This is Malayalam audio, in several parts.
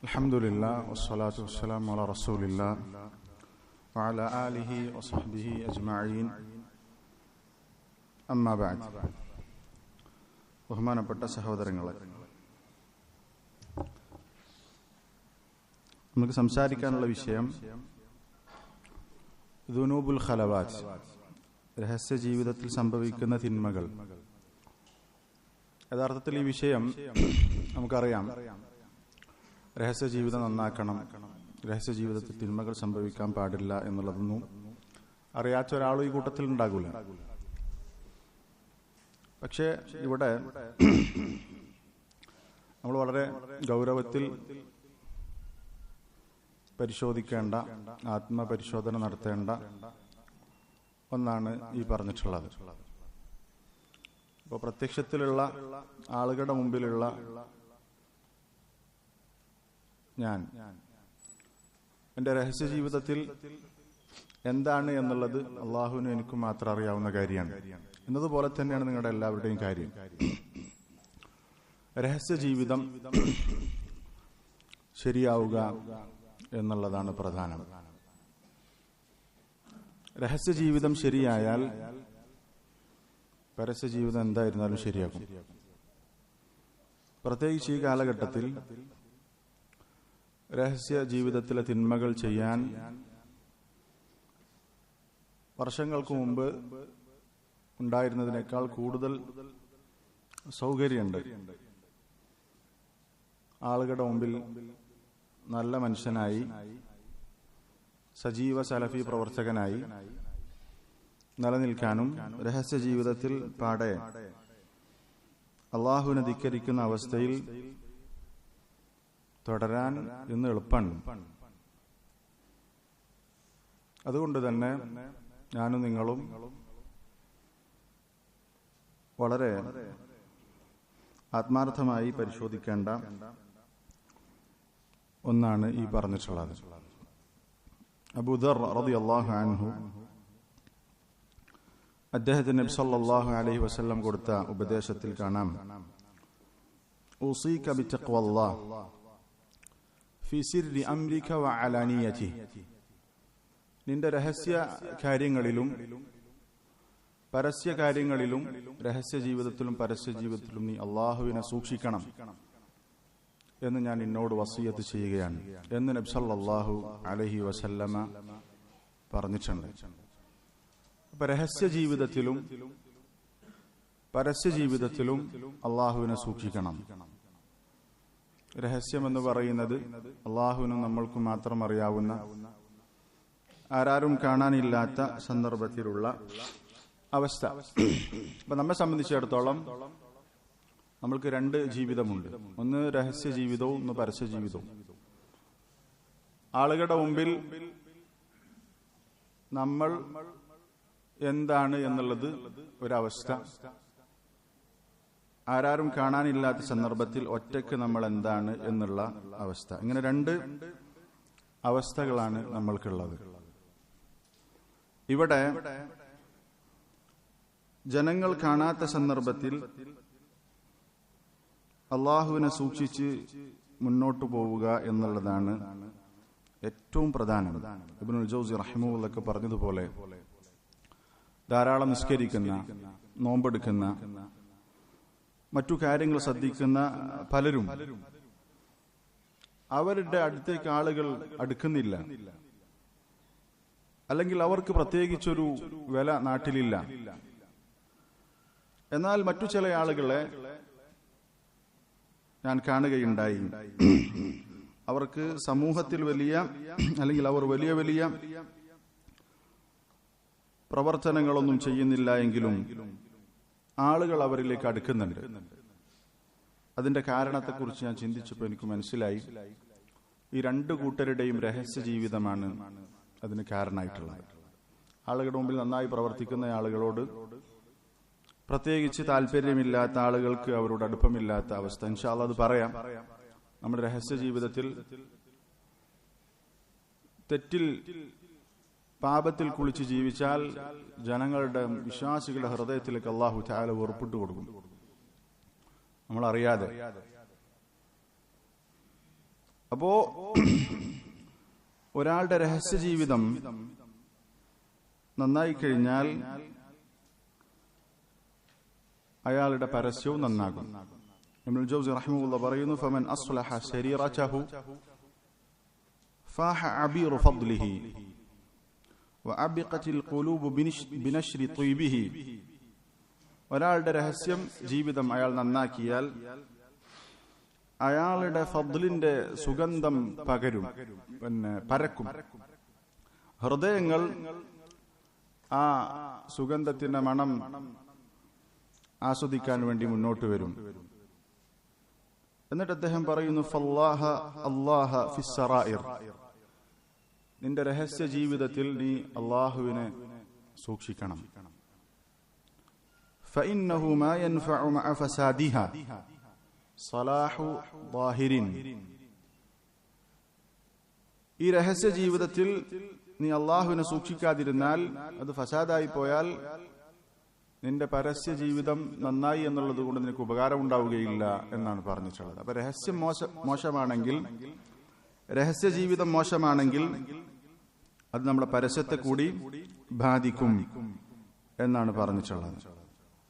അൽഹംദുലില്ലാഹ് വസ്സലാത്തു വസ്സലാമു അലാ റസൂലില്ലാഹ് വഅലാ ആലിഹി വസഹ്ബിഹി അജ്മഈൻ. അമ്മാ ബഅദ്. ബഹുമാനപ്പെട്ട സഹോദരങ്ങളെ, നമുക്ക് സംസാരിക്കാനുള്ള വിഷയം ദുനൂബുൽ ഖലവാത്ത്, രഹസ്യ ജീവിതത്തിൽ സംഭവിക്കുന്ന തിന്മകൾ. യഥാർത്ഥത്തിൽ ഈ വിഷയം നമുക്കറിയാം. രഹസ്യ ജീവിതം നന്നാക്കണം, രഹസ്യ ജീവിതത്തിൽ തിന്മകൾ സംഭവിക്കാൻ പാടില്ല എന്നുള്ളതൊന്നും അറിയാത്ത ഒരാളും ഈ കൂട്ടത്തിൽ ഉണ്ടാകില്ല. പക്ഷേ ഇവിടെ നമ്മൾ വളരെ ഗൗരവത്തിൽ പരിശോധിക്കേണ്ട, ആത്മപരിശോധന നടത്തേണ്ട ഒന്നാണ് ഈ പറഞ്ഞിട്ടുള്ളത്. ഇപ്പോൾ പ്രത്യക്ഷത്തിലുള്ള ആളുകളുടെ മുമ്പിലുള്ള ഞാൻ എൻ്റെ രഹസ്യ ജീവിതത്തിൽ എന്താണ് എന്നുള്ളത് അള്ളാഹുവിനും എനിക്കും മാത്രം അറിയാവുന്ന കാര്യമാണ്. എന്നതുപോലെ തന്നെയാണ് നിങ്ങളുടെ എല്ലാവരുടെയും കാര്യം. രഹസ്യ ജീവിതം ശരിയാവുക എന്നുള്ളതാണ് പ്രധാനം. രഹസ്യ ജീവിതം ശരിയായാൽ പരസ്യ ജീവിതം എന്തായിരുന്നാലും ശരിയാകും. പ്രത്യേകിച്ച് ഈ കാലഘട്ടത്തിൽ രഹസ്യ ജീവിതത്തിലെ തിന്മകൾ ചെയ്യാൻ വർഷങ്ങൾക്ക് മുമ്പ് ഉണ്ടായിരുന്നതിനേക്കാൾ കൂടുതൽ സൗകര്യമുണ്ട്. ആളുകളുടെ മുമ്പിൽ നല്ല മനുഷ്യനായി, സജീവ സലഫി പ്രവർത്തകനായി നിലനിൽക്കാനും രഹസ്യ ജീവിതത്തിൽ പാടെ അള്ളാഹുവിനെ ധിക്കരിക്കുന്ന അവസ്ഥയിൽ തുടരാൻ ഇന്ന് എളുപ്പമാണ്. അതുകൊണ്ട് തന്നെ ഞാനും നിങ്ങളും വളരെ ആത്മാർത്ഥമായി പരിശോധിക്കേണ്ട ഒന്നാണ് ഈ പറഞ്ഞിട്ടുള്ളത്. അബൂദർ റളിയല്ലാഹു അൻഹു അദ്ദേഹത്തിന് നബി സല്ലല്ലാഹു അലൈഹി വസല്ലം കൊടുത്ത ഉപദേശത്തിൽ കാണാം, ഉസീക ബിത്തഖ്വല്ലാഹ് ഫി സിർരി അംരിക വഅലാനിയതിഹി. നിന്റെ രഹസ്യ കാര്യങ്ങളിലും പരസ്യ കാര്യങ്ങളിലും, രഹസ്യ ജീവിതത്തിലും പരസ്യ ജീവിതത്തിലും നീ അള്ളാഹുവിനെ സൂക്ഷിക്കണം എന്ന് ഞാൻ നിന്നോട് വസിയത്ത് ചെയ്യുകയാണ് എന്ന് നബി സല്ലല്ലാഹു അലൈഹി വസല്ലമ പറഞ്ഞിട്ടുണ്ട്. അപ്പൊ രഹസ്യ ജീവിതത്തിലും പരസ്യ ജീവിതത്തിലും അള്ളാഹുവിനെ സൂക്ഷിക്കണം. രഹസ്യമെന്ന് പറയുന്നത് അള്ളാഹുവിനും നമ്മൾക്കും മാത്രം അറിയാവുന്ന, ആരാരും കാണാനില്ലാത്ത സന്ദർഭത്തിലുള്ള അവസ്ഥ. അപ്പൊ നമ്മെ സംബന്ധിച്ചിടത്തോളം നമ്മൾക്ക് രണ്ട് ജീവിതമുണ്ട്. ഒന്ന് രഹസ്യ ജീവിതവും ഒന്ന് പരസ്യ ജീവിതവും. ആളുകളുടെ മുമ്പിൽ നമ്മൾ എന്താണ് എന്നുള്ളത് ഒരവസ്ഥ, ആരാരും കാണാനില്ലാത്ത സന്ദർഭത്തിൽ ഒറ്റയ്ക്ക് നമ്മൾ എന്താണ് എന്നുള്ള അവസ്ഥ. ഇങ്ങനെ രണ്ട് അവസ്ഥകളാണ് നമ്മൾക്കുള്ളത്. ഇവിടെ ജനങ്ങൾ കാണാത്ത സന്ദർഭത്തിൽ അള്ളാഹുവിനെ സൂക്ഷിച്ച് മുന്നോട്ടു പോവുക എന്നുള്ളതാണ് ഏറ്റവും പ്രധാനം. ഇബ്നുൽ ജൗസി റഹിമഹുള്ളാഹ് പറഞ്ഞതുപോലെ ധാരാളം നിസ്കരിക്കുന്ന, നോമ്പെടുക്കുന്ന, മറ്റു കാര്യങ്ങൾ ശ്രദ്ധിക്കുന്ന പലരും അവരുടെ അടുത്തേക്ക് ആളുകൾ അടുക്കുന്നില്ല, അല്ലെങ്കിൽ അവർക്ക് പ്രത്യേകിച്ചൊരു വില നാട്ടിലില്ല. എന്നാൽ മറ്റു ചില ആളുകളെ ഞാൻ കാണുകയുണ്ടായി. അവർക്ക് സമൂഹത്തിൽ വലിയ, അല്ലെങ്കിൽ അവർ വലിയ വലിയ പ്രവർത്തനങ്ങളൊന്നും ചെയ്യുന്നില്ല എങ്കിലും ആളുകൾ അവരിലേക്ക് അടുക്കുന്നുണ്ട്. അതിന്റെ കാരണത്തെക്കുറിച്ച് ഞാൻ ചിന്തിച്ചപ്പോൾ എനിക്ക് മനസ്സിലായി, ഈ രണ്ടു കൂട്ടരുടെയും രഹസ്യ ജീവിതമാണ് അതിന് കാരണമായിട്ടുള്ളത്. ആളുകളുടെ മുമ്പിൽ നന്നായി പ്രവർത്തിക്കുന്ന ആളുകളോട് പ്രത്യേകിച്ച് താല്പര്യമില്ലാത്ത ആളുകൾക്ക് അവരോട് അടുപ്പമില്ലാത്ത അവസ്ഥ. ഇൻഷാ അല്ലാഹ് അത് പറയാം. നമ്മുടെ രഹസ്യ ജീവിതത്തിൽ തെറ്റിൽ, പാപത്തിൽ കുളിച്ച് ജീവിച്ചാൽ ജനങ്ങളുടെ, വിശ്വാസികളുടെ ഹൃദയത്തിലേക്ക് അല്ലാഹു തആല ഉറപ്പിട്ട് കൊടുക്കും. നമ്മൾ അറിയാതെ. അപ്പോ ഒരാളുടെ രഹസ്യ ജീവിതം നന്നായി കഴിഞ്ഞാൽ അയാളുടെ പരസ്യവും നന്നാകും. ഇബ്നുൽ ജൗസി റഹിമഹുല്ലാഹ് പറയുന്നു, ഫമൻ അസ്ലഹ സരീറതഹു ഫാഹ അബീറു ഫദ്ലിഹി വഅബഖത്തിൽ ഖുലൂബു ബിനശ്രി ത്വയ്ബിഹി. ഒരാളുടെ രഹസ്യം ജീവിതം അയാൾ നന്നാക്കിയാൽ അയാളുടെ ഫദ്ലിന്റെ സുഗന്ധം പകരും, പരക്കും. ഹൃദയങ്ങൾ ആ സുഗന്ധത്തിന്റെ മണം ആസ്വദിക്കാൻ വേണ്ടി മുന്നോട്ട് വരും. എന്നിട്ട് അദ്ദേഹം പറയുന്നു, ഫല്ലാഹ അല്ലാഹ ഫിസ്സറായിർ. നിന്റെ രഹസ്യ ജീവിതത്തിൽ നീ അല്ലാഹുവിനെ സൂക്ഷിക്കണം. ഫഇന്നഹു മാ യൻഫഉ മഅ ഫസാദിഹാ സലാഹു ളാഹിരിൻ. ഈ രഹസ്യ ജീവിതത്തിൽ നീ അല്ലാഹുവിനെ സൂക്ഷിക്കാതിരുന്നാൽ, അത് ഫസാദായി പോയാൽ നിന്റെ പരസ്യ ജീവിതം നന്നായി എന്നുള്ളത് കൊണ്ട് നിനക്ക് ഉപകാരം ഉണ്ടാവുകയില്ല എന്നാണ് പറഞ്ഞിട്ടുള്ളത്. അപ്പൊ രഹസ്യം മോശമാണെങ്കിൽ, രഹസ്യ ജീവിതം മോശമാണെങ്കിൽ അത് നമ്മുടെ പരസ്യത്തെ കൂടി ബാധിക്കും എന്നാണ് പറഞ്ഞിട്ടുള്ളത്.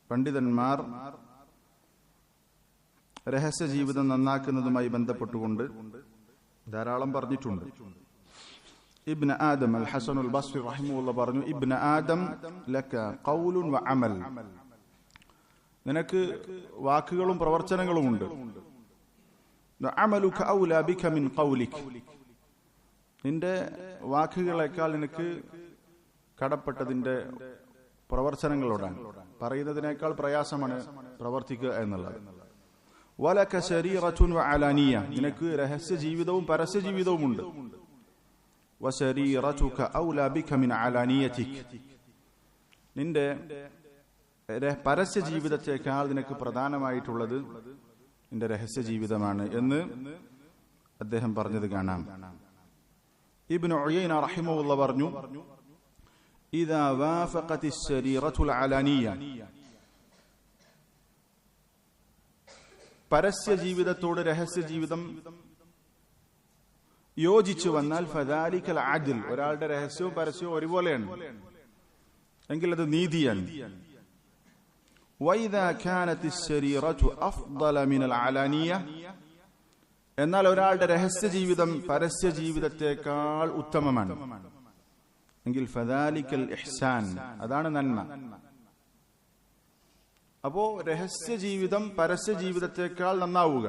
പണ്ഡിതന്മാർ രഹസ്യ ജീവിതം നന്നാക്കുന്നതുമായി ബന്ധപ്പെട്ടുകൊണ്ട് ധാരാളം പറഞ്ഞിട്ടുണ്ട്. ഇബ്നു ആദം അൽ ഹസനുൽ ബസ്രി റഹിമഹുല്ലാഹ് പറഞ്ഞു, ഇബ്നു ആദം ലക ഖൗലുൻ വ അമൽ. നിനക്ക് വാക്കുകളും പ്രവർത്തനങ്ങളുമുണ്ട്. അമലുക ഔലാ ബിക മിൻ ഖൗലിക. നിന്റെ വാക്കുകളേക്കാൾ നിനക്ക് കടപ്പെട്ടതിന്റെ പ്രവർത്തനങ്ങളോടാണ്. പറയുന്നതിനേക്കാൾ പ്രയാസമാണ് പ്രവർത്തിക്കുക എന്നുള്ളത്. വലക ശരീറത്തുൻ വ അലാനിയ. നിനക്ക് രഹസ്യ ജീവിതവും പരസ്യ ജീവിതവുമുണ്ട്. വശരീറതുക ഔലാ ബിക മിൻ അലാനിയതിക. നിന്റെ പരസ്യ ജീവിതത്തെക്കാൾ നിനക്ക് പ്രധാനമായിട്ടുള്ളത് നിന്റെ രഹസ്യ ജീവിതമാണ് എന്ന് അദ്ദേഹം പറഞ്ഞത് കാണാം. ഇബ്നു ഉയൈന റഹിമഹുല്ലാഹ് പറഞ്ഞു, ഇദാ വാഫഖതിസ് ശരീറത്തുൽ അലാനിയ. പരസ്യ ജീവിതത്തോട് രഹസ്യ ജീവിതം യോജിച്ചു വന്നാൽ ഫദാലികൽ അദ്ൽ. ഒരാളുടെ രഹസ്യവും പരസ്യവും ഒരുപോലെയാണ് എങ്കിൽ അത് നീതിയാണ്. വഇദാ കാനത്തിസ് ശരീറതു അഫ്ദല മിനൽ അലാനിയ. എന്നാൽ ഒരാളുടെ രഹസ്യ ജീവിതം പരസ്യ ജീവിതത്തെക്കാൾ ഉത്തമമാണ് എങ്കിൽ ഫദാലികൽ ഇഹ്സാൻ. അതാണ് നന്മ. അപ്പോ രഹസ്യ ജീവിതം പരസ്യ ജീവിതത്തെക്കാൾ നന്നാവുക,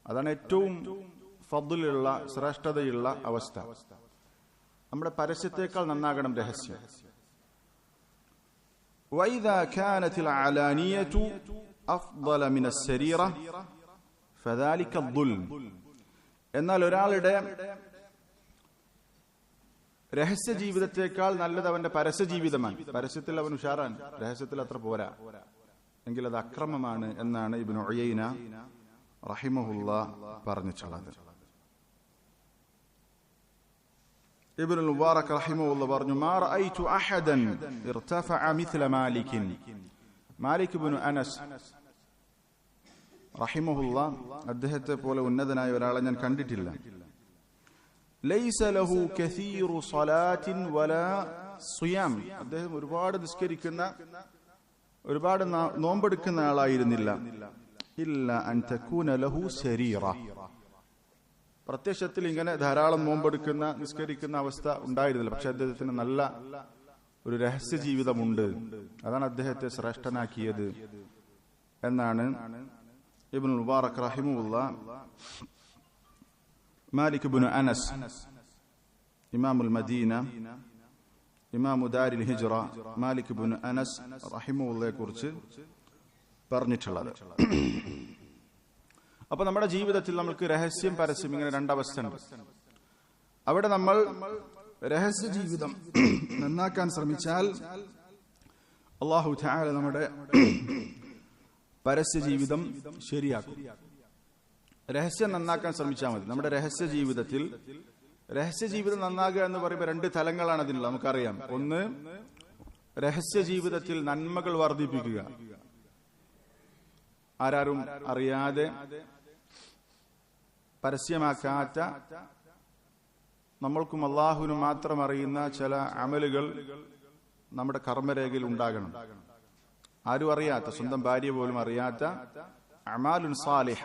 അതാണ് ഏറ്റവും ഫദ്ലുള്ള ശ്രേഷ്ഠതയുള്ള അവസ്ഥ. നമ്മുടെ പരസ്യത്തെക്കാൾ നന്നാകണം രഹസ്യം. വഇദാ കാനത്തിൽ അലാനിയതു അഫ്ദല മിനസ് സരീറ ഫദാലിക ദുൽം. എന്നാൽ ഒരാളുടെ രഹസ്യ ജീവിതത്തെക്കാൾ നല്ലത് അവന്റെ പരസ്യ ജീവിതമാണ്. പരസ്യത്തിൽ അവൻ ഉഷാറാൻ, രഹസ്യത്തിൽ അത്ര പോരാ എങ്കിൽ അത് അക്രമമാണ് എന്നാണ് ഇബ്നു ഉയൈന റഹിമഹുല്ലാഹ് പറഞ്ഞിട്ടുള്ളത്. ഇബ്നുൽ മുബാറക് റഹിമഹുല്ലാഹ് പറഞ്ഞു, മാ റഅയ്തു അഹദൻ ഇർതഫഅ മിസ്ല മാലികിൻ. മാലിക് ഇബ്നു അനസ് റഹിമഹുല്ലാഹ് അദ്ദേഹത്തെ പോലെ ഉന്നതനായ ഒരാളെ ഞാൻ കണ്ടിട്ടില്ല. ലൈസ ലഹു കസീറു സ്വലാത്തിൻ വലാ സിയാം. അദ്ദേഹം ഒരുപാട് നിസ്കരിക്കുന്ന, ഒരുപാട് നോമ്പെടുക്കുന്ന ആളായിരുന്നില്ല. ഇല്ല അൻ തകൂന ലഹു ശരീറ. പ്രത്യക്ഷത്തിൽ ഇങ്ങനെ ധാരാളം നോമ്പെടുക്കുന്ന നിസ്കരിക്കുന്ന അവസ്ഥ ഉണ്ടായിരുന്നില്ല. പക്ഷെ അദ്ദേഹത്തിന് നല്ല ഒരു രഹസ്യ ജീവിതമുണ്ട്. അതാണ് അദ്ദേഹത്തെ ശ്രേഷ്ഠനാക്കിയത് എന്നാണ് ഇബ്നുൽ മുബാറക് റഹിമഹുല്ലാഹ് മാലിക് ഇബ്നു അനസ് ഇമാമുൽ മദീന ഇമാമു ദാരിൽ ഹിജ്റ മാലിക് ഇബ്നു അനസ് റഹിമഹുള്ളയെ കുറിച്ച് പറഞ്ഞിട്ടുള്ളത്. അപ്പൊ നമ്മുടെ ജീവിതത്തിൽ നമുക്ക് രഹസ്യം പരസ്യം ഇങ്ങനെ രണ്ടവസ്ഥയുണ്ട്. അവിടെ നമ്മൾ രഹസ്യ ജീവിതം നന്നാക്കാൻ ശ്രമിച്ചാൽ അല്ലാഹു തആല നമ്മുടെ പരസ്യ ജീവിതം ശരിയാക്കും. രഹസ്യം നന്നാക്കാൻ ശ്രമിച്ചാൽ മതി. നമ്മുടെ രഹസ്യ ജീവിതത്തിൽ, രഹസ്യ ജീവിതം നന്നാകുക എന്ന് പറയുമ്പോൾ രണ്ട് തലങ്ങളാണ് അതിനുള്ള, നമുക്കറിയാം. ഒന്ന്, രഹസ്യ ജീവിതത്തിൽ നന്മകൾ വർദ്ധിപ്പിക്കുക. ആരാരും അറിയാതെ പരസ്യമാക്കാത്ത, നമ്മൾക്കും അള്ളാഹുവിനും മാത്രം അറിയുന്ന ചില അമലുകൾ നമ്മുടെ കർമ്മരേഖയിൽ ഉണ്ടാകണം. ആരും അറിയാത്ത, സ്വന്തം ഭാര്യ പോലും അറിയാത്ത അമാലുൻ സാലിഹ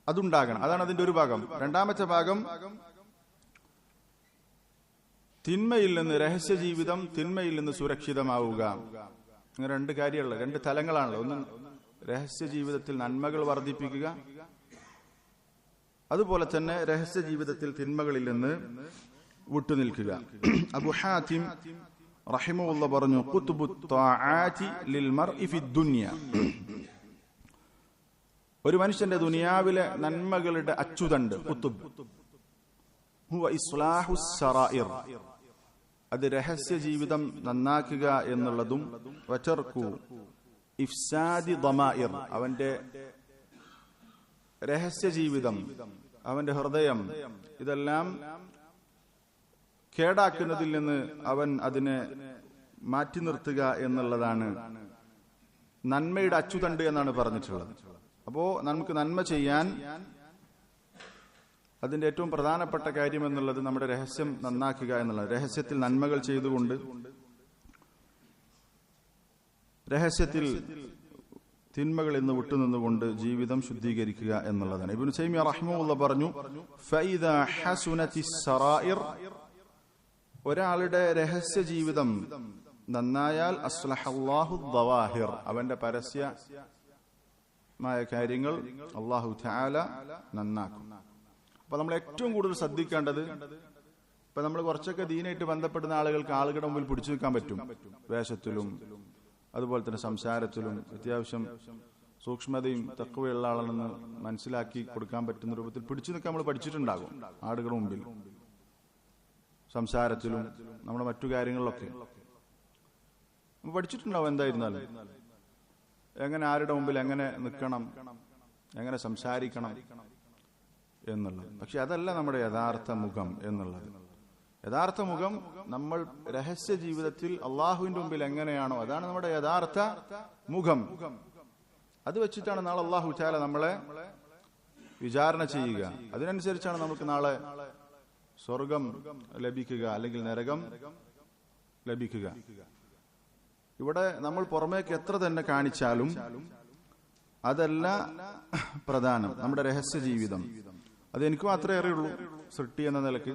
അതുണ്ടാകണം. അതാണ് അതിന്റെ ഒരു ഭാഗം. രണ്ടാമത്തെ ഭാഗം, തിന്മയിൽ നിന്ന്, രഹസ്യ ജീവിതം തിന്മയിൽ നിന്ന് സുരക്ഷിതമാവുക. അങ്ങനെ രണ്ട് കാര്യമുള്ള, രണ്ട് തലങ്ങളാണല്ലോ. ഒന്ന് രഹസ്യ ജീവിതത്തിൽ നന്മകൾ വർദ്ധിപ്പിക്കുക, അതുപോലെ തന്നെ രഹസ്യ ജീവിതത്തിൽ തിന്മകളിൽ നിന്ന് വിട്ടുനിൽക്കുക. അബു ഹാത്തിം റഹിമഹുല്ലാഹ് പറഞ്ഞു, ഖുത്ബുത് ത്വാആതി ലിൽ മർഇ ഫിദ് ദുനിയ, ഒരു മനുഷ്യന്റെ ദുനിയാവിലെ നന്മകളുടെ അച്ചുതണ്ട്, ഖുത്ബ് ഹുവ ഇസ്ലാഹുസ് സറായിർ, അത് രഹസ്യ ജീവിതം നന്നാക്കുക എന്നുള്ളതും, വതർകു ഇഫ്സാദി ദമാഇർ, അവന്റെ രഹസ്യ ജീവിതം, അവന്റെ ഹൃദയം, ഇതെല്ലാം കേടാക്കുന്നതിൽ നിന്ന് അവൻ അതിനെ മാറ്റി നിർത്തുക എന്നുള്ളതാണ് നന്മയുടെ അച്ചുതണ്ട് എന്നാണ് പറഞ്ഞിട്ടുള്ളത്. അപ്പോ നമുക്ക് നന്മ ചെയ്യാൻ അതിന്റെ ഏറ്റവും പ്രധാനപ്പെട്ട കാര്യം എന്നുള്ളത് നമ്മുടെ രഹസ്യം നന്നാക്കുക എന്നുള്ളത്. രഹസ്യത്തിൽ നന്മകൾ ചെയ്തുകൊണ്ട് രഹസ്യത്തിൽ തിന്മകൾ എന്ന് വിട്ടുനിന്നുകൊണ്ട് ജീവിതം ശുദ്ധീകരിക്കുക എന്നുള്ളതാണ്. ഇബ്നു തൈമിയ്യ റഹിമഹുല്ലാഹ് പറഞ്ഞു, ഫഇദാ ഹസുനതിസ് സറായിർ, ഒരാളുടെ രഹസ്യ ജീവിതം നന്നായാൽ അസ്ലഹല്ലാഹു ദവാഹിർ, അവന്റെ പരസ്യമായ കാര്യങ്ങൾ അല്ലാഹു തആല നന്നാക്കും. അപ്പൊ നമ്മൾ ഏറ്റവും കൂടുതൽ ശ്രദ്ധിക്കേണ്ടത്, ഇപ്പൊ നമ്മൾ കുറച്ചൊക്കെ ദീനായിട്ട് ബന്ധപ്പെടുന്ന ആളുകൾക്ക് ആളുകളുടെ മുമ്പിൽ പിടിച്ചു നിൽക്കാൻ പറ്റും. വേഷത്തിലും അതുപോലെ തന്നെ സംസാരത്തിലും അത്യാവശ്യം സൂക്ഷ്മതയും തഖ്വയുള്ള ആളാണെന്ന് മനസ്സിലാക്കി കൊടുക്കാൻ പറ്റുന്ന രൂപത്തിൽ പിടിച്ചു നിൽക്കാൻ നമ്മൾ പഠിച്ചിട്ടുണ്ടാകും. ആളുകളുടെ മുമ്പിൽ സംസാരത്തിലും നമ്മുടെ മറ്റു കാര്യങ്ങളിലൊക്കെ നമ്മൾ പഠിച്ചിട്ടുണ്ടാവും. എന്തായിരുന്നാലും എങ്ങനെ ആരുടെ മുമ്പിൽ എങ്ങനെ നിൽക്കണം, എങ്ങനെ സംസാരിക്കണം എന്നുള്ളത്. പക്ഷെ അതല്ല നമ്മുടെ യഥാർത്ഥ മുഖം എന്നുള്ളത്. യഥാർത്ഥ മുഖം നമ്മൾ രഹസ്യ ജീവിതത്തിൽ അള്ളാഹുവിന്റെ മുമ്പിൽ എങ്ങനെയാണോ അതാണ് നമ്മുടെ യഥാർത്ഥ മുഖം. അത് വെച്ചിട്ടാണ് നാളെ അള്ളാഹു തആല നമ്മളെ വിചാരണ ചെയ്യുക. അതിനനുസരിച്ചാണ് നമുക്ക് നാളെ സ്വർഗം ലഭിക്കുക അല്ലെങ്കിൽ നരകം ലഭിക്കുക. ഇവിടെ നമ്മൾ പുറമേക്ക് എത്ര തന്നെ കാണിച്ചാലും അതല്ല പ്രധാനം, നമ്മുടെ രഹസ്യ ജീവിതം. അത് എനിക്ക് മാത്രമേ അറിയുള്ളൂ സൃഷ്ടി എന്ന നിലക്ക്.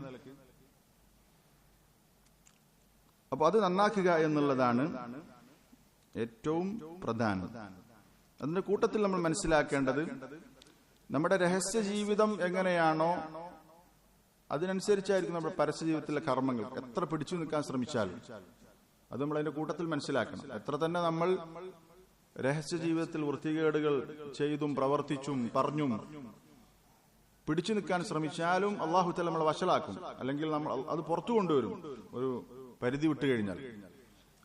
അപ്പൊ അത് നന്നാക്കുക എന്നുള്ളതാണ് ഏറ്റവും പ്രധാനം. അതിന്റെ കൂട്ടത്തിൽ നമ്മൾ മനസ്സിലാക്കേണ്ടത്, നമ്മുടെ രഹസ്യ ജീവിതം എങ്ങനെയാണോ അതിനനുസരിച്ചായിരിക്കും നമ്മുടെ പരസ്യ ജീവിതത്തിലെ കർമ്മങ്ങൾ. എത്ര പിടിച്ചു നിൽക്കാൻ ശ്രമിച്ചാലും അത് നമ്മൾ അതിന്റെ കൂട്ടത്തിൽ മനസ്സിലാക്കണം. എത്ര തന്നെ നമ്മൾ രഹസ്യ ജീവിതത്തിൽ വൃത്തികേടുകൾ ചെയ്തും പ്രവർത്തിച്ചും പറഞ്ഞും പിടിച്ചു നിൽക്കാൻ ശ്രമിച്ചാലും അള്ളാഹു തആല നമ്മളെ വശലാക്കും, അല്ലെങ്കിൽ നമ്മൾ അത് പുറത്തു കൊണ്ടുവരും. ഒരു പരിധി വിട്ടു കഴിഞ്ഞാൽ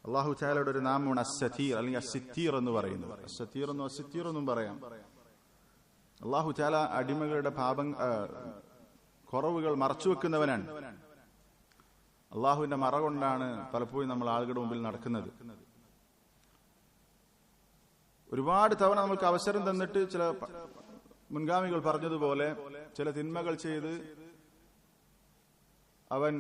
അള്ളാഹു തആലയുടെ ഒരു നാമമാണ് അസ്സതീർ അല്ലെങ്കിൽ അസ്സിത്തീർ എന്ന് പറയുന്നത്. അസ്സതീർ എന്നും അസ്സിത്തീർ എന്നും പറയാം. അള്ളാഹു തആല അടിമകളുടെ കുറവുകൾ മറച്ചുവെക്കുന്നവനാണ്. അള്ളാഹുവിന്റെ മറ കൊണ്ടാണ് പലപ്പോഴും നമ്മൾ ആളുകളുടെ മുമ്പിൽ നടക്കുന്നത്. ഒരുപാട് തവണ നമുക്ക് അവസരം തന്നിട്ട് ചില മുൻഗാമികൾ പറഞ്ഞതുപോലെ ചില തിന്മകൾ ചെയ്ത് അവൻ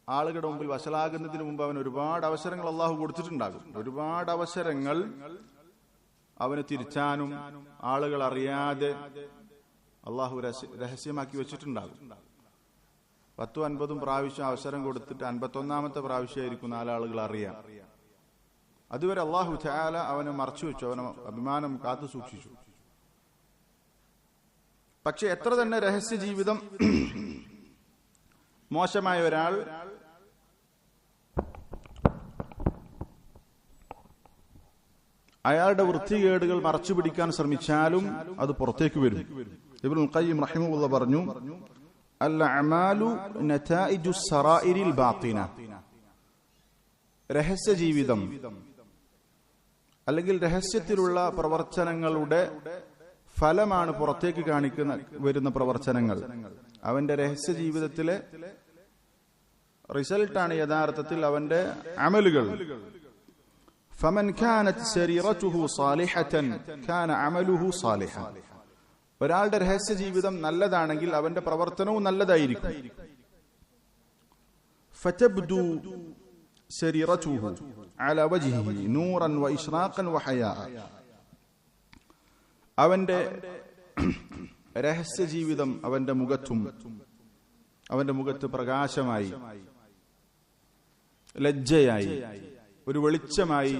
ആളുകളുടെ മുമ്പിൽ വശലാകുന്നതിന് മുമ്പ് അവൻ ഒരുപാട് അവസരങ്ങൾ അള്ളാഹു കൊടുത്തിട്ടുണ്ടാകും. ഒരുപാട് അവസരങ്ങൾ അവന് തിരിച്ചാനും ആളുകൾ അറിയാതെ അള്ളാഹു രഹസ്യമാക്കി വെച്ചിട്ടുണ്ടാകും. 10-50 പ്രാവശ്യം അവസരം കൊടുത്തിട്ട് 51ാമത്തെ പ്രാവശ്യമായിരിക്കും നാലാളുകൾ അറിയാം. അതുവരെ അള്ളാഹു തആല അവനെ മറച്ചു വെച്ചു, അവനെ അഭിമാനം കാത്തു സൂക്ഷിച്ചു. പക്ഷെ എത്ര തന്നെ രഹസ്യ ജീവിതം മോശമായ ഒരാൾ അയാളുടെ വൃത്തികേടുകൾ മറച്ചു പിടിക്കാൻ ശ്രമിച്ചാലും അത് പുറത്തേക്ക് വരും. ഇബ്നുൽ ഖയ്യിം റഹിമഹുല്ലാഹ് പറഞ്ഞു, അൽ അമാലു നതായിജു സറായിരിൽ ബാത്തിന, രഹസ്യ ജീവിതം അല്ലെങ്കിൽ രഹസ്യത്തിലുള്ള പ്രവർത്തനങ്ങളുടെ ഫലമാണ് പുറത്തേക്ക് വരുന്ന പ്രവർത്തനങ്ങൾ. അവന്റെ രഹസ്യ ജീവിതത്തിലെ റിസൾട്ടാണ് യഥാർത്ഥത്തിൽ അവന്റെ അമലുകൾ. ഫമൻ കാനത് സരീറതുഹു സാലിഹതൻ കാന അമലുഹു സാലിഹ. ഒരാളുടെ രഹസ്യ ജീവിതം നല്ലതാണെങ്കിൽ അവന്റെ പ്രവർത്തനവും നല്ലതായിരിക്കും. ഫതബ്ദു സരീറതുഹു അലാ വജ്ഹിഹി നൂറൻ വഇശ്റാഖൻ വഹയാ. അവന്റെ രഹസ്യ ജീവിതം അവന്റെ മുഖത്ത് പ്രകാശമായി, ലജ്ജയായി, ഒരു വെളിച്ചമായി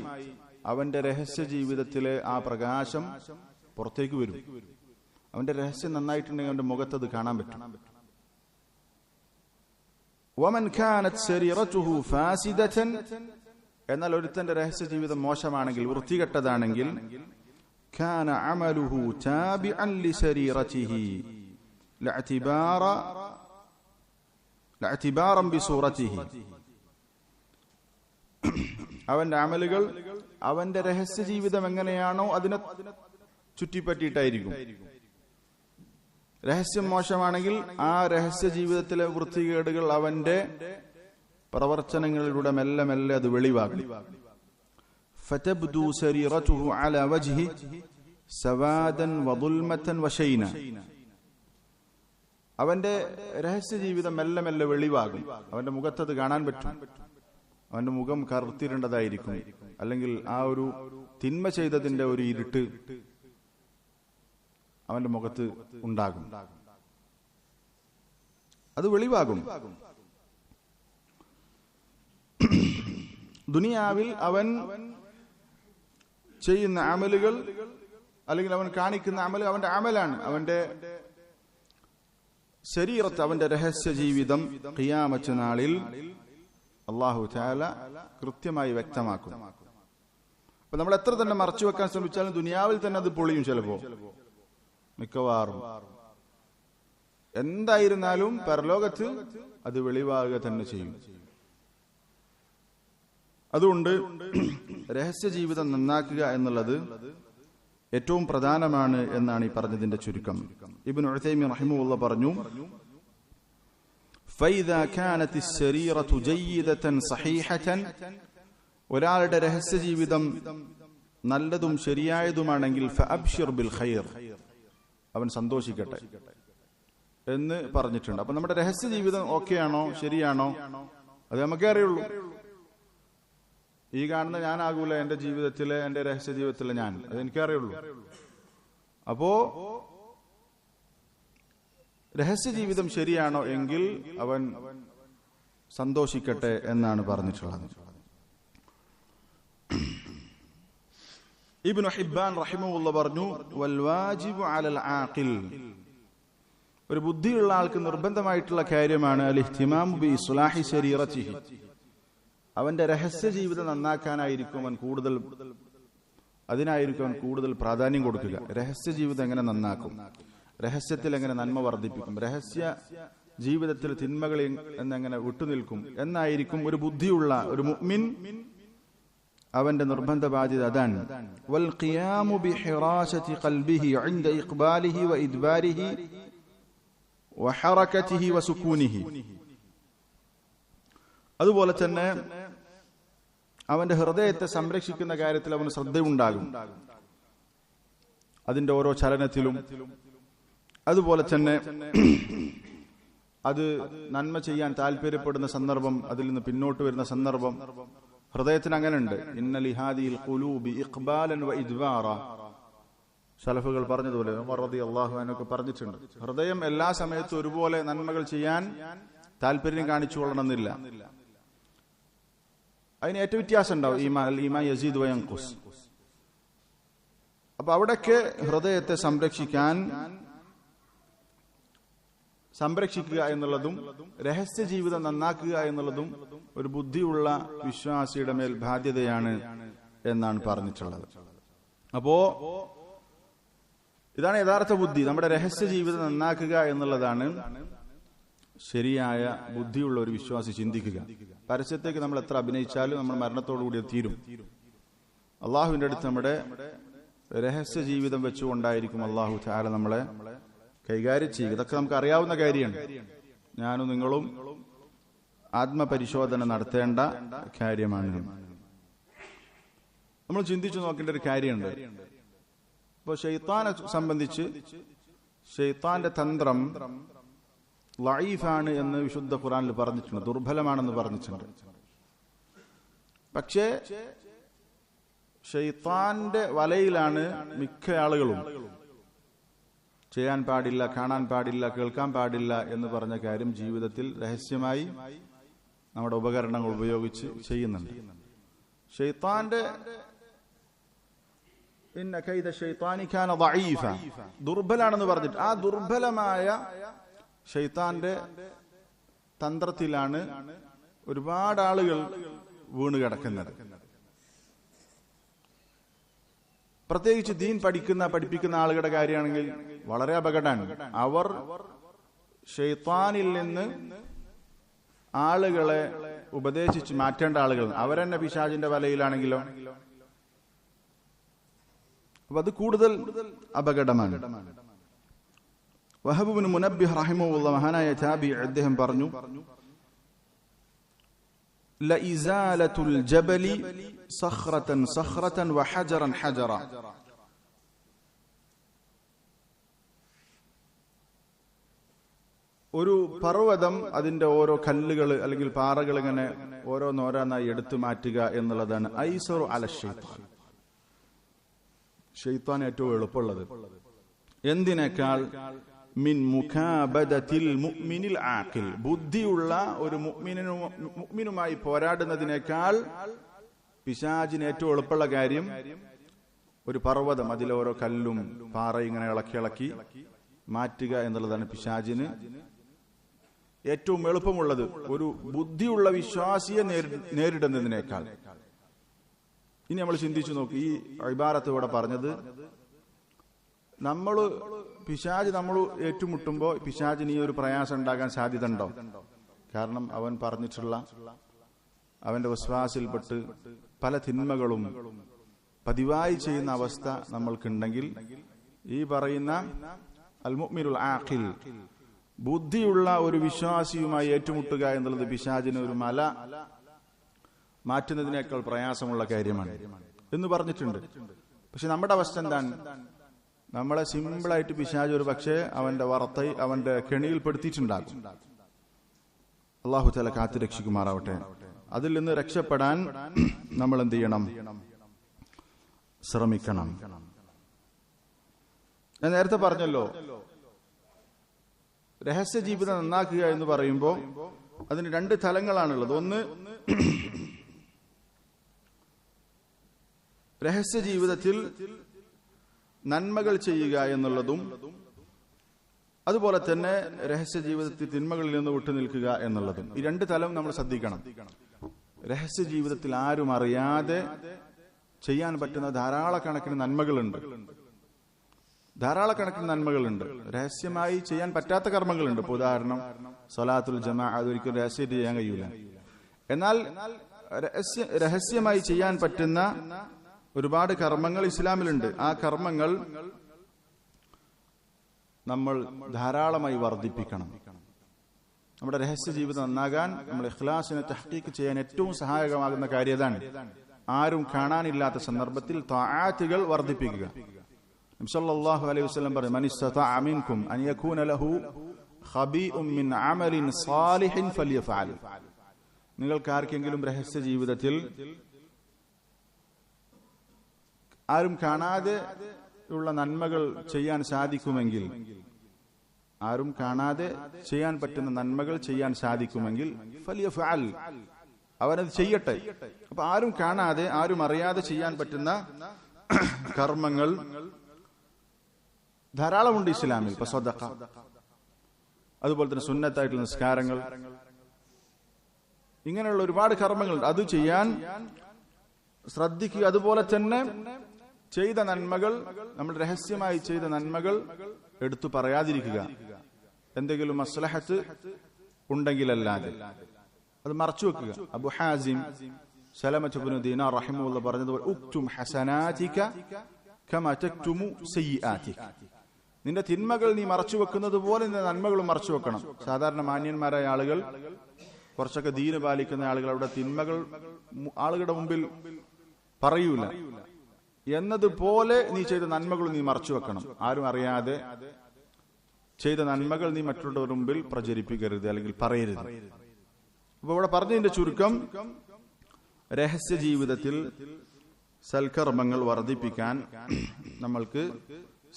അവന്റെ രഹസ്യ ജീവിതത്തിലെ ആ പ്രകാശം പുറത്തേക്ക് വരും. അവന്റെ രഹസ്യം നന്നായിട്ടുണ്ടെങ്കിൽ അവന്റെ മുഖത്ത് അത് കാണാൻ പറ്റും. വമൻ കാനത് സരീറതുഹു ഫാസിദതൻ, എന്നാൽ ഒരുത്തന്റെ രഹസ്യ ജീവിതം മോശമാണെങ്കിൽ, വൃത്തികെട്ടതാണെങ്കിൽ, കാന അമലുഹു താബിഅൻ ലിസരീറതിഹി ലഅതിബാറൻ ബിസൂറതിഹി. അവന്റെ അമലുകൾ അവന്റെ രഹസ്യ ജീവിതം എങ്ങനെയാണോ അതിനെ ചുറ്റിപ്പറ്റിയിട്ടായിരിക്കും. രഹസ്യം മോശമാണെങ്കിൽ ആ രഹസ്യ ജീവിതത്തിലെ വൃത്തികേടുകൾ അവന്റെ പ്രവർത്തനങ്ങളിലൂടെ മെല്ലെ മെല്ലെ അത് വെളിവാകും. ഫതബ്ദു സരീറതുഹു അലാ വജ്ഹി സവാദൻ വദുൽമതൻ വശൈന. അവന്റെ രഹസ്യ ജീവിതം മെല്ലെ മെല്ലെ വെളിവാകും. അവന്റെ മുഖത്തത് കാണാൻ പറ്റും. അവന്റെ മുഖം കറുത്തിരേണ്ടതായിരിക്കും, അല്ലെങ്കിൽ ആ ഒരു തിന്മ ചെയ്തതിന്റെ ഒരു ഇരുട്ട് അവന്റെ മുഖത്ത് ഉണ്ടാകും. അത് വെളിവാകും. ദുനിയാവിൽ അവൻ ചെയ്യുന്ന അമലുകൾ, അല്ലെങ്കിൽ അവൻ കാണിക്കുന്ന അമൽ അവന്റെ അമലാണ്. അവന്റെ ശരീരത്ത്, അവന്റെ രഹസ്യ ജീവിതം ഖിയാമത്ത് നാളിൽ അല്ലാഹു തആല കൃത്യമായി വ്യക്തമാക്കും. അപ്പൊ നമ്മൾ എത്ര തന്നെ മറച്ചു വെക്കാൻ ശ്രമിച്ചാലും ദുനിയാവിൽ തന്നെ അത് പൊളിയും. ചിലപ്പോ, മിക്കവാറും, എന്തായിരുന്നാലും പരലോകത്ത് അത് വെളിവാകുക തന്നെ ചെയ്യും. അതുകൊണ്ട് രഹസ്യ ജീവിതം നന്നാക്കുക എന്നുള്ളത് ഏറ്റവും പ്രധാനമാണ് എന്നാണ് ഈ പറഞ്ഞതിന്റെ ചുരുക്കം. ഇബ്നു ഉസൈമീൻ റഹിമഹുല്ലാഹ് പറഞ്ഞു, فإذا كانت السريرة جيدة صحيحة, ഒരാളുടെ രഹസ്യ ജീവിതം നല്ലതും ശരിയായതുമാണെങ്കിൽ ഫഅബ്ശിർ ബിൽ ഖൈർ, അവൻ സന്തോഷിക്കട്ടെ എന്ന് പറഞ്ഞിട്ടുണ്ട്. അപ്പൊ നമ്മുടെ രഹസ്യ ജീവിതം ഓക്കെയാണോ, ശരിയാണോ, അത് നമുക്കേ അറിയുള്ളൂ. ഈ കാണുന്ന ഞാനാകൂല എന്റെ ജീവിതത്തിലെ, എന്റെ രഹസ്യ ജീവിതത്തിലെ ഞാൻ, അത് എനിക്കേ അറിയുള്ളൂ. അപ്പോ രഹസ്യ ജീവിതം ശരിയാണോ എങ്കിൽ അവൻ സന്തോഷിക്കട്ടെ എന്നാണ് പറഞ്ഞിട്ടുള്ളത്. ഇബ്നു ഹിബ്ബാൻ റഹിമഹുല്ലാഹ് പറഞ്ഞു, വൽ വാജിബു അലൽ ആഖിൽ, ഒരു ബുദ്ധിയുള്ള ആൾക്ക് നിർബന്ധമായിട്ടുള്ള കാര്യമാണ് അൽ ഇഹ്തിമാമു ബി ഇസ്ലാഹി ശരീറതിഹി, അവന്റെ രഹസ്യ ജീവിതം നന്നാക്കാനായിരിക്കും അവൻ കൂടുതൽ പ്രാധാന്യം കൊടുക്കുക. രഹസ്യ ജീവിതം എങ്ങനെ നന്നാക്കും, രഹസ്യത്തിൽ എങ്ങനെ നന്മ വർദ്ധിപ്പിക്കും, രഹസ്യ ജീവിതത്തിൽ തിന്മകൾ എന്നെങ്ങനെ വിട്ടുനിൽക്കും എന്നായിരിക്കും ഒരു ബുദ്ധിയുള്ള ഒരു മുഅ്മിൻ അവന്റെ നിർബന്ധ ബാധ്യത അതാണ്. വൽ ഖിയാമു ബിഹിറാസതി ഖൽബിഹി ഇൻദ ഇഖ്ബാലിഹി വഇദ്ബാരിഹി വഹറകതിഹി വസുകൂനിഹി. അതുപോലെ തന്നെ അവന്റെ ഹൃദയത്തെ സംരക്ഷിക്കുന്ന കാര്യത്തിൽ അവന് ശ്രദ്ധയുണ്ടാകും, അതിന്റെ ഓരോ ചലനത്തിലും. അതുപോലെ തന്നെ അത് നന്മ ചെയ്യാൻ താല്പര്യപ്പെടുന്ന സന്ദർഭം, അതിൽ നിന്ന് പിന്നോട്ട് വരുന്ന സന്ദർഭം ഹൃദയത്തിന് അങ്ങനെ ഉണ്ട്. ഇന്ന ലിഹാദിൽ ഖുലൂബി ഇഖ്ബാലൻ വ ഇദ്ബാറ, സലഫുകൾ പറഞ്ഞതുപോലെ ഉമർ റളിയല്ലാഹു അൻഹു പറഞ്ഞിട്ടുണ്ട്, ഹൃദയം എല്ലാ സമയത്തും ഒരുപോലെ നന്മകൾ ചെയ്യാൻ താല്പര്യം കാണിച്ചു കൊള്ളണമെന്നില്ല. അതിന് ഏറ്റവും വ്യത്യാസം ഉണ്ടാവും. ഈമാൻ യസീദ് വ യൻഖുസ്. അപ്പൊ അവിടൊക്കെ ഹൃദയത്തെ സംരക്ഷിക്കുക എന്നുള്ളതും രഹസ്യ ജീവിതം നന്നാക്കുക എന്നുള്ളതും ഒരു ബുദ്ധിയുള്ള വിശ്വാസിയുടെ മേൽ ബാധ്യതയാണ് എന്നാണ് പറഞ്ഞിട്ടുള്ളത്. അപ്പോ ഇതാണ് യഥാർത്ഥ ബുദ്ധി. നമ്മുടെ രഹസ്യ ജീവിതം നന്നാക്കുക എന്നുള്ളതാണ് ശരിയായ ബുദ്ധിയുള്ള ഒരു വിശ്വാസി ചിന്തിക്കുക. പരസ്യത്തേക്ക് നമ്മൾ എത്ര അഭിനയിച്ചാലും നമ്മൾ മരണത്തോടുകൂടി തീരും. അള്ളാഹുവിന്റെ അടുത്ത് നമ്മുടെ രഹസ്യ ജീവിതം വെച്ചുകൊണ്ടായിരിക്കും അള്ളാഹു തആല നമ്മളെ കൈകാര്യം ചെയ്യുക. ഇതൊക്കെ നമുക്ക് അറിയാവുന്ന കാര്യമാണ്. ഞാനും നിങ്ങളും ആത്മപരിശോധന നടത്തേണ്ട കാര്യമാണ്. നമ്മൾ ചിന്തിച്ചു നോക്കേണ്ട ഒരു കാര്യമുണ്ട്. ഇപ്പോൾ ശൈത്താനെ സംബന്ധിച്ച് ശൈത്താന്റെ തന്ത്രം ലഈഫാണ് എന്ന് വിശുദ്ധ ഖുർആനിൽ പറഞ്ഞിട്ടുണ്ട്, ദുർബലമാണെന്ന് പറഞ്ഞിട്ടുണ്ട്. പക്ഷേ ശൈത്താന്റെ വലയിലാണ് മിക്ക ആളുകളും. ചെയ്യാൻ പാടില്ല, കാണാൻ പാടില്ല, കേൾക്കാൻ പാടില്ല എന്ന് പറഞ്ഞ കാര്യം ജീവിതത്തിൽ രഹസ്യമായി നമ്മുടെ ഉപകരണങ്ങൾ ഉപയോഗിച്ച് ചെയ്യുന്നുണ്ട്. ശൈത്താന്റെ ഇന്ന കൈദ ശൈത്താനി കാന ദഈഫ, ദുർബലാണെന്ന് പറഞ്ഞിട്ട് ആ ദുർബലമായ ശൈത്താന്റെ തന്ത്രത്തിലാണ് ഒരുപാട് ആളുകൾ വീണ് കിടക്കുന്നത്. പ്രത്യേകിച്ച് ദീൻ പഠിപ്പിക്കുന്ന ആളുകളുടെ കാര്യമാണെങ്കിൽ വളരെ അപകടമാണ്. അവർ ശൈത്താനിൽ നിന്ന് ആളുകളെ ഉപദേശിച്ച് മാറ്റേണ്ട ആളുകൾ അവരെന്നെ പിശാചിന്റെ വലയിലാണെങ്കിലോ, അപ്പൊ അത് കൂടുതൽ അപകടമാണ്. വഹബ് ഇബ്നു മുനബ്ബിഹ് റഹിമഹുല്ലാഹ്, മഹാനായ താബിഈ, അദ്ദേഹം പറഞ്ഞു, ലഇസാലത്തുൽ ജബലി സഖറതൻ സഖറതൻ വഹജറൻ ഹജറ, ഒരു പർവ്വതം അതിന്റെ ഓരോ കല്ലുകൾ അല്ലെങ്കിൽ പാറകൾ ഇങ്ങനെ ഓരോന്നോരോന്നായി എടുത്തു മാറ്റുക എന്നുള്ളതാണ് ഐസറു അല ശൈത്താൻ, ശൈത്താൻ ഏറ്റവും എളുപ്പമുള്ളത്. എന്തിനേക്കാൾ മിൻ മുഖാബദത്തിൽ മുഅ്മിനിൽ ആഖിൽ, ബുദ്ധിയുള്ള ഒരു മുഅ്മിനുമായി പോരാടുന്നതിനേക്കാൾ പിശാചിന് ഏറ്റവും എളുപ്പമുള്ള കാര്യം ഒരു പർവ്വതം അതിലോരോ കല്ലും പാറയും ഇങ്ങനെ ഇളക്കി മാറ്റുക എന്നുള്ളതാണ് പിശാചിന് ഏറ്റവും എളുപ്പമുള്ളത്, ഒരു ബുദ്ധിയുള്ള വിശ്വാസിയെ നേരിടുന്നതിനേക്കാൾ. ഇനി നമ്മൾ ചിന്തിച്ചു നോക്കി, ഈ ഇബാറത്ത് ഇവിടെ പറഞ്ഞത് പിശാച് നമ്മൾ ഏറ്റുമുട്ടുമ്പോൾ പിശാചിന് ഈ ഒരു പ്രയാസം ഉണ്ടാകാൻ സാധ്യത ഉണ്ടോ? കാരണം അവൻ പറഞ്ഞിട്ടുള്ള അവന്റെ വിശ്വാസത്തിൽപ്പെട്ട് പല തിന്മകളും പതിവായി ചെയ്യുന്ന അവസ്ഥ നമ്മൾക്കുണ്ടെങ്കിൽ ഈ പറയുന്ന അൽ മുഅ്മിനുൽ ആഖിൽ, ബുദ്ധിയുള്ള ഒരു വിശ്വാസിയുമായി ഏറ്റുമുട്ടുക എന്നുള്ളത് പിശാചിന് ഒരു മല മാറ്റുന്നതിനേക്കാൾ പ്രയാസമുള്ള കാര്യമാണ് എന്ന് പറഞ്ഞിട്ടുണ്ട്. പക്ഷെ നമ്മുടെ അവസ്ഥ എന്താണ്? നമ്മളെ സിമ്പിളായിട്ട് പിശാച് ഒരു പക്ഷേ അവന്റെ കെണിയിൽപ്പെടുത്തിയിട്ടുണ്ടാകും. അല്ലാഹു തആല കാത്തു രക്ഷിക്കുമാറാവട്ടെ. അതിൽ നിന്ന് രക്ഷപ്പെടാൻ നമ്മൾ എന്ത് ചെയ്യണം? ശ്രമിക്കണം. ഞാൻ നേരത്തെ പറഞ്ഞല്ലോ, രഹസ്യ ജീവിതം നന്നാക്കുക എന്ന് പറയുമ്പോൾ അതിന് രണ്ട് തലങ്ങളാണുള്ളത്. ഒന്ന്, രഹസ്യ ജീവിതത്തിൽ നന്മകൾ ചെയ്യുക എന്നുള്ളതും അതുപോലെ തന്നെ രഹസ്യ ജീവിതത്തിൽ തിന്മകളിൽ നിന്ന് വിട്ടുനിൽക്കുക എന്നുള്ളതും. ഈ രണ്ട് തലം നമ്മൾ ശ്രദ്ധിക്കണം. രഹസ്യ ജീവിതത്തിൽ ആരും അറിയാതെ ചെയ്യാൻ പറ്റുന്ന ധാരാളക്കണക്കിന് നന്മകളുണ്ട്. രഹസ്യമായി ചെയ്യാൻ പറ്റാത്ത കർമ്മങ്ങളുണ്ട്. ഇപ്പോൾ ഉദാഹരണം സ്വലാത്തുൽ ജമാഅ, അതൊരിക്കലും രഹസ്യമായിട്ട് ചെയ്യാൻ കഴിയൂല. എന്നാൽ രഹസ്യമായി ചെയ്യാൻ പറ്റുന്ന ഒരുപാട് കർമ്മങ്ങൾ ഇസ്ലാമിലുണ്ട്. ആ കർമ്മങ്ങൾ നമ്മൾ ധാരാളമായി വർദ്ധിപ്പിക്കണം. നമ്മുടെ രഹസ്യ ജീവിതം നന്നാകാൻ നമ്മൾ ഇഖ്ലാസിനെ തഹ്ഖീഖ് ചെയ്യാൻ ഏറ്റവും സഹായകമാകുന്ന കാര്യം അതാണ്. ആരും കാണാനില്ലാത്ത സന്ദർഭത്തിൽ തആത്തുകൾ വർദ്ധിപ്പിക്കുക. നബി സല്ലല്ലാഹു അലൈഹി വസല്ലം പറഞ്ഞു, മൻ ഇസ്തതഅ മിൻകും അൻ യകൂന ലഹു ഖബീഉൻ മിൻ അമലിൻ സാലിഹിൻ ഫൽയഫഅൽ. നിങ്ങൾക്ക് ആർക്കെങ്കിലും രഹസ്യ ജീവിതത്തിൽ ആരും കാണാതെ ഉള്ള നന്മകൾ ചെയ്യാൻ സാധിക്കുമെങ്കിൽ, ആരും കാണാതെ ചെയ്യാൻ പറ്റുന്ന നന്മകൾ ചെയ്യാൻ സാധിക്കുമെങ്കിൽ ഫൽയഫഅൽ, അവനത് ചെയ്യട്ടെ. അപ്പൊ ആരും കാണാതെ ആരും അറിയാതെ ചെയ്യാൻ പറ്റുന്ന കർമ്മങ്ങൾ ധാരാളമുണ്ട് ഇസ്ലാമിൽ. ഇപ്പൊ സദഖ, അതുപോലെ തന്നെ സുന്നത്തായിട്ടുള്ള നിസ്കാരങ്ങൾ, ഇങ്ങനെയുള്ള ഒരുപാട് കർമ്മങ്ങളുണ്ട്. അത് ചെയ്യാൻ ശ്രദ്ധിക്കുക. അതുപോലെ തന്നെ ചെയ്ത നന്മകൾ, നമ്മൾ രഹസ്യമായി ചെയ്ത നന്മകൾ എടുത്തു പറയാതിരിക്കുക. എന്തെങ്കിലും മസ്ലഹത്ത് ഉണ്ടെങ്കിലല്ലാതെ അത് മറച്ചു വെക്കുക. അബു ഹാസിം സലമത്ത് ഇബ്നു ദീനാർ റഹിമഹുല്ലാഹ് പറഞ്ഞതുപോലെ, ഉക്തും ഹസനാതിക കമാ തക്തുമു സയ്യിആതിക. നിന്റെ തിന്മകൾ നീ മറച്ചു വെക്കുന്നത് പോലെ നിന്റെ നന്മകളും മറച്ചു വെക്കണം. സാധാരണ മാന്യന്മാരായ ആളുകൾ, കുറച്ചൊക്കെ ദീന് പാലിക്കുന്ന ആളുകൾ, അവിടെ തിന്മകൾ ആളുകളുടെ മുമ്പിൽ പറയൂല. എന്നതുപോലെ നീ ചെയ്ത നന്മകൾ നീ മറച്ചു വെക്കണം. ആരും അറിയാതെ ചെയ്ത നന്മകൾ നീ മറ്റുള്ളവരുടെ മുമ്പിൽ പ്രചരിപ്പിക്കരുത്, അല്ലെങ്കിൽ പറയരുത്. അപ്പൊ ഇവിടെ പറഞ്ഞതിന്റെ ചുരുക്കം, രഹസ്യ ജീവിതത്തിൽ സൽക്കർമ്മങ്ങൾ വർദ്ധിപ്പിക്കാൻ നമ്മൾക്ക്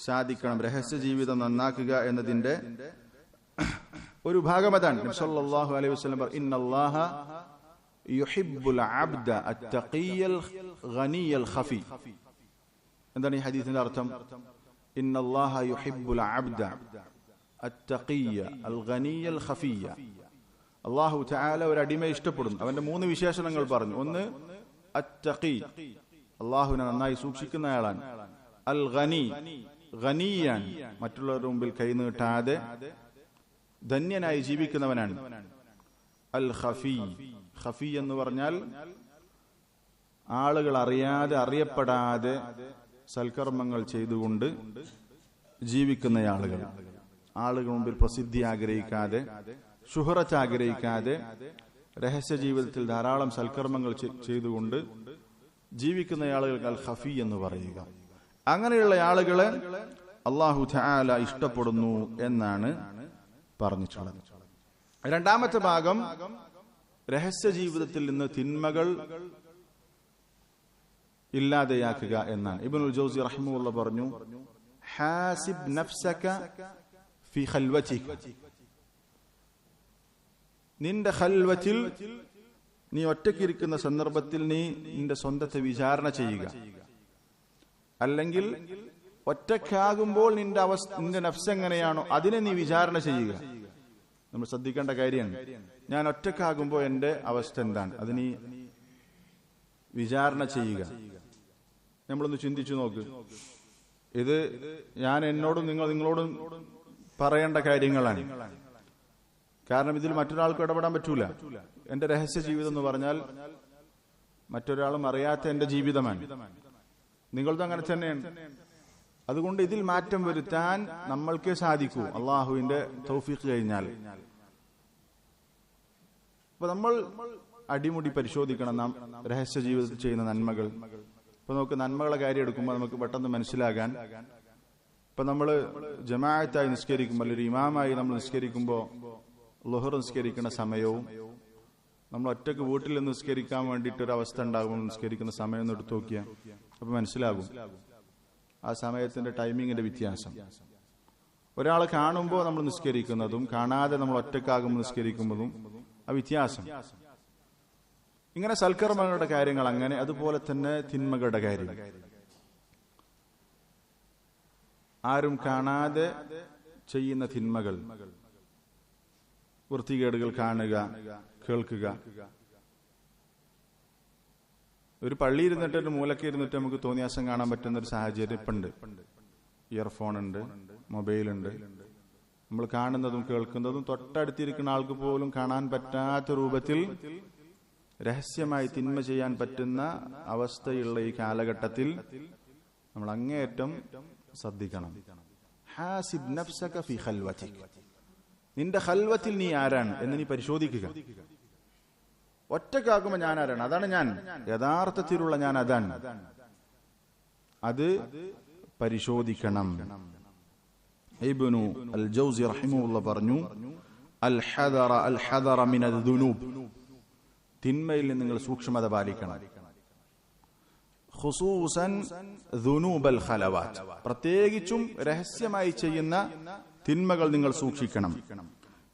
സാധിക്കണം. രഹസ്യ ജീവിതം നന്നാക്കുക എന്നതിന്റെ ഒരു ഭാഗം അതാണ്. നബി സല്ലല്ലാഹു അലൈഹി വസല്ലം പറഞ്ഞു, ഇന്നല്ലാഹ യുഹിബ്ബുൽ അബ്ദ അത്തഖിയ്യൽ ഗനിയൽ ഖഫി. എന്താണ് ഈ ഹദീസിന്റെ അർത്ഥം? ഇന്നല്ലാഹ യുഹിബ്ബുൽ അബ്ദ അത്തഖിയ്യ അൽ ഗനിയൽ ഖഫിയ്യ. അല്ലാഹു തആല ഒരു അടിമയെ ഇഷ്ടപ്പെടുന്നു. അവന്റെ 3 വിശേഷണങ്ങൾ പറഞ്ഞു. ഒന്ന്, അത്തഖി, അല്ലാഹുവിനെ നന്നായി സൂക്ഷിക്കുന്നയാളാണ്. അൽ ഗനി, ഗനിയാൻ, മറ്റുള്ളവരുടെ മുമ്പിൽ കൈനീട്ടാതെ ധന്യനായി ജീവിക്കുന്നവനാണ്. അൽ ഖഫി, ഖഫി എന്ന് പറഞ്ഞാൽ ആളുകൾ അറിയാതെ, അറിയപ്പെടാതെ സൽക്കർമ്മങ്ങൾ ചെയ്തുകൊണ്ട് ജീവിക്കുന്ന ആളുകൾ. ആളുകൾ മുമ്പിൽ പ്രസിദ്ധി ആഗ്രഹിക്കാതെ, ശുഹറത്ത് ആഗ്രഹിക്കാതെ, രഹസ്യ ജീവിതത്തിൽ ധാരാളം സൽക്കർമ്മങ്ങൾ ചെയ്തുകൊണ്ട് ജീവിക്കുന്ന ആളുകൾക്ക് അൽ ഖഫി എന്ന് പറയുക. അങ്ങനെയുള്ള ആളുകളെ അല്ലാഹു തആല ഇഷ്ടപ്പെടുന്നു എന്നാണ് പറഞ്ഞിട്ടുള്ളത്. രണ്ടാമത്തെ ഭാഗം, രഹസ്യ ജീവിതത്തിൽ നിന്ന് തിന്മകൾ ഇല്ലാതെയാക്കുക എന്നാണ്. ഇബ്നുൽ ജൗസി റഹിമഹുല്ലാഹ് പറഞ്ഞു, ഹാസിബ് നഫ്സക ഫി ഖൽവതിക. നിന്റെ ഖൽവത്തിൽ, നീ ഒറ്റയ്ക്കിരിക്കുന്ന സന്ദർഭത്തിൽ നീ നിന്റെ സ്വന്തത്തെ വിചാരണ ചെയ്യുക. അല്ലെങ്കിൽ ഒറ്റയ്ക്കാകുമ്പോൾ നിന്റെ നഫ്സ് എങ്ങനെയാണോ അതിനെ നീ വിചാരണ ചെയ്യുക. നമ്മൾ ശ്രദ്ധിക്കേണ്ട കാര്യമാണ്. ഞാൻ ഒറ്റയ്ക്കാകുമ്പോൾ എന്റെ അവസ്ഥ എന്താണ്, അത് നീ വിചാരണ ചെയ്യുക. നമ്മളൊന്ന് ചിന്തിച്ചു നോക്ക്. ഇത് ഞാൻ എന്നോടും നിങ്ങളോടും പറയേണ്ട കാര്യങ്ങളാണ്. കാരണം ഇതിൽ മറ്റൊരാൾക്ക് ഇടപെടാൻ പറ്റൂല. എന്റെ രഹസ്യ ജീവിതം എന്ന് പറഞ്ഞാൽ മറ്റൊരാളും അറിയാത്ത എന്റെ ജീവിതമാണ്. നിങ്ങളതും അങ്ങനെ തന്നെയാണ്. അതുകൊണ്ട് ഇതിൽ മാറ്റം വരുത്താൻ നമ്മൾക്കേ സാധിക്കൂ, അള്ളാഹുവിന്റെ തൗഫീഖ് കഴിഞ്ഞാൽ. അപ്പൊ നമ്മൾ അടിമുടി പരിശോധിക്കണം നാം രഹസ്യ ജീവിതത്തിൽ ചെയ്യുന്ന നന്മകൾ. ഇപ്പൊ നമുക്ക് നന്മകളെ കാര്യം എടുക്കുമ്പോൾ നമുക്ക് പെട്ടെന്ന് മനസ്സിലാകാൻ, ഇപ്പൊ നമ്മള് ജമാഅത്തായി നിസ്കരിക്കുമ്പോൾ, അല്ലെങ്കിൽ ഇമാമായി നമ്മൾ നിസ്കരിക്കുമ്പോൾ, ളുഹർ നിസ്കരിക്കുന്ന സമയവും നമ്മൾ ഒറ്റക്ക് വീട്ടിൽ നിന്ന് നിസ്കരിക്കാൻ വേണ്ടിയിട്ട് ഒരു അവസ്ഥ ഉണ്ടാകുമ്പോൾ നിസ്കരിക്കുന്ന സമയം ഒന്ന് എടുത്തു നോക്കിയാൽ അപ്പൊ മനസ്സിലാകും ആ സമയത്തിന്റെ ടൈമിങ്ങിന്റെ വ്യത്യാസം. ഒരാളെ കാണുമ്പോൾ നമ്മൾ നിസ്കരിക്കുന്നതും കാണാതെ നമ്മൾ ഒറ്റക്കാകുമ്പോൾ നിസ്കരിക്കുന്നതും ആ വ്യത്യാസം. ഇങ്ങനെ സൽക്കർമ്മങ്ങളുടെ കാര്യങ്ങൾ അങ്ങനെ, അതുപോലെ തന്നെ തിന്മകളുടെ കാര്യം. ആരും കാണാതെ ചെയ്യുന്ന തിന്മകൾ, വൃത്തികേടുകൾ കാണുക, കേൾക്കുക. ഒരു പള്ളിയിൽ ഇരുന്നിട്ട് ഒരു മൂലക്ക് ഇരുന്നിട്ട് നമുക്ക് തോന്നിയാസം കാണാൻ പറ്റുന്ന ഒരു സാഹചര്യം ഇപ്പുണ്ട്. ഇയർഫോൺ ഉണ്ട്, മൊബൈലുണ്ട്. നമ്മൾ കാണുന്നതും കേൾക്കുന്നതും തൊട്ടടുത്തിരിക്കുന്ന ആൾക്ക് പോലും കാണാൻ പറ്റാത്ത രൂപത്തിൽ രഹസ്യമായി തിന്മ ചെയ്യാൻ പറ്റുന്ന അവസ്ഥയുള്ള ഈ കാലഘട്ടത്തിൽ നമ്മൾ അങ്ങേയറ്റം ശ്രദ്ധിക്കണം. ഹാസിബ് നഫ്സക ഫി ഖൽവതിക. നിന്റെ ഖൽവത്തിൽ നീ ആരാണ് എന്ന് നീ പരിശോധിക്കുക. ഒറ്റക്കാകുമ്പോൾ ഞാൻ ആരാണ്? അതാണ് ഞാൻ, യഥാർത്ഥത്തിലുള്ള ഞാൻ അതാണ്. അത് പരിശോധിക്കണം. ഇബ്നു അൽ ജൗസി റഹിമഹുല്ലാഹ് പറഞ്ഞു, അൽ ഹദറ മിനൽ ദുനൂബ്. തിന്മയിൽ നിന്ന് നിങ്ങൾ സൂക്ഷ്മത പാലിക്കണം. ഖുസൂസൻ ദുനൂബൽ ഖലവാത്ത്. പ്രത്യേകിച്ചും രഹസ്യമായി ചെയ്യുന്ന തിന്മകൾ നിങ്ങൾ സൂക്ഷിക്കണം.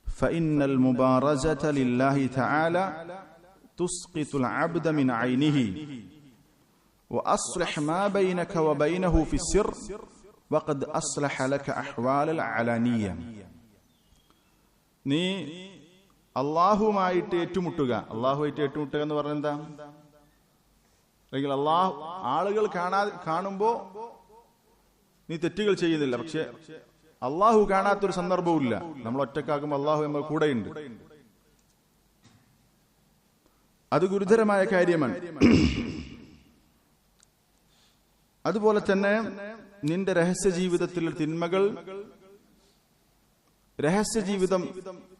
ഫഇന്നൽ മുബാറസത ലില്ലാഹി തആല തുസ്ഖിതുൽ അബ്ദ മിൻ ഐനിഹി വഅസ്ലിഹ് മാ ബൈനക വബൈനഹു ഫിസ്സിർ വഖദ് അസ്ലഹ ലക അഹ്വാലൽ അലാനിയ. നീ അല്ലാഹുമായിട്ട് ഏറ്റുമുട്ടുക. അല്ലാഹുമായിട്ട് ഏറ്റുമുട്ടുക എന്ന് പറഞ്ഞാൽ എന്താ? അല്ലെങ്കിൽ ആളുകൾ കാണുമ്പോ നീ തെറ്റുകൾ ചെയ്യുന്നില്ല, പക്ഷെ അള്ളാഹു കാണാത്തൊരു സന്ദർഭവും ഇല്ല. നമ്മൾ ഒറ്റക്കാകുമ്പോൾ അള്ളാഹു നമ്മൾ കൂടെയുണ്ട്. അത് ഗുരുതരമായ കാര്യമാണ്. അതുപോലെ തന്നെ നിന്റെ രഹസ്യ ജീവിതത്തിൽ തിന്മകൾ, രഹസ്യ ജീവിതം,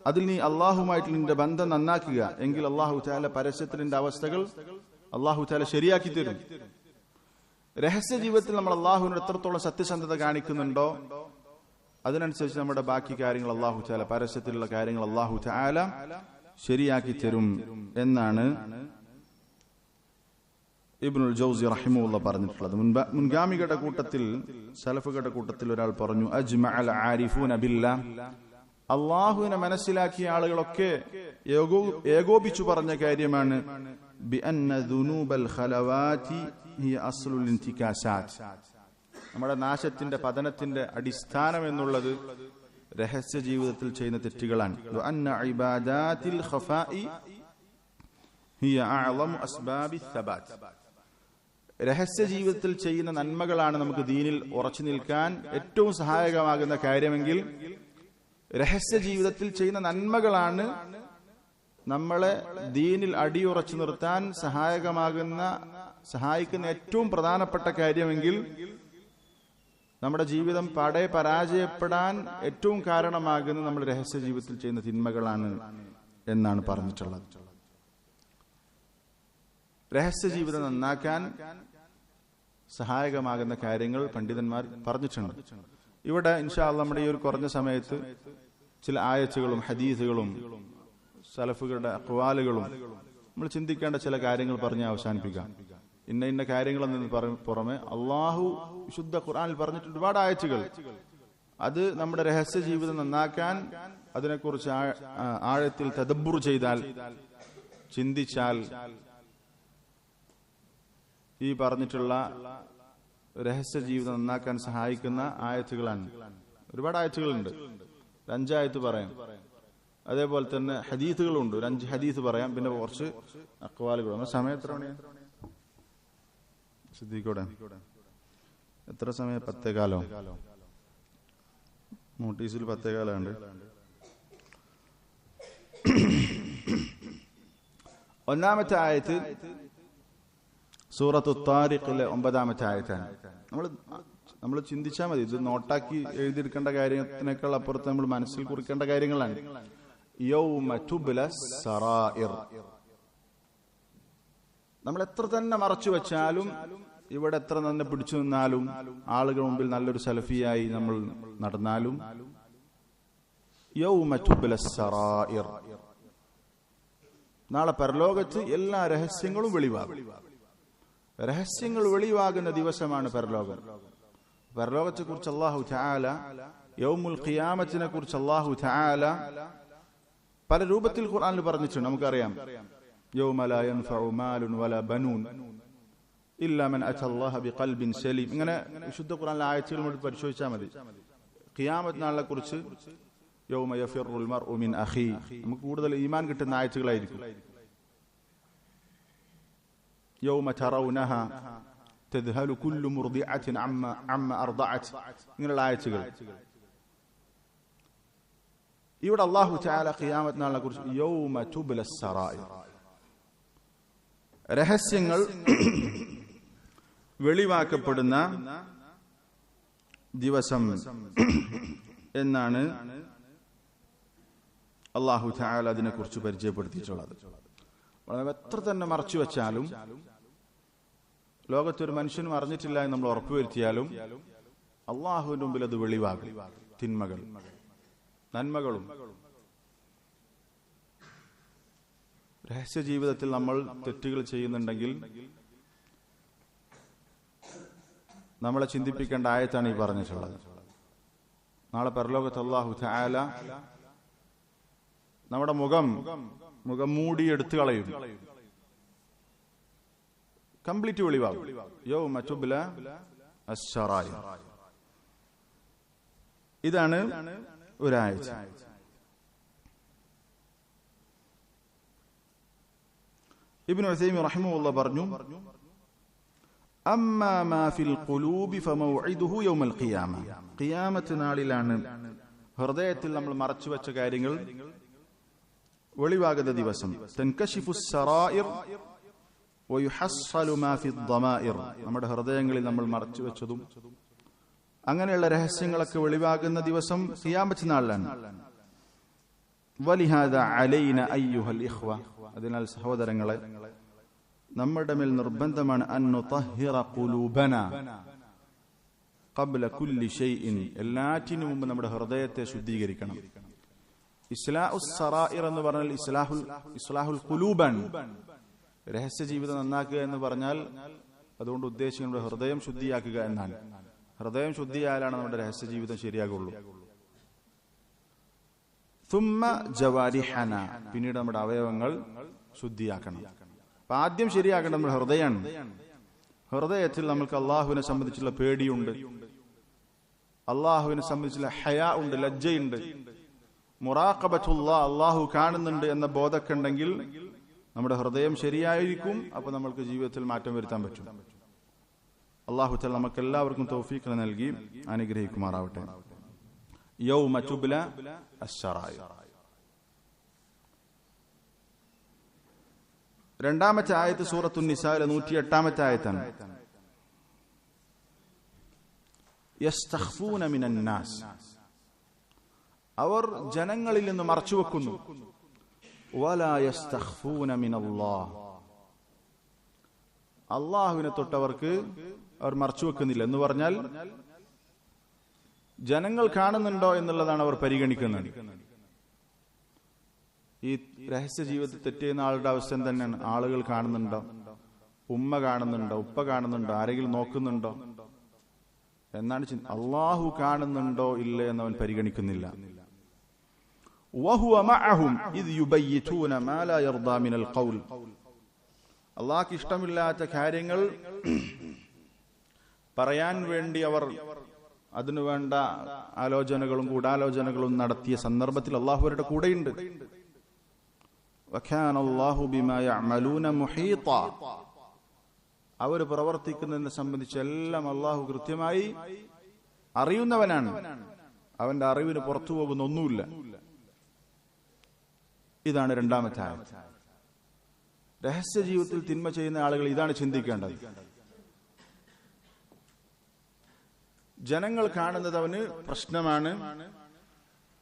അതിൽ നീ അള്ളാഹുമായിട്ട് നിന്റെ ബന്ധം നന്നാക്കുക എങ്കിൽ അള്ളാഹു തആല പരസ്യത്തിൽ നിന്റെ അവസ്ഥകൾ അള്ളാഹു തആല ശരിയാക്കി തരും. രഹസ്യ ജീവിതത്തിൽ നമ്മൾ അള്ളാഹുവിനോട് എത്രത്തോളം സത്യസന്ധത കാണിക്കുന്നുണ്ടോ അതിനനുസരിച്ച് നമ്മുടെ ബാക്കി കാര്യങ്ങൾ അള്ളാഹു തആല, പരസ്യത്തിലുള്ള കാര്യങ്ങൾ അള്ളാഹു തആല ശരിയാക്കി തരും എന്നാണ് ഇബ്നുൽ ജൗസി റഹിമഹുല്ലാഹ് പറഞ്ഞിട്ടുള്ളത്. മുൻഗാമികളുടെ കൂട്ടത്തിൽ, സലഫുകളുടെ കൂട്ടത്തിൽ ഒരാൾ പറഞ്ഞു, അജ്മഅൽ ആരിഫൂന ബില്ലാഹ്, അള്ളാഹുവിനെ മനസ്സിലാക്കിയ ആളുകളൊക്കെ ഏകോപിച്ചു പറഞ്ഞ കാര്യമാണ് ബിഅന്ന ദുനൂബൽ ഖലവാതി ഹിയ അസ്ലുൽ ഇന്തികാസാത്ത്, നമ്മുടെ നാശത്തിന്റെ പതനത്തിന്റെ അടിസ്ഥാനം എന്നുള്ളത് രഹസ്യ ജീവിതത്തിൽ ചെയ്യുന്ന തെറ്റുകളാണ്. വഅന്ന ഇബാദാതിൽ ഖഫാഇ ഹിയ അഅളമു അസ്ബാബി സബാത്ത്, രഹസ്യ ജീവിതത്തിൽ ചെയ്യുന്ന നന്മകളാണ് നമുക്ക് ദീനിൽ ഉറച്ചു നിൽക്കാൻ ഏറ്റവും സഹായകമാകുന്ന കാര്യമെങ്കിൽ രഹസ്യ ജീവിതത്തിൽ ചെയ്യുന്ന നന്മകളാണ് നമ്മളെ ദീനിൽ അടിയുറച്ചു നിർത്താൻ സഹായിക്കുന്ന ഏറ്റവും പ്രധാനപ്പെട്ട കാര്യമെങ്കിൽ നമ്മുടെ ജീവിതം പാടെ പരാജയപ്പെടാൻ ഏറ്റവും കാരണമാകുന്ന നമ്മൾ രഹസ്യ ജീവിതത്തിൽ ചെയ്യുന്ന തിന്മകളാണ് എന്നാണ് പറഞ്ഞിട്ടുള്ളത്. രഹസ്യ ജീവിതം നന്നാക്കാൻ സഹായകമാകുന്ന കാര്യങ്ങൾ പണ്ഡിതന്മാർ പറഞ്ഞിട്ടുണ്ട്. ഇവിടെ ഇൻഷാ അല്ലാഹ് നമ്മുടെ ഈ ഒരു കുറഞ്ഞ സമയത്ത് ചില ആയത്തുകളും ഹദീസുകളും സലഫുകളുടെ അഖ്വാലുകളും നമ്മൾ ചിന്തിക്കേണ്ട ചില കാര്യങ്ങൾ പറഞ്ഞ് അവസാനിപ്പിക്കാം. ഇന്ന കാര്യങ്ങളെന്ന് പുറമെ അള്ളാഹു വിശുദ്ധ ഖുർആനിൽ പറഞ്ഞിട്ട് ഒരുപാട് ആയത്തുകൾ, അത് നമ്മുടെ രഹസ്യ ജീവിതം നന്നാക്കാൻ അതിനെക്കുറിച്ച് ആഴത്തിൽ തദബ്ബുർ ചെയ്താൽ, ചിന്തിച്ചാൽ ഈ പറഞ്ഞിട്ടുള്ള രഹസ്യ ജീവിതം നന്നാക്കാൻ സഹായിക്കുന്ന ആയത്തുകളാണ്. ഒരുപാട് ആയത്തുകളുണ്ട്, 5 ആയത്ത് പറയാം. അതേപോലെ തന്നെ ഹദീസുകളുണ്ട്, 5 ഹദീസ് പറയാം. പിന്നെ കുറച്ച് അഖ്വാലുകൾ. നമ്മുടെ സമയം എത്ര മണിയാണ്? ശ്രദ്ധിക്കൂടെ, എത്ര സമയം? 10:15. നോട്ടീസിൽ 10:15 ഒന്നാമത്തെ ആയത്ത് സൂറത്തു താരിഖിലെ 9-ാമത്തെ ആയത്താണ്. നമ്മൾ ചിന്തിച്ചാൽ മതി, ഇത് നോട്ടാക്കി എഴുതിയെടുക്കേണ്ട കാര്യത്തിനേക്കാൾ അപ്പുറത്ത് നമ്മൾ മനസ്സിൽ കുറിക്കേണ്ട കാര്യങ്ങളാണ്. യൗമ തുബ്ലസ് സറായിർ, നമ്മൾ എത്ര തന്നെ മറച്ചു വെച്ചാലും, ഇവിടെ എത്ര തന്നെ പിടിച്ചു നിന്നാലും, ആളുകൾ മുമ്പിൽ നല്ലൊരു സലഫിയായി നമ്മൾ നടന്നാലും, യൗമ തുബ്ലസ് സറായിർ, നാളെ പരലോകത്ത് എല്ലാ രഹസ്യങ്ങളും വെളിവാകും. രഹസ്യങ്ങൾ വെളിവാകുന്ന ദിവസമാണ് പരലോകം. പരലോകത്തെ കുറിച്ച് അല്ലാഹു തആല, യൗമുൽ ഖിയാമത്തിനെ കുറിച്ച് അല്ലാഹു തആല പല രൂപത്തിൽ ഖുർആനിൽ പറഞ്ഞിട്ടുണ്ട്. നമുക്കറിയാം, യൗമ ലാ യൻഫഉ മാലുൻ വലാ ബനൂൻ ഇല്ലാ മൻ അത്തല്ലാഹ ബിഖൽബിൻ സലീം. ഇങ്ങനെ വിശുദ്ധ ഖുർആനിലെ ആയത്തുകൾ നമ്മൾ പരിശോധിച്ചാൽ മതി. ഖിയാമത്ത് നാളിനെ കുറിച്ച് യൗമ യഫിറുൽ മർഉ മിൻ അഖീ, നമുക്ക് കൂടുതൽ ഈമാൻ കിട്ടുന്ന ആയത്തുകളായിരിക്കും. യൗമ തറൗനഹ തദ്ഹലു കുല്ലു മുർദിഅത്തിൻ അമ്മ അർദഅത്, ഇങ്ങനെയുള്ള ആയത്തുകൾ. ഇവിടെ അല്ലാഹു തആല ഖിയാമത്ത് നാളിനെ കുറിച്ച് യൗമ തുബ്ലസ് സറായിർ, രഹസ്യങ്ങൾ വെളിവാക്കപ്പെടുന്ന ദിവസം എന്നാണ് അല്ലാഹു തആല അതിനെക്കുറിച്ച് പരിചയപ്പെടുത്തിയിട്ടുള്ളത്. എത്ര തന്നെ മറച്ചു വെച്ചാലും, ലോകത്തൊരു മനുഷ്യനും അറിഞ്ഞിട്ടില്ല എന്ന് നമ്മൾ ഉറപ്പുവരുത്തിയാലും, അള്ളാഹുവിന്റെ മുമ്പിൽ അത് വെളിവാകും. തിന്മകൾ നന്മകളും. രഹസ്യ ജീവിതത്തിൽ നമ്മൾ തെറ്റുകൾ ചെയ്യുന്നുണ്ടെങ്കിൽ നമ്മളെ ചിന്തിപ്പിക്കേണ്ട ആയത്താണ് ഈ പറഞ്ഞിട്ടുള്ളത്. നാളെ പരലോകത്ത് അല്ലാഹു തആല നമ്മുടെ മുഖം മൂടി എടുത്തു കളയും, കംപ്ലീറ്റ് വെളിവാകും. യൗമ തുബ്ല അസ്സറായിർ, ഇതാണ് ഒരാഴ്ച. ഇബ്നു ഉസൈമീൻ റഹിമഹുല്ലാഹ് പറഞ്ഞു, അമ്മാ മാ ഫിൽ ഖുലൂബി ഫമൗഇദുഹു യൗമൽ ഖിയാമ, ഖിയാമത്ത് നാളിലാണ് ഹൃദയത്തിൽ നമ്മൾ മറച്ചു വെച്ച കാര്യങ്ങൾ വെളിവാകുന്ന ദിവസം. തൻകശിഫുസ് സറായിർ വയുഹസ്സലു മാ ഫിദ് ദമായിർ, നമ്മുടെ ഹൃദയങ്ങളിൽ നമ്മൾ മറച്ചു വെച്ചതും അങ്ങനെയുള്ള രഹസ്യങ്ങളൊക്കെ വെളിവാകുന്ന ദിവസം ഖിയാമത്ത് നാളിലാണ്. വലിഹാദ അലൈന അയ്യുഹൽ ഇഖ്വ, അതിനാൽ സഹോദരങ്ങളെ, നമ്മുടെ മേൽ നിർബന്ധമാണ് അൻ നുതഹിറ ഖുലൂബന ഖബ്ല കുല്ലി ഷൈഇൻ, എല്ലാറ്റിനും മുമ്പ് നമ്മുടെ ഹൃദയത്തെ ശുദ്ധീകരിക്കണം. ഇസ്ലാഹുസ് സറായിർ എന്ന് പറഞ്ഞാൽ ഇസ്ലാഹുൽ ഖുലൂബൻ, രഹസ്യ ജീവിതം നന്നാക്കുക എന്ന് പറഞ്ഞാൽ അതുകൊണ്ട് ഉദ്ദേശിക്കുന്നത് നമ്മുടെ ഹൃദയം ശുദ്ധിയാക്കുക എന്നാണ്. ഹൃദയം ശുദ്ധിയായാലാണ് നമ്മുടെ രഹസ്യ ജീവിതം ശരിയാകുള്ളൂ. സുമ്മ ജവാരിഹന, പിന്നീട് നമ്മുടെ അവയവങ്ങൾ ശുദ്ധിയാക്കണം. അപ്പൊ ആദ്യം ശരിയാക്കേണ്ടത് നമ്മുടെ ഹൃദയമാണ്. ഹൃദയത്തിൽ നമുക്ക് അള്ളാഹുവിനെ സംബന്ധിച്ചുള്ള പേടിയുണ്ട്, അള്ളാഹുവിനെ സംബന്ധിച്ചുള്ള ഹയാ ഉണ്ട്, ലജ്ജയുണ്ട്, മുറാഖബത്തുല്ലാഹ്, അള്ളാഹു കാണുന്നുണ്ട് എന്ന ബോധമൊക്കെ ഉണ്ടെങ്കിൽ നമ്മുടെ ഹൃദയം ശരിയായിരിക്കും. അപ്പൊ നമ്മൾക്ക് ജീവിതത്തിൽ മാറ്റം വരുത്താൻ പറ്റും. അള്ളാഹു തആല നമുക്ക് എല്ലാവർക്കും തൗഫീഖ് നൽകി അനുഗ്രഹിക്കുമാറാവട്ടെ. യൗമ തുബ്ല അശ്ശറായിർ. രണ്ടാമത്തെ ആയത്ത് സൂറത്തുൻ നിസായിലെ 108-ാമത്തെ ആയത്താണ്. യസ്തഖ്ഫൂന മിനന്നാസ്, അവർ ജനങ്ങളിൽ നിന്ന് മറച്ചുവെക്കുന്നു. വലാ യസ്തഖ്ഫൂന മിനല്ലാഹ്, അള്ളാഹുവിനെ തൊട്ടവർക്ക് അവർ മറച്ചുവെക്കുന്നില്ല. എന്ന് പറഞ്ഞാൽ ജനങ്ങൾ കാണുന്നുണ്ടോ എന്നുള്ളതാണ് അവർ പരിഗണിക്കുന്നത്. ഈ രഹസ്യ ജീവിതത്തിൽ തെറ്റുന്ന ആളുടെ അവസ്ഥ തന്നെയാണ്. ആളുകൾ കാണുന്നുണ്ടോ, ഉമ്മ കാണുന്നുണ്ടോ, ഉപ്പ കാണുന്നുണ്ടോ, ആരെങ്കിലും നോക്കുന്നുണ്ടോ എന്നാണ് ചിന്ത. അള്ളാഹു കാണുന്നുണ്ടോ ഇല്ല എന്നവൻ പരിഗണിക്കുന്നില്ല. അള്ളാഹ്ക്ക് ഇഷ്ടമില്ലാത്ത കാര്യങ്ങൾ പറയാൻ വേണ്ടി അവർ അതിനുവേണ്ട ആലോചനകളും ഗൂഢാലോചനകളും നടത്തിയ സന്ദർഭത്തിൽ അള്ളാഹു അവരുടെ കൂടെയുണ്ട്. അവർ പ്രവർത്തിക്കുന്നതിനെ സംബന്ധിച്ച് എല്ലാം അള്ളാഹു കൃത്യമായി അറിയുന്നവനാണ്. അവന്റെ അറിവിന് പുറത്തു പോകുന്ന ഒന്നുമില്ല. ഇതാണ് രണ്ടാമത്തെ ആയത്ത്. രഹസ്യ ജീവിതത്തിൽ തിന്മ ചെയ്യുന്ന ആളുകൾ ഇതാണ് ചിന്തിക്കേണ്ടത്. ജനങ്ങൾ കാണുന്നത് അവന് പ്രശ്നമാണ്,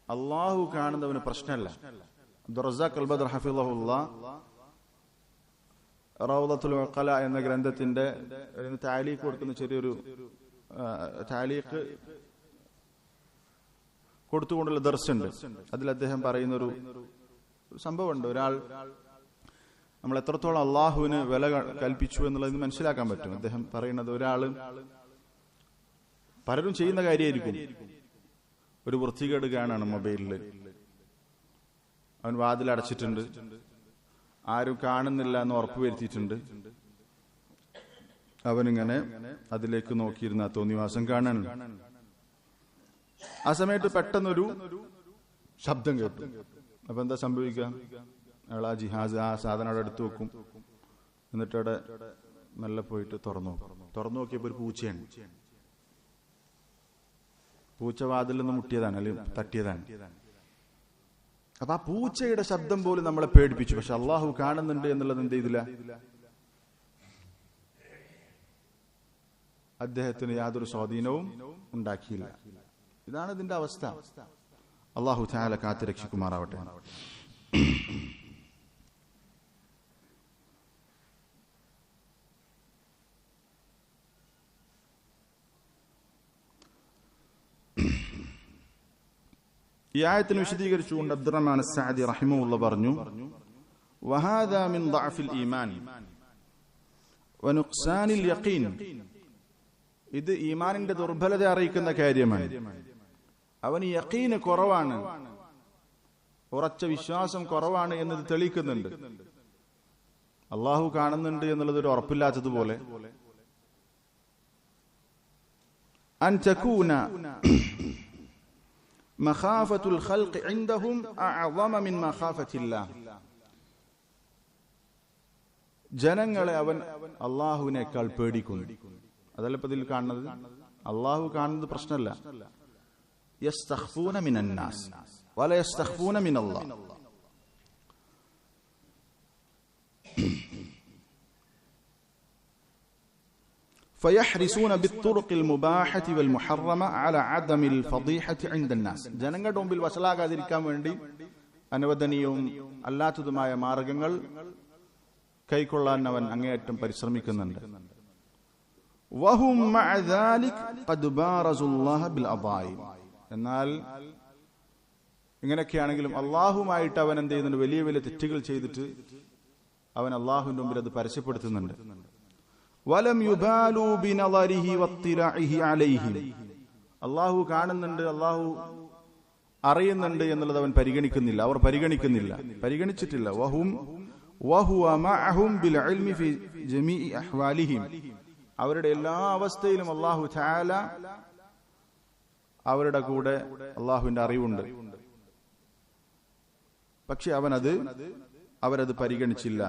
അള്ളാഹു കാണുന്നവന് പ്രശ്നമല്ല. അബ്ദുർ റസാഖ് അൽ ബദർ ഹഫിളഹുല്ലാഹ് റൗദത്തുൽ ഉഖല എന്ന ഗ്രന്ഥത്തിന്റെ താലീഖ് കൊടുക്കുന്ന ചെറിയൊരു താലീഖ് കൊടുത്തുകൊണ്ടുള്ള ദർസുണ്ട്. അതിൽ അദ്ദേഹം പറയുന്നൊരു സംഭവമുണ്ട്. ഒരാൾ നമ്മൾ എത്രത്തോളം അള്ളാഹുവിന് വില കൽപ്പിച്ചു എന്നുള്ളത് മനസ്സിലാക്കാൻ പറ്റും. അദ്ദേഹം പറയുന്നത്, ഒരാള് പലരും ചെയ്യുന്ന കാര്യമായിരിക്കും. ഒരു വൃത്തികേട് കാണാണ് മൊബൈലില്, അവൻ വാതിൽ അടച്ചിട്ടുണ്ട്, ആരും കാണുന്നില്ല എന്ന് ഉറപ്പുവരുത്തിയിട്ടുണ്ട്. അവനിങ്ങനെ അതിലേക്ക് നോക്കിയിരുന്ന തോന്നിവാസം കാണാൻ. ആ സമയത്ത് പെട്ടെന്നൊരു ശബ്ദം കേട്ടു. അപ്പൊ എന്താ സംഭവിക്കുക? അയാൾ ആ ജിഹാസ്, ആ സാധനം അവിടെ എടുത്തു വെക്കും. എന്നിട്ട് അവിടെ മെല്ലെ പോയിട്ട് തുറന്നു നോക്കിയപ്പോ ഒരു പൂച്ചയാണ്. പൂച്ച വാതിൽ നിന്ന് മുട്ടിയതാണ്, അല്ലെങ്കിൽ തട്ടിയതാണ്. അപ്പൊ ആ പൂച്ചയുടെ ശബ്ദം പോലും നമ്മളെ പേടിപ്പിച്ചു. പക്ഷെ അള്ളാഹു കാണുന്നുണ്ട് എന്നുള്ളത് എന്ത് ചെയ്തില്ല? അദ്ദേഹത്തിന് യാതൊരു സ്വാധീനവും ഉണ്ടാക്കിയില്ല. ഇതാണ് ഇതിന്റെ അവസ്ഥ. അള്ളാഹു തആല കാത്ത് രക്ഷിക്കുമാറാവട്ടെ. ഈ ആയത്തിനെ വിശദീകരിച്ചുകൊണ്ട് അബ്ദുറഹ്മാൻ അസ്സഅദി റഹിമഹുല്ലാഹ് പറഞ്ഞു, വഹാദാ മിൻ ദഅഫിൽ ഈമാൻ വനുഖ്സാനിൽ യഖീൻ. ഇത് ഈമാനിന്റെ ദുർബലത അറിയിക്കുന്ന കാര്യമാണ്. അവന് യഖീന് കുറവാണ്, ഉറച്ച വിശ്വാസം കുറവാണ് എന്നത് തെളിയിക്കുന്നുണ്ട്. അള്ളാഹു കാണുന്നുണ്ട് എന്നുള്ളത് ഒരു ഉറപ്പില്ലാത്തതുപോലെ. അൻ തകൂന മഖാഫത്തുൽ ഖൽഖ് ഇൻദഹും അഅ്ളമ മിൻ മഖാഫത്തില്ലാഹ്. ജനങ്ങളെ അവൻ അള്ളാഹുവിനേക്കാൾ പേടിക്കുന്നു. അതല്ല ഇപ്പൊ ഇതിൽ കാണുന്നത്. അള്ളാഹു കാണുന്നത് പ്രശ്നമല്ല. യസ്തഖ്ഫൂന മിനന്നാസ് വല യസ്തഖ്ഫൂന മിനല്ലാഹ്. فيحرصون بالطرق المباحة والمحرمة على عدم الفضيحة عند الناس. ജനങ്ങളുടെ മുമ്പിൽ വഷളാകാതിരിക്കാൻ വേണ്ടി അനുവദനീയവും അല്ലാത്തതുമായ മാർഗങ്ങൾ കൈക്കൊള്ളാൻ അവൻ അങ്ങേയറ്റം പരിശ്രമിക്കുന്നുണ്ട്. വഹും മഅ ദാലിക ഖദ് ബാറസുല്ലാഹ ബിൽ അദായിം. എന്നാൽ ഇങ്ങനെയൊക്കെയാണെങ്കിലും അള്ളാഹുമായിട്ട് അവൻ എന്ത് ചെയ്യുന്നുണ്ട്? വലിയ വലിയ തെറ്റുകൾ ചെയ്തിട്ട് അവൻ അള്ളാഹുവിന്റെ മുമ്പിൽ അത് പരസ്യപ്പെടുത്തുന്നുണ്ട്. വലം യുബാലു ബിനളരിഹി വത്തിലാഇഹി അലൈഹിം. അള്ളാഹു കാണുന്നുണ്ട്, അള്ളാഹു അറിയുന്നുണ്ട് എന്നുള്ളത് അവൻ പരിഗണിക്കുന്നില്ല, അവർ പരിഗണിച്ചിട്ടില്ല. വഹുവ മഅഹും ബിൽ ഇൽമി ഫി ജമീഇ അഹ്വാലിഹിം. അവരുടെ എല്ലാ അവസ്ഥയിലും അള്ളാഹു തആല അവരുടെ കൂടെ അള്ളാഹുവിന്റെ അറിവുണ്ട്. പക്ഷെ അവരത് പരിഗണിച്ചില്ല.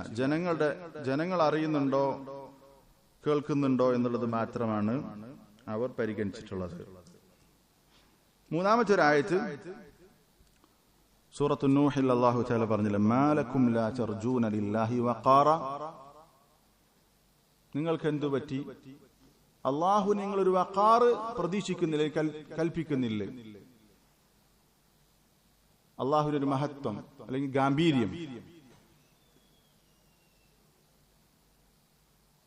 ജനങ്ങൾ അറിയുന്നുണ്ടോ കേൾക്കുന്നുണ്ടോ എന്നുള്ളത് മാത്രമാണ് അവർ പരിഗണിച്ചിട്ടുള്ളത്. മൂന്നാമത്തെ ഒരു ആയത്ത് സൂറത്തു നൂഹിൽ അല്ലാഹു തആല പറഞ്ഞില്ല, മാലക്കും ലാ തർജൂന ലില്ലാഹി വഖാറ. നിങ്ങൾക്ക് എന്തു പറ്റി? അള്ളാഹു നിങ്ങളൊരു വഖാറ് പ്രതീക്ഷിക്കുന്നില്ലേ, കൽപ്പിക്കുന്നില്ലേ? അള്ളാഹുവിനൊരു മഹത്വം അല്ലെങ്കിൽ ഗാംഭീര്യം.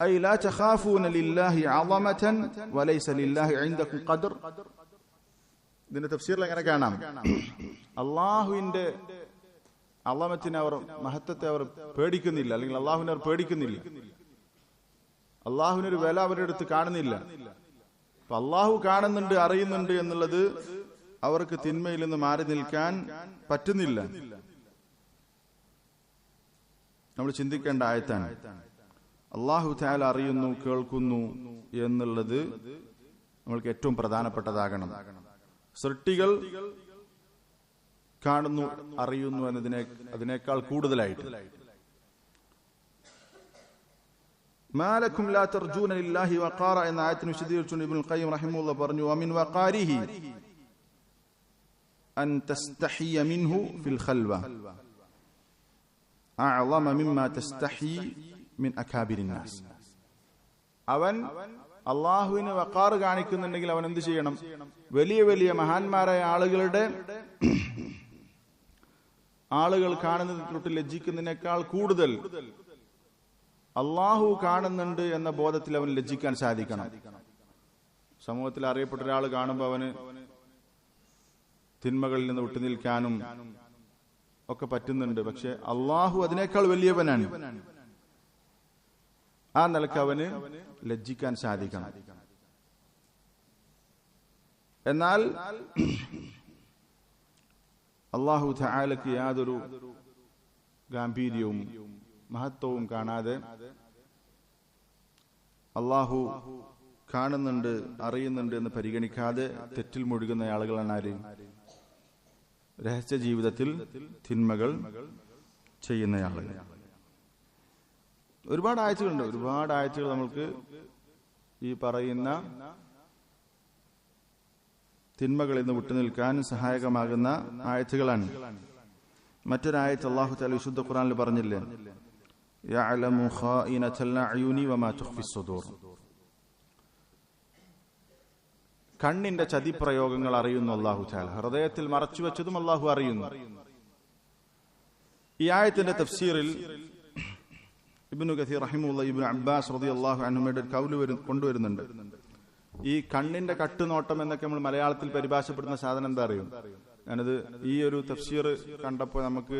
ഐ ലാ തഖാഫൂന ലില്ലാഹി അളമതൻ വലൈസ ലില്ലാഹി ഇൻദകും ഖദർ. ഇതിന്റെ തഫ്സീറിൽ എങ്ങനെ കാണാം? അള്ളാഹുവിന്റെ അളമത്തിനെ അവർ, മഹത്വത്തെ അവർ പേടിക്കുന്നില്ല, അല്ലെങ്കിൽ അള്ളാഹുവിനെ അവർ പേടിക്കുന്നില്ല. അള്ളാഹുവിനൊരു വില അവരുടെ അടുത്ത് കാണുന്നില്ല. അപ്പൊ അള്ളാഹു കാണുന്നുണ്ട്, അറിയുന്നുണ്ട് എന്നുള്ളത് അവർക്ക് തിന്മയിൽ നിന്ന് മാറി നിൽക്കാൻ പറ്റുന്നില്ല. നമ്മൾ ചിന്തിക്കേണ്ട ആയത്താണ്. അള്ളാഹു തആല അറിയുന്നു, കേൾക്കുന്നു എന്നുള്ളത് നമ്മൾക്ക് ഏറ്റവും പ്രധാനപ്പെട്ടതാകണം. സൃഷ്ടികൾ കാണുന്നു, അറിയുന്നു അതിനേക്കാൾ കൂടുതലായിട്ട്. മാലക്കും ലാ തർജൂന ലില്ലാഹി വഖാറ എന്ന ആയത്തിന് വിശദീകരിച്ചുകൊണ്ട് ഇബ്നുൽ ഖയ്യിം റഹിമഹുല്ലാഹ് പറഞ്ഞു, വമിൻ വഖാരിഹി അൻ തസ്തഹിയ മിൻഹു ഫിൽ ഖൽവ അഅളമ മിമ്മാ തസ്തഹി മിൻ അകാബിരിൻ നാസ്. അവൻ അള്ളാഹുവിന് വഖാർ കാണിക്കുന്നുണ്ടെങ്കിൽ അവൻ എന്ത് ചെയ്യണം? വലിയ വലിയ മഹാന്മാരായ ആളുകൾ കാണുന്നത് തൊട്ട് ലജ്ജിക്കുന്നതിനേക്കാൾ കൂടുതൽ അള്ളാഹു കാണുന്നുണ്ട് എന്ന ബോധത്തിൽ അവൻ ലജ്ജിക്കാൻ സാധിക്കണം. സമൂഹത്തിൽ അറിയപ്പെട്ട ഒരാൾ കാണുമ്പോൾ അവന് തിന്മകളിൽ നിന്ന് വിട്ടുനിൽക്കാനും ഒക്കെ പറ്റുന്നുണ്ട്. പക്ഷെ അള്ളാഹു അതിനേക്കാൾ വലിയവനാണ്. ആ നിലക്ക് അവന് ലജ്ജിക്കാൻ സാധിക്കണം. എന്നാൽ അള്ളാഹു തആലക്ക് യാതൊരു ഗാംഭീര്യവും മഹത്വവും കാണാതെ അള്ളാഹു കാണുന്നുണ്ട്, അറിയുന്നുണ്ട് എന്ന് പരിഗണിക്കാതെ തെറ്റിൽ മുഴുകുന്ന ആളുകളാണ് ആര്? രഹസ്യ ജീവിതത്തിൽ തിന്മകൾ ചെയ്യുന്ന ആളുകൾ. ഒരുപാട് ആയത്തുകളുണ്ട്. ഒരുപാട് ആയത്തുകൾ നമ്മൾക്ക് ഈ പറയുന്ന തിന്മകളിൽ നിന്ന് വിട്ടുനിൽക്കാൻ സഹായകമാകുന്ന ആയത്തുകളാണ്. മറ്റൊരായത്ത് അല്ലാഹു തആല വിശുദ്ധ ഖുർആനിൽ പറഞ്ഞില്ലേ, യഅലമു ഖായിനതൽ അയുനി വമാ തുഖ്ഫിസ് സുദൂർ. കണ്ണിന്റെ ചതിപ്രയോഗങ്ങൾ അറിയുന്നു അല്ലാഹു തആല. ഹൃദയത്തിൽ മറച്ചു വെച്ചതും അല്ലാഹു അറിയുന്നു. ഈ ആയത്തിന്റെ തഫ്സീറിൽ ഇബ്നു കസീർ റഹിമഹുല്ലാഹ് ഇബ്നു അബ്ബാസ് റളിയല്ലാഹു അൻഹുയുടെ ഒരു കൗല് കൊണ്ടുവരുന്നുണ്ട്. ഈ കണ്ണിന്റെ കട്ടുനോട്ടം എന്നൊക്കെ നമ്മൾ മലയാളത്തിൽ പരിഭാഷപ്പെടുന്ന സാധനം എന്താ അറിയും? ഞാനത് ഈ ഒരു തഫ്സീർ കണ്ടപ്പോൾ നമുക്ക്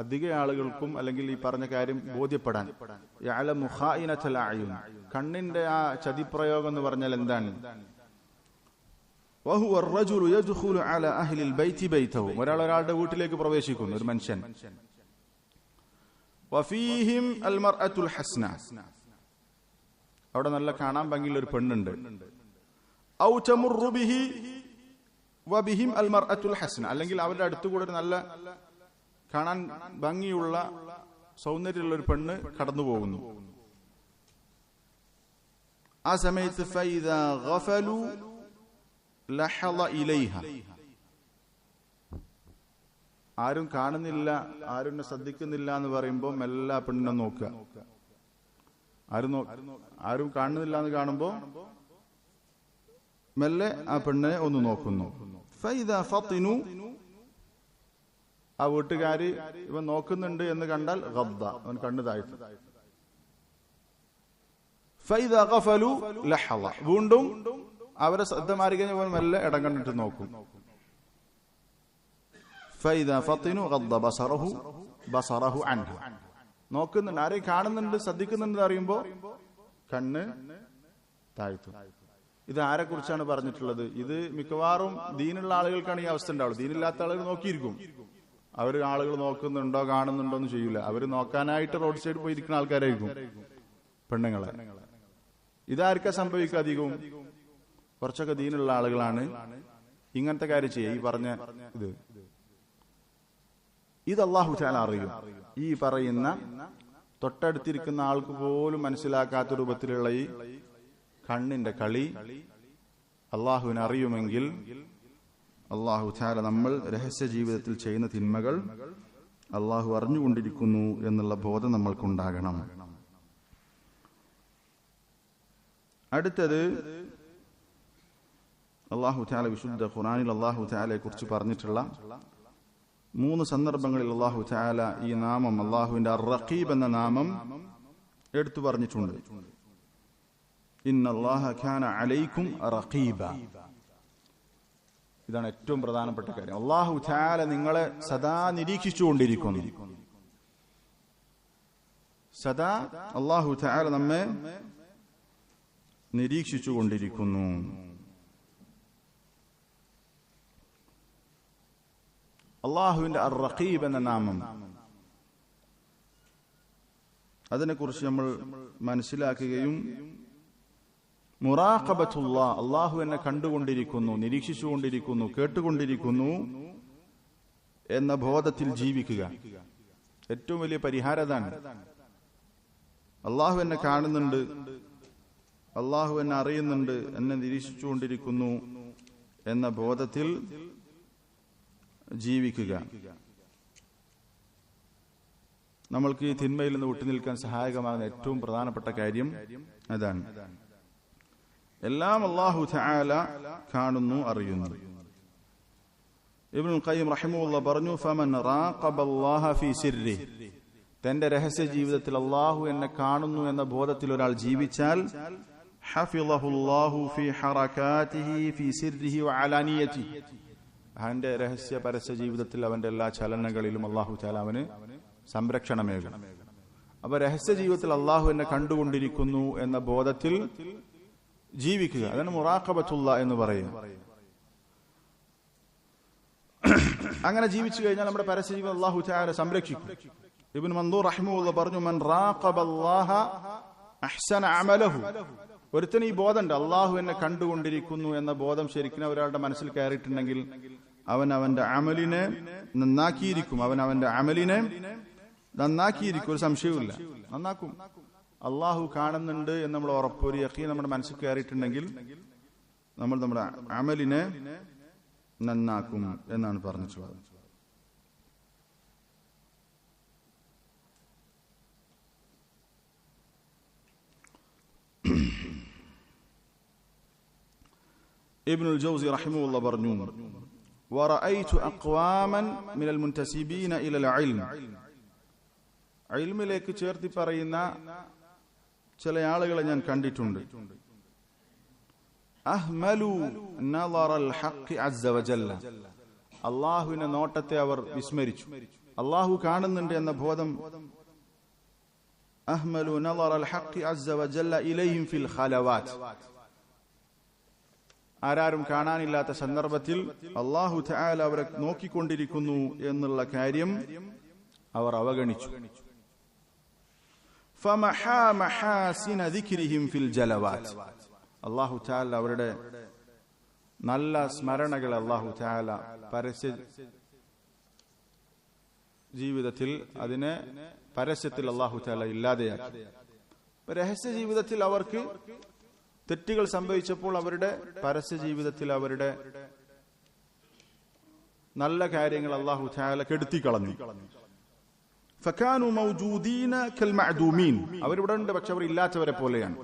അധിക ആളുകൾക്കും അല്ലെങ്കിൽ ഈ പറഞ്ഞ കാര്യം ബോധ്യപ്പെടാൻ, യഅലമു ഖായിനതൽ അയുൻ, കണ്ണിന്റെ ആ ചതിപ്രയോഗം എന്ന് പറഞ്ഞാൽ എന്താണ്? വഹുവ അർറജുലു യദ്ഖുലു അലാ അഹ്ലിൽ ബൈതി ബൈതഹു. ഒരാളുടെ വീട്ടിലേക്ക് പ്രവേശിക്കുന്നു, ഒരു മനുഷ്യൻ. വഫീഹിം അൽ മർഅത്തുൽ ഹസ്ന, അവിടെ നല്ല കാണാൻ ഭംഗിയുള്ള ഒരു പെണ്ണുണ്ട്. ഔ തമുറു ബിഹി വബിഹിം അൽ മർഅത്തുൽ ഹസ്ന, അല്ലെങ്കിൽ അവരുടെ അടുത്തുകൂടെ ഒരു നല്ല കാണാൻ ഭംഗിയുള്ള സൗന്ദര്യമുള്ള ഒരു പെണ്ണ് കടന്നു പോകുന്നു. ആ സമയത്ത് ഫൈദാ ഗഫലു ലഹള ഇലൈഹ, ആരും കാണുന്നില്ല, ആരും ശ്രദ്ധിക്കുന്നില്ല എന്ന് പറയുമ്പോൾ മെല്ലെ പെണ്ണിനെ നോക്കുക. ആരും കാണുന്നില്ല എന്ന് കാണുമ്പോ മെല്ലെ ആ പെണ്ണിനെ ഒന്ന് നോക്കുന്നു. ഫൈദാ ഫത്തിനു, ആ വീട്ടുകാര് ഇവൻ നോക്കുന്നുണ്ട് എന്ന് കണ്ടാൽ ഗദ്ദ, അവൻ കണ്ണ് താഴ്ത്തും. ഫൈദ ഗഫലു ലഹള, വീണ്ടും അവരെ ശ്രദ്ധ മാറി കഴിഞ്ഞാൽ മെല്ലെ ഇടം കണ്ടിട്ട് നോക്കും. ഫൈദ ഫത്തിനു ഗദ്ദ ബസറഹു അൻഹു, നോക്കുന്നുണ്ട്, ആരെയും കാണുന്നുണ്ട്, ശ്രദ്ധിക്കുന്നുണ്ട് അറിയുമ്പോ കണ്ണ് താഴ്ത്തും. ഇത് ആരെ കുറിച്ചാണ് പറഞ്ഞിട്ടുള്ളത്? ഇത് മിക്കവാറും ദീനുള്ള ആളുകൾക്കാണ് ഈ അവസ്ഥ ഉണ്ടാവുള്ളൂ. ദീനില്ലാത്ത ആളുകൾ നോക്കിയിരിക്കും. അവർ ആളുകൾ നോക്കുന്നുണ്ടോ കാണുന്നുണ്ടോ എന്ന് ചെയ്യൂല. അവർ നോക്കാനായിട്ട് റോഡ് സൈഡിൽ പോയിരിക്കുന്ന ആൾക്കാരായിരിക്കും പെണ്ണുങ്ങളെ. ഇതാർക്കാ സംഭവിക്കുക? അധികവും കുറച്ചൊക്കെ ദീനുള്ള ആളുകളാണ് ഇങ്ങനത്തെ കാര്യം ചെയ്യുക. ഈ പറഞ്ഞ ഇത് അല്ലാഹു തആല അറിയും. ഈ പറയുന്ന തൊട്ടടുത്തിരിക്കുന്ന ആൾക്ക് പോലും മനസ്സിലാക്കാത്ത രൂപത്തിലുള്ള ഈ കണ്ണിന്റെ കളി അള്ളാഹുവിനെ അറിയുമെങ്കിൽ അള്ളാഹു തആല നമ്മൾ രഹസ്യ ജീവിതത്തിൽ ചെയ്യുന്ന തിന്മകൾ അള്ളാഹു അറിഞ്ഞുകൊണ്ടിരിക്കുന്നു എന്നുള്ള ബോധം നമ്മൾക്കുണ്ടാകണം. അടുത്തത് അള്ളാഹു തആല വിശുദ്ധ ഖുർആനിൽ അള്ളാഹു തആലയെ കുറിച്ച് പറഞ്ഞിട്ടുള്ള 3 സന്ദർഭങ്ങളിൽ അള്ളാഹു തആല ഈ നാമം, അള്ളാഹുവിന്റെ അർ-റഖീബ് എന്ന നാമം എടുത്തു പറഞ്ഞിട്ടുണ്ട്. ഇന്നല്ലാഹ കാന അലൈക്കും റഖീബ. ഇതാണ് ഏറ്റവും പ്രധാനപ്പെട്ട കാര്യം. അല്ലാഹു തആല നിങ്ങളെ സദാ നിരീക്ഷിച്ചുകൊണ്ടിരിക്കുന്നു. സദാ അല്ലാഹു തആല നമ്മെ നിരീക്ഷിച്ചുകൊണ്ടിരിക്കുന്നു. അല്ലാഹുവിന്റെ അർ-റഖീബ് എന്ന നാമം, അതിനെക്കുറിച്ച് നമ്മൾ മനസ്സിലാക്കുകയും മുറാഖബത്തുല്ലാ, അള്ളാഹു എന്നെ കണ്ടുകൊണ്ടിരിക്കുന്നു, നിരീക്ഷിച്ചുകൊണ്ടിരിക്കുന്നു, കേട്ടുകൊണ്ടിരിക്കുന്നു എന്ന ബോധത്തിൽ ജീവിക്കുക. ഏറ്റവും വലിയ പരിഹാരം അതാണ്. അള്ളാഹു എന്നെ കാണുന്നുണ്ട്, അള്ളാഹു എന്നെ അറിയുന്നുണ്ട്, എന്നെ നിരീക്ഷിച്ചുകൊണ്ടിരിക്കുന്നു എന്ന ബോധത്തിൽ ജീവിക്കുക. നമ്മൾക്ക് ഈ തിന്മയിൽ നിന്ന് വിട്ടുനിൽക്കാൻ സഹായകമാകുന്ന ഏറ്റവും പ്രധാനപ്പെട്ട കാര്യം അതാണ്. എല്ലാം അല്ലാഹു തആല കാണുന്നു, അറിയുന്നു. ഇബ്നുൽ ഖയ്യിം റഹിമഹുല്ലാഹ് പറഞ്ഞു, ഫമൻ റാഖബല്ലാഹ ഫീ സിർരി, തന്റെ രഹസ്യ ജീവിതത്തിൽ അല്ലാഹു എന്നെ കാണുന്നു എന്ന ബോധത്തിൽ ഒരാൾ ജീവിച്ചാൽ ഹഫിളഹുല്ലാഹു ഫീ ഹറകാതിഹി ഫീ സിർരിഹി വഅലാനിയതിഹി, അവന്റെ രഹസ്യ പരസ്യ ജീവിതത്തിൽ അവന്റെ എല്ലാ ചലനങ്ങളിലും അല്ലാഹു തആല അവന് സംരക്ഷണമേകും. അപ്പൊ രഹസ്യ ജീവിതത്തിൽ അല്ലാഹു എന്നെ കണ്ടുകൊണ്ടിരിക്കുന്നു എന്ന ബോധത്തിൽ ജീവിക്കുക, അതാണ് മുറാഖബത്തുള്ള എന്ന് പറയും. അങ്ങനെ ജീവിച്ചു കഴിഞ്ഞാൽ നമ്മുടെ പരസ്യ ജീവിതം അല്ലാഹു തആല സംരക്ഷിക്കും. ഇബ്നു മൻദൂർ റഹിമഹുല്ലാഹ് പറഞ്ഞു, മൻ റാഖബല്ലാഹ അഹ്സന അമലഹു, ഒരുത്തന് ഈ ബോധമുണ്ട്, അല്ലാഹു എന്നെ കണ്ടുകൊണ്ടിരിക്കുന്നു എന്ന ബോധം ശരിക്കും ഒരാളുടെ മനസ്സിൽ കയറിയിട്ടുണ്ടെങ്കിൽ അവൻ അവന്റെ അമലിനെ നന്നാക്കിയിരിക്കും. ഒരു സംശയവുമില്ല, നന്നാക്കും. അള്ളാഹു കാണുന്നുണ്ട് എന്ന് നമ്മൾ ഉറപ്പ്, ഒരു യഖീൻ നമ്മുടെ മനസ്സിൽ കയറിയിട്ടുണ്ടെങ്കിൽ നമ്മൾ നമ്മുടെ അമലിനെ നന്നാക്കും എന്നാണ് പറഞ്ഞിട്ടുള്ളത്. ഇബ്നുൽ ജൗസി റഹിമഹുല്ലാഹ് പറഞ്ഞു, വറഅയ്തു അഖ്വാമൻ മിനൽ മുൻതസിബീന ഇലൽ ഇൽം, ഇൽമിലേക്ക് ചേർത്തി പറയുന്ന ചില ആളുകളെ ഞാൻ കണ്ടിട്ടുണ്ട്. അഹ്മലു നളറൽ ഹഖ് അസ്സ വജല്ല, അല്ലാഹുവിന്റെ നോട്ടത്തെ അവർ വിസ്മരിച്ചു. അല്ലാഹു കാണുന്നുണ്ട് എന്ന ബോധം, അഹ്മലു നളറൽ ഹഖ് അസ്സ വജല്ല ഇലൈഹിം ഫിൽ ഖലവാത്ത്, ആരാരും കാണാനില്ലാത്ത സന്ദർഭത്തിൽ അല്ലാഹു തആല അവരെ നോക്കിക്കൊണ്ടിരിക്കുന്നു എന്നുള്ള കാര്യം അവർ അവഗണിച്ചു. ഫമഹാ മഹാസിന ദിക്രിഹിം ഫിൽ ജലവാത്ത്, അല്ലാഹു തആല അവരുടെ നല്ല സ്മരണകൾ അല്ലാഹു തആല പരസ്യ ജീവിതത്തിൽ, അതിനെ പരസ്യത്തിൽ അല്ലാഹു തആല ഇല്ലാതെയാക്കി. രഹസ്യ ജീവിതത്തിൽ അവർക്ക് തെറ്റുകൾ സംഭവിച്ചപ്പോൾ അവരുടെ പരസ്യ ജീവിതത്തിൽ അവരുടെ നല്ല കാര്യങ്ങൾ അല്ലാഹു തആല കെടുത്തിക്കളഞ്ഞു. ഫകാനു മൗജൂദീന കൽ മഅദൂമീൻ, അവരിവിടെ ഉണ്ട് പക്ഷെ അവർ ഇല്ലാത്തവരെ പോലെയാണ്.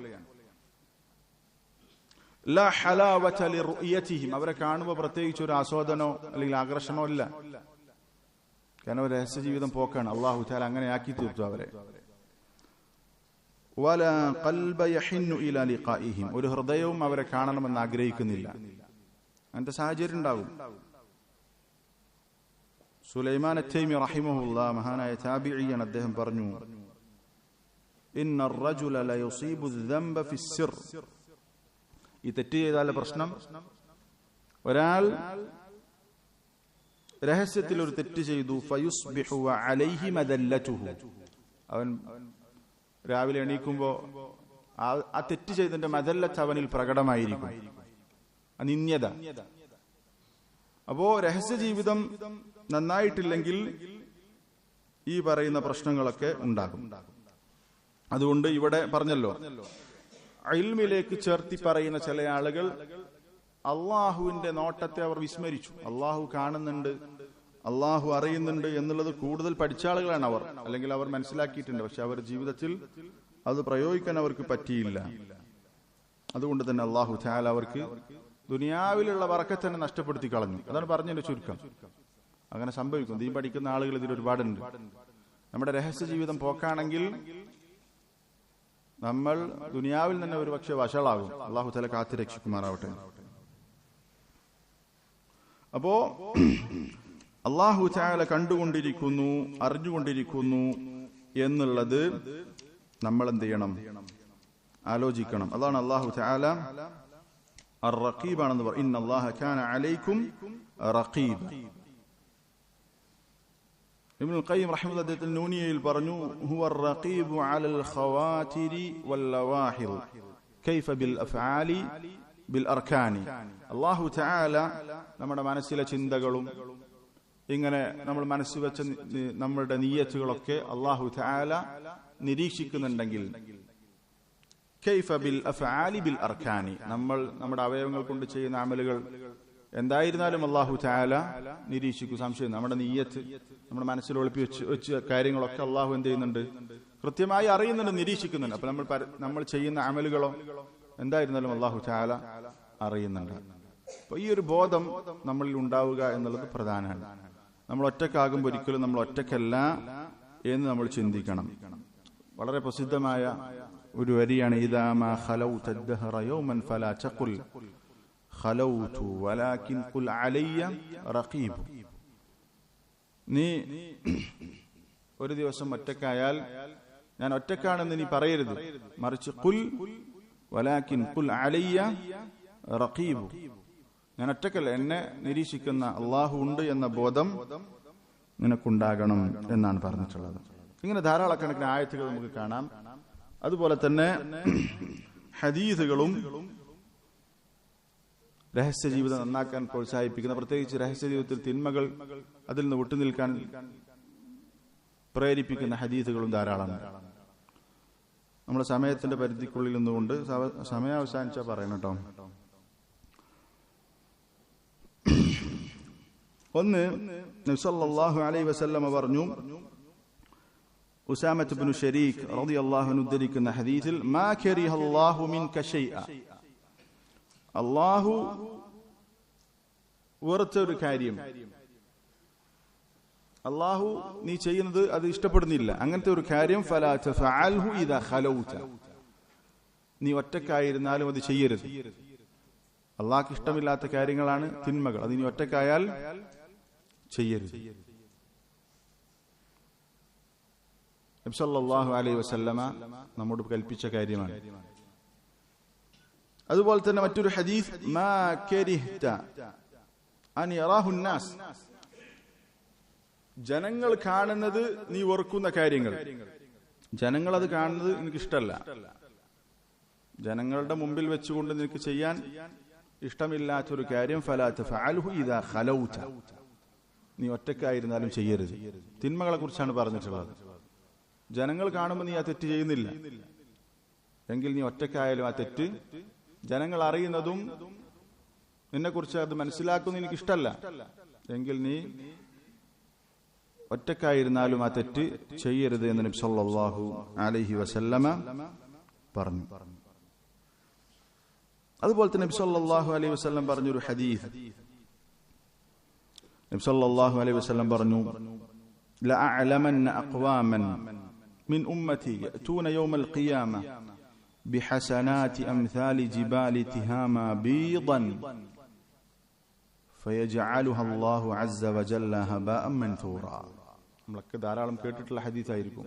ലാ ഹലാവത ലിറുയതിഹിം, അവരെ കാണുമ്പോൾ പ്രത്യേകിച്ച് ഒരു ആസ്വാദനോ അല്ലെങ്കിൽ ആകർഷണോ ഇല്ല. കാരണം രഹസ്യ ജീവിതം പോക്കാണ്. അല്ലാഹു തആല അങ്ങനെ ആക്കി തീർത്തു അവരെ. വലാ ഖൽബ യഹിന്നു ഇലാ ലിഖാഇഹിം, ഒരു ഹൃദയവും അവരെ കാണണമെന്ന് ആഗ്രഹിക്കുന്നില്ല. അങ്ങനത്തെ സാഹചര്യം ഉണ്ടാകും. സുലൈമാൻ അത്തൈമി റഹിമഹുല്ലാ, മഹാനായ താബിഈൻ, അദ്ദേഹം പറഞ്ഞു, ഇന്ന الرجل لا يصيب الذنب في السر. ഈ തെറ്റ് ചെയ്താലുള്ള പ്രശ്നം, ഒരാൾ രഹസ്യത്തിൽ ഒരു തെറ്റ് ചെയ്തു, ഫയുസ്ബിഹു വഅലൈഹി മദല്ലതുഹു, അവൻ രാവിലെ എണീക്കുമ്പോൾ ആ തെറ്റ് ചെയ്തതിന്റെ മദല്ലത്ത് അവനിൽ പ്രകടമായിരിക്കും, നിന്ദ്യത. അപ്പോ രഹസ്യ ജീവിതം നന്നായിട്ടില്ലെങ്കിൽ ഈ പറയുന്ന പ്രശ്നങ്ങളൊക്കെ ഉണ്ടാകും. അതുകൊണ്ട് ഇവിടെ പറഞ്ഞല്ലോ, ഇൽമിലേക്ക് ചേർത്തി പറയുന്ന ചില ആളുകൾ അള്ളാഹുവിന്റെ നോട്ടത്തെ അവർ വിസ്മരിച്ചു. അള്ളാഹു കാണുന്നുണ്ട്, അള്ളാഹു അറിയുന്നുണ്ട് എന്നുള്ളത് കൂടുതൽ പഠിച്ച ആളുകളാണ് അവർ, അല്ലെങ്കിൽ അവർ മനസ്സിലാക്കിയിട്ടുണ്ട്. പക്ഷെ അവർ ജീവിതത്തിൽ അത് പ്രയോഗിക്കാൻ അവർക്ക് പറ്റിയില്ല. അതുകൊണ്ട് തന്നെ അള്ളാഹു തആല അവർക്ക് ദുനിയാവിലുള്ള ബറക്കത്ത് തന്നെ നഷ്ടപ്പെടുത്തി കളഞ്ഞു. അതാണ് പറഞ്ഞതിന്റെ ചുരുക്കം. അങ്ങനെ സംഭവിക്കും. ദീൻ പഠിക്കുന്ന ആളുകൾ ഇതിൽ ഒരുപാടുണ്ട്. നമ്മുടെ രഹസ്യ ജീവിതം പോക്കാണെങ്കിൽ നമ്മൾ ദുനിയാവിൽ തന്നെ ഒരുപക്ഷെ വഷളാകും. അള്ളാഹു തആല കാത്തു രക്ഷിക്കുമാറാവട്ടെ. അപ്പോ അള്ളാഹു തആല കണ്ടുകൊണ്ടിരിക്കുന്നു, അറിഞ്ഞുകൊണ്ടിരിക്കുന്നു എന്നുള്ളത് നമ്മൾ എന്ത് ചെയ്യണം? ആലോചിക്കണം. അതാണ് അള്ളാഹു തആല അർ-റഖീബാണെന്ന് പറയുന്നത്. ഇന്നല്ലാഹ കാന അലൈക്കും റഖീബ. ഇബ്നുൽ ഖയ്യിം റഹിമഹുല്ലാഹ് അദ്ദേഹത്തിന്റെ നൂനിയയിൽ പറഞ്ഞു, ഹുവ അർ-റഖീബു അലൽ ഖവാതിരി വൽ ലവാഹിർ കൈഫ ബിൽ അഫ്ആലി ബിൽ അർക്കാനി. അല്ലാഹു തആല നമ്മുടെ മനസ്സിലെ ചിന്തകളും ഇങ്ങനെ നമ്മൾ മനസ്സിൽ വെച്ച നമ്മളുടെ നിയ്യത്തുകളൊക്കെ അല്ലാഹു തആല നിരീക്ഷിക്കുന്നുണ്ടെങ്കിൽ, കൈഫ ബിൽ അഫ്ആലി ബിൽ അർക്കാനി, നമ്മൾ നമ്മുടെ അവയവങ്ങൾ കൊണ്ട് ചെയ്യുന്ന അമലുകൾ എന്തായിരുന്നാലും അല്ലാഹു തആല നിരീക്ഷിക്കും. സംശയം, നമ്മുടെ നിയ്യത്ത്, നമ്മുടെ മനസ്സിൽ ഒളിപ്പിച്ച് വെച്ച കാര്യങ്ങളൊക്കെ അല്ലാഹു എന്ത് ചെയ്യുന്നുണ്ട്? കൃത്യമായി അറിയുന്നുണ്ട്, നിരീക്ഷിക്കുന്നുണ്ട്. അപ്പൊ നമ്മൾ ചെയ്യുന്ന അമലുകളോ എന്തായിരുന്നാലും അല്ലാഹു തആല അറിയുന്നുണ്ട്. അപ്പൊ ഈ ഒരു ബോധം നമ്മളിൽ ഉണ്ടാവുക എന്നുള്ളത് പ്രധാനമാണ്. നമ്മൾ ഒറ്റക്കാകുമ്പോൾ ഒരിക്കലും നമ്മൾ ഒറ്റക്കല്ല എന്ന് നമ്മൾ ചിന്തിക്കണം. വളരെ പ്രസിദ്ധമായ ഒരു വരിയാണ്, ഇദാ മാ ഖലൗത അദ്ദഹറ യൗമൻ ഫലാ തഖുൽ ഖലൗതു വലാകിൻ ഖുൽ അലയ്യ റഖീബ്. നീ ഒരു ദിവസം ഒറ്റക്കായാൽ ഞാൻ ഒറ്റക്കാണെന്ന് നീ പറയരുത്, മറിച്ച് ഖുൽ വലാകിൻ ഖുൽ അലയ്യ റഖീബ്, ഞാൻ ഒറ്റക്കല്ല, എന്നെ നിരീക്ഷിക്കുന്ന അള്ളാഹു ഉണ്ട് എന്ന ബോധം നിനക്കുണ്ടാകണം എന്നാണ് പറഞ്ഞിട്ടുള്ളത്. ഇങ്ങനെ ധാരാളക്കണക്കിന് ആയത്തുകൾ നമുക്ക് കാണാം. അതുപോലെ തന്നെ ഹദീസുകളും രഹസ്യ ജീവിതം നന്നാക്കാൻ പ്രോത്സാഹിപ്പിക്കുന്ന, പ്രത്യേകിച്ച് രഹസ്യ ജീവിതത്തിൽ തിന്മകൾ അതിൽ നിന്ന് വിട്ടുനിൽക്കാൻ പ്രേരിപ്പിക്കുന്ന ഹദീസുകളും ധാരാളമാണ്. നമ്മുടെ സമയത്തിന്റെ പരിധിക്കുള്ളിൽ നിന്നുകൊണ്ട് സമയം അവസാനിച്ചാൽ പറയണം കേട്ടോ. ഒന്ന്, നബി സല്ലല്ലാഹു അലൈഹി വസല്ലം പറഞ്ഞു, ഉസാമത്ത് ഇബ്നു ശരീഖ് റളിയല്ലാഹു അൻഹു ഉദ്ധരിക്കുന്ന ഹദീസിൽ, മാ കരിഹല്ലാഹു മിൻക ശൈഅ, അല്ലാഹു വെറുത്ത ഒരു കാര്യം, അല്ലാഹു നീ ചെയ്യുന്നത് അത് ഇഷ്ടപ്പെടുന്നില്ല, അങ്ങനത്തെ ഒരു കാര്യം, ഫലാ തഫഅൽഹു ഇദാ ഖലൗത, നീ ഒറ്റക്കായിരുന്നാലും അത് ചെയ്യരുത്. അള്ളാഹ്ക്ക് ഇഷ്ടമില്ലാത്ത കാര്യങ്ങളാണ് തിന്മകൾ, അത് നീ ഒറ്റക്കായാൽ ചെയ്യരുത്. നബി സല്ലല്ലാഹു അലൈഹി വസല്ലമ നമ്മോട് കൽപ്പിച്ച കാര്യമാണ്. അതുപോലെ തന്നെ മറ്റൊരു ഹദീസ്, മാ കരിഹ്ത അൻ യറാഹു നാസ്, ജനങ്ങൾ കാണുന്നത് നീ വെറുക്കുന്ന കാര്യങ്ങൾ, ജനങ്ങൾ അത് കാണുന്നത് നിനക്ക് ഇഷ്ടമല്ല, ജനങ്ങളുടെ മുമ്പിൽ വെച്ചുകൊണ്ട് നിനക്ക് ചെയ്യാൻ ഇഷ്ടമില്ലാത്തൊരു കാര്യം, ഫലാ തഫഅൽഹു ഇദാ ഖലൗത, നീ ഒറ്റക്കായിരുന്നാലും ചെയ്യരുത്. തിന്മകളെ കുറിച്ചാണ് പറഞ്ഞിട്ടുള്ളത്. ജനങ്ങൾ കാണുമ്പോൾ നീ ആ തെറ്റ് ചെയ്യുന്നില്ല എങ്കിൽ നീ ഒറ്റക്കായാലും ആ തെറ്റ് ജനങ്ങൾ അറിയുന്നതും നിന്നെക്കുറിച്ച് അത് മനസ്സിലാക്കുന്ന എനിക്ക് ഇഷ്ടമല്ല എങ്കിൽ നീ ഒറ്റക്കായിരുന്നാലും ആ തെറ്റ് ചെയ്യരുത് എന്ന് നബി സല്ലല്ലാഹു അലൈഹി വസല്ലമ പറഞ്ഞു. അതുപോലെ തന്നെ നബി സല്ലല്ലാഹു അലൈഹി വസല്ലം പറഞ്ഞൊരു ഹദീസ്, നബി സല്ലല്ലാഹു അലൈഹി വസല്ലം പറഞ്ഞു, ലഅഅലമന്ന അഖ്വാമൻ من أمتي يأتون يوم القيامة بحسنات أمثال جبال تهامى بيضا فيجعلها الله عز وجل هباء منثورا. നമ്മളൊക്കെ ധാരാളം കേട്ടിട്ടുള്ള ഹദീസായിരിക്കും.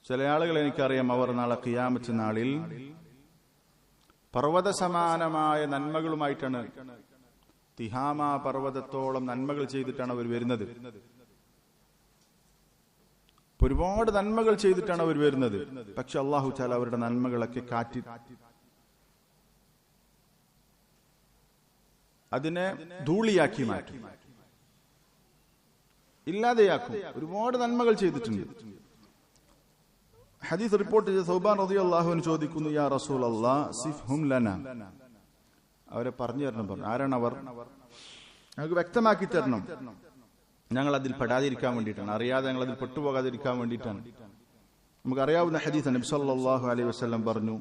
ചില ആളുകൾ എനിക്കറിയാം, അവർ നാളെ ഖിയാമത്ത് നാളിൽ പർവ്വത സമാനമായ നന്മകളുമായിട്ടാണ്, തിഹാമ പർവ്വതത്തോളം നന്മകൾ ചെയ്തിട്ടാണ് അവർ വരുന്നത്. ഒരുപാട് നന്മകൾ ചെയ്തിട്ടാണ് അവർ വരുന്നത്. പക്ഷെ അല്ലാഹു തആല അവരുടെ നന്മകളൊക്കെ കാറ്റി അതിനെ ധൂളിയാക്കി മാറ്റി, ഇല്ലാതെയാക്കും. ഒരുപാട് നന്മകൾ ചെയ്തിട്ടുണ്ട്. ഹദീസ് റിപ്പോർട്ട് ചെയ്ത സൗബാൻ റളിയല്ലാഹു അൻഹു ചോദിക്കുന്നു, യാ റസൂലല്ലാഹ് സിഫ്ഹും ലനാ, അവരെ പറഞ്ഞു തരണം. പറഞ്ഞു, ആരാണ് അവർ? ഞങ്ങൾക്ക് വ്യക്തമാക്കി തരണം. ഞങ്ങൾ അതിൽ പെടാതിരിക്കാൻ വേണ്ടിയിട്ടാണ്, അറിയാതെ ഞങ്ങൾ അതിൽ പെട്ടുപോകാതിരിക്കാൻ വേണ്ടിയിട്ടാണ്. നമുക്കറിയാവുന്ന ഹദീസ് നബി സല്ലല്ലാഹു അലൈഹി വസല്ലം പറഞ്ഞു,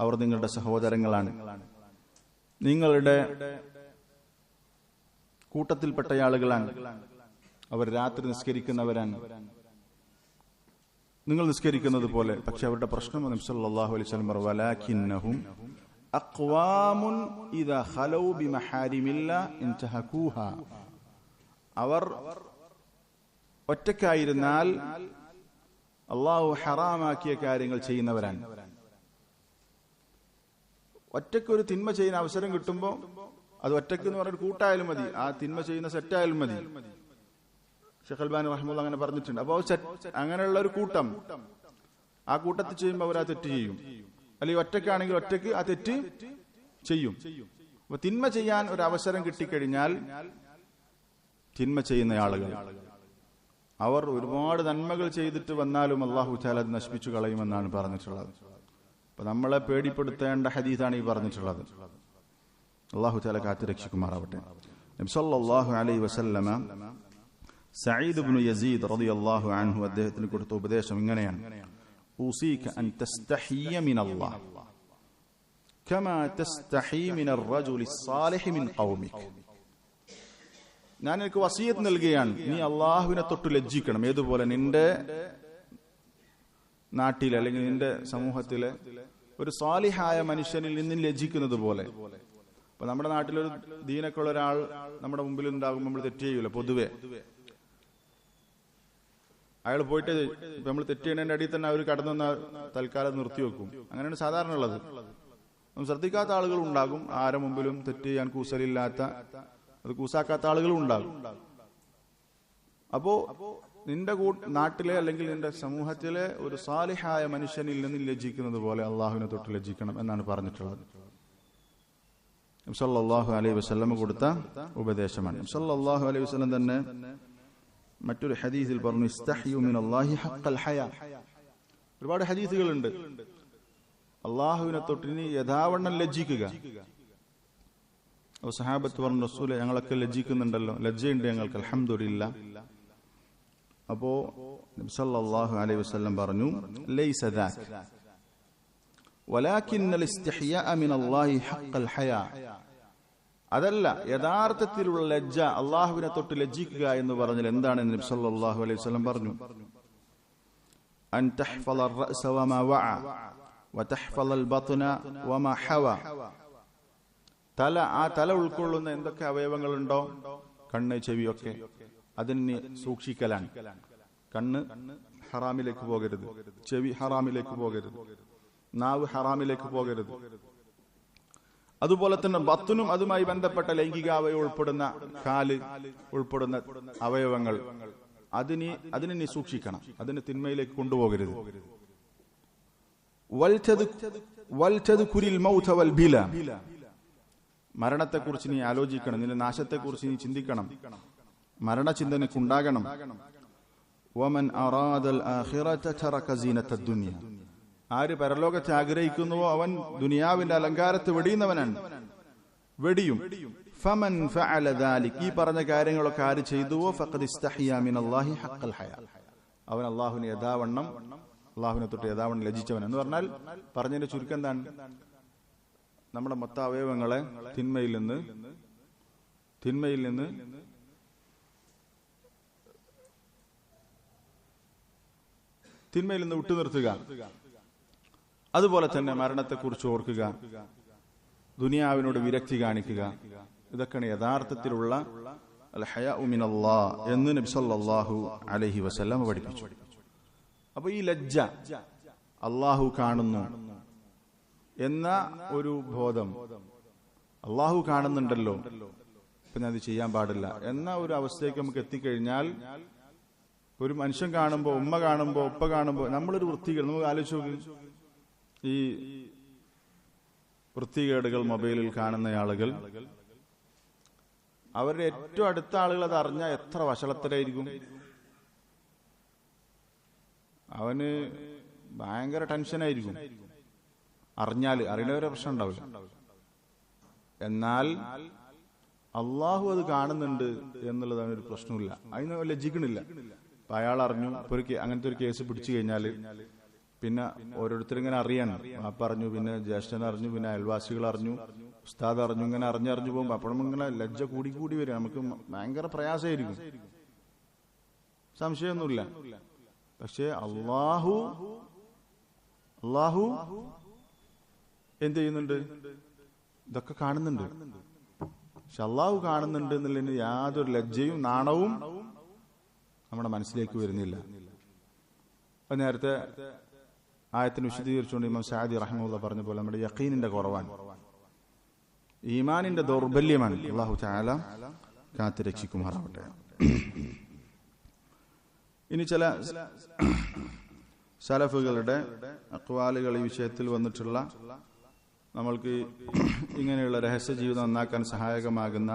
അവർ നിങ്ങളുടെ സഹോദരങ്ങളാണ്, നിങ്ങളുടെ കൂട്ടത്തിൽപ്പെട്ട ആളുകളാണ്, അവർ രാത്രി നിസ്കരിക്കുന്നവരാണ്, നിങ്ങൾ നിസ്കരിക്കുന്നത് പോലെ. പക്ഷെ അവരുടെ പ്രശ്നം നബി സല്ലല്ലാഹു അലൈഹി വസല്ലം പറഞ്ഞു, വലാകിന്നഹും അഖ്വാമുൻ ഇദാ ഖലൗ ബിമഹാരിമില്ലാ ഇൻതഹകൂഹാ, അവർ ഒറ്റക്കായിരുന്നാൽ അള്ളാഹു ഹറാമാക്കിയ കാര്യങ്ങൾ ചെയ്യുന്നവരാണ്. ഒറ്റയ്ക്ക് ഒരു തിന്മ ചെയ്യുന്ന അവസരം കിട്ടുമ്പോൾ അത് ഒറ്റയ്ക്ക് എന്ന് പറഞ്ഞൊരു കൂട്ടായാലും മതി, ആ തിന്മ ചെയ്യുന്ന സെറ്റായാലും മതി. ഷെയ്ഖ് അൽബാനി റഹിമഹുല്ലാഹ് അങ്ങനെ പറഞ്ഞിട്ടുണ്ട്. അപ്പോൾ അങ്ങനെയുള്ള ഒരു കൂട്ടം, ആ കൂട്ടത്തിൽ ചെയ്യുമ്പോൾ അവർ ആ തെറ്റ് ചെയ്യും. അല്ലെങ്കിൽ ഒറ്റയ്ക്കാണെങ്കിൽ ഒറ്റയ്ക്ക് ആ തെറ്റ് ചെയ്യും. അപ്പൊ തിന്മ ചെയ്യാൻ ഒരു അവസരം കിട്ടിക്കഴിഞ്ഞാൽ തിന്മ ചെയ്യുന്ന ആളുകൾ അവർ ഒരുപാട് നന്മകൾ ചെയ്തിട്ട് വന്നാലും അല്ലാഹു തആല അത് നശിപ്പിച്ചു കളയുമെന്നാണ് പറഞ്ഞിട്ടുള്ളത്. അപ്പൊ നമ്മളെ പേടിപ്പെടുത്തേണ്ട ഹദീസാണ് ഈ പറഞ്ഞിട്ടുള്ളത്. അല്ലാഹു തആല കാത്തു രക്ഷിക്കുമാറാവട്ടെ. നബി സല്ലല്ലാഹു അലൈഹി വസല്ലമ സഈദ് ഇബ്നു യസീദ് റളിയല്ലാഹു അൻഹു അദ്ദേഹത്തിന് കൊടുത്ത ഉപദേശം ഇങ്ങനെയാണ്, ഊസീക അൻ തസ്തഹിയ മിനല്ലാഹ് കമാ തസ്തഹി മിനർ റജുലി സ്സാലിഹി മിൻ ഖൗമിക. ഞാൻ നിനക്ക് വസിയത്ത് നൽകുകയാണ്, നീ അള്ളാഹുവിനെ തൊട്ട് ലജ്ജിക്കണം. ഏതുപോലെ നിന്റെ നാട്ടിലെ അല്ലെങ്കിൽ നിന്റെ സമൂഹത്തിലെ ഒരു സാലിഹായ മനുഷ്യനിൽ നിന്ന് ലജ്ജിക്കുന്നത് പോലെ. അപ്പൊ നമ്മുടെ നാട്ടിലൊരു ദീനൊക്കെയുള്ള ഒരാൾ നമ്മുടെ മുമ്പിൽ ഉണ്ടാകുമ്പോൾ നമ്മൾ തെറ്റ് ചെയ്യൂല. പൊതുവെ അയാൾ പോയിട്ട് നമ്മൾ തെറ്റ് ചെയ്യുന്നതിന്റെ അടിയിൽ തന്നെ അവർ കടന്നു തൽക്കാലം നിർത്തിവെക്കും. അങ്ങനെയാണ് സാധാരണ ഉള്ളത്. ശ്രദ്ധിക്കാത്ത ആളുകൾ ഉണ്ടാകും, ആരെ മുമ്പിലും തെറ്റ് ചെയ്യാൻ കൂസലില്ലാത്ത, അത് കൂസാക്കാത്ത ആളുകളും ഉണ്ടാകും. അപ്പോ നിന്റെ നാട്ടിലെ അല്ലെങ്കിൽ നിന്റെ സമൂഹത്തിലെ ഒരു സാലിഹായ മനുഷ്യനിൽ നിന്ന് ലജ്ജിക്കുന്നത് പോലെ അള്ളാഹുവിനെ തൊട്ട് ലജ്ജിക്കണം എന്നാണ് പറഞ്ഞിട്ടുള്ളത്. നബി സല്ലല്ലാഹു അലൈഹി വസല്ലം കൊടുത്ത ഉപദേശമാണ്. നബി സല്ലല്ലാഹു അലൈഹി വസല്ലം തന്നെ മറ്റൊരു ഹദീസിൽ പറഞ്ഞു, ഇസ്തഹ്യു മിനല്ലാഹി ഹഖൽ ഹയാ. ഒരുപാട് ഹദീസുകളുണ്ട്, അള്ളാഹുവിനെ തൊട്ടിന് യഥാവണ്ണം ലജ്ജിക്കുക. അപ്പോൾ സഹാബത്ത് പറഞ്ഞു, റസൂലേ ഞങ്ങളൊക്കെ ലജ്ജിക്കുന്നുണ്ടല്ലോ, ലജ്ജയുണ്ട് ഞങ്ങൾക്ക്, അൽഹംദുലില്ലാഹ്. അപ്പോ നബി സല്ലല്ലാഹു അലൈഹി വസല്ലം പറഞ്ഞു, ലൈസ ദാക വലാകിന്നൽ ഇസ്തിഹ്യാഅ മിനല്ലാഹി ഹഖൽ ഹയാ. അതല്ല, യഥാർത്ഥത്തിലുള്ള ലജ്ജ, അള്ളാഹുവിനെ തൊട്ട് ലജ്ജിക്കുക എന്ന് പറഞ്ഞാൽ എന്താണെന്ന് നബി സല്ലല്ലാഹു അലൈഹി വസല്ലം പറഞ്ഞു, അൻ തഹ്ഫള റഅസ വമാ വഅ വതഹ്ഫള അൽബത്ന വമാ ഹവ. തല, ആ തല ഉൾക്കൊള്ളുന്ന എന്തൊക്കെ അവയവങ്ങളുണ്ടോ, കണ്ണ് ചെവിയൊക്കെ, അതിന് സൂക്ഷിക്കലാണ്. കണ്ണ് ഹറാമിലേക്ക് പോകരുത്, ചെവി ഹറാമിലേക്ക് പോകരുത്, നാവ് ഹറാമിലേക്ക് പോകരുത്. അതുപോലെ തന്നെ ബത്തുനും അതുമായി ബന്ധപ്പെട്ട ലൈംഗികാവയവം ഉൾപ്പെടുന്ന കാല് ഉൾപ്പെടുന്ന അവയവങ്ങൾ, അതിനെ നീ സൂക്ഷിക്കണം, അതിന് തിന്മയിലേക്ക് കൊണ്ടുപോകരുത്. വൽതദ്കുരിൽ മൗത വൽ ബില. മരണത്തെക്കുറിച്ച് നീ ആലോചിക്കണം, നിന്റെ നാശത്തെക്കുറിച്ച് നീ ചിന്തിക്കണം, മരണചിന്ത നിനക്കുണ്ടാകണം. വമൻ അറാദൽ ആഖിറത തറക സീനത്തദ് ദുനിയ. ആര് പരലോകത്തെ ആഗ്രഹിക്കുന്നുവോ അവൻ ദുനിയാവിന്റെ അലങ്കാരത്തെ വെടിയുന്നവനാണ്, വെടിയും. ഫമൻ ഫഅല ദാലിക, ഈ പറഞ്ഞ കാര്യങ്ങളൊക്കെ ആര് ചെയ്തുവോ, ഫഖദ് ഇസ്തഹ്യാ മിനല്ലാഹി ഹഖൽ ഹയാ, അവൻ അല്ലാഹുവിനെ യഥാവണ്ണം, അല്ലാഹുവിനെ തൊട്ട് യഥാവണ്ണം ലജ്ജിച്ചവൻ. എന്ന് പറഞ്ഞാൽ പറഞ്ഞതിന്റെ ചുരുക്കം എന്താണ്? നമ്മുടെ മൊത്ത അവയവങ്ങളെ തിന്മയിൽ നിന്ന് തിന്മയിൽ നിന്ന് വിട്ടുനിർത്തുക. അതുപോലെ തന്നെ മരണത്തെക്കുറിച്ച് ഓർക്കുക, ദുനിയാവിനോട് വിരക്തി കാണിക്കുക. ഇതൊക്കെയാണ് യഥാർത്ഥത്തിലുള്ള അൽ ഹയാഉ മിനല്ലാഹ് എന്ന് നബി സല്ലല്ലാഹു അലൈഹി വസല്ലം പഠിപ്പിച്ചു. അപ്പൊ ഈ ലജ്ജ, അള്ളാഹു കാണുന്നു എന്ന ഒരു ബോധം, അള്ളാഹു കാണുന്നുണ്ടല്ലോ, ഇപ്പൊ ഞാൻ ഇത് ചെയ്യാൻ പാടില്ല എന്ന ഒരു അവസ്ഥയ്ക്ക് നമുക്ക് എത്തിക്കഴിഞ്ഞാൽ, ഒരു മനുഷ്യൻ കാണുമ്പോ, ഉമ്മ കാണുമ്പോ, ഉപ്പ കാണുമ്പോ നമ്മളൊരു വൃത്തികേട്, നമുക്ക് ആലോചിച്ച് നോക്ക്, ഈ വൃത്തികേടുകൾ മൊബൈലിൽ കാണുന്ന ആളുകൾ, അവരുടെ ഏറ്റവും അടുത്ത ആളുകൾ അത് അറിഞ്ഞാൽ എത്ര വഷളത്തരായിരിക്കും. അവന് ഭയങ്കര ടെൻഷനായിരിക്കും. അറിയണവരെ പ്രശ്നം ഉണ്ടാവില്ല. എന്നാൽ അള്ളാഹു അത് കാണുന്നുണ്ട് എന്നുള്ളത് അവനൊരു പ്രശ്നമില്ല, അതിന് ലജ്ജിക്കണില്ല. അപ്പൊ അയാൾ അറിഞ്ഞു, ഇപ്പൊ അങ്ങനത്തെ ഒരു കേസ് പിടിച്ചു കഴിഞ്ഞാൽ പിന്നെ ഓരോരുത്തരിങ്ങനെ അറിയണം. പറഞ്ഞു, പിന്നെ ജ്യേഷ്ഠൻ അറിഞ്ഞു, പിന്നെ അയൽവാസികൾ അറിഞ്ഞു, ഉസ്താദ് അറിഞ്ഞു, ഇങ്ങനെ അറിഞ്ഞറിഞ്ഞു പോകുമ്പോ അപ്പോഴും ഇങ്ങനെ ലജ്ജ കൂടി വരും. നമുക്ക് ഭയങ്കര പ്രയാസമായിരിക്കും, സംശയമൊന്നുമില്ല. പക്ഷെ അള്ളാഹു എന്ത് ചെയ്യുന്നുണ്ട്? ഇതൊക്കെ കാണുന്നുണ്ട്. പക്ഷെ അള്ളാഹു കാണുന്നുണ്ട് എന്നുള്ളതിന് യാതൊരു ലജ്ജയും നാണവും നമ്മുടെ മനസ്സിലേക്ക് വരുന്നില്ല. അപ്പൊ നേരത്തെ ആയത്തിന് വിശദീകരിച്ചുകൊണ്ട് ഇമാം സഅദി റഹിമഹുല്ലാഹ് പറഞ്ഞ പോലെ നമ്മുടെ യഖീനിന്റെ കുറവാണ്, ഈമാനിന്റെ ദൗർബല്യമാണ്. അല്ലാഹു തആല കാത്തുരക്ഷിക്കുമാറാവട്ടെ. ഇനി ചില സലഫുകളുടെ അഖ്വാലുകൾ ഈ വിഷയത്തിൽ വന്നിട്ടുള്ള, നമ്മൾക്ക് ഇങ്ങനെയുള്ള രഹസ്യ ജീവിതം നന്നാക്കാൻ സഹായകമാകുന്ന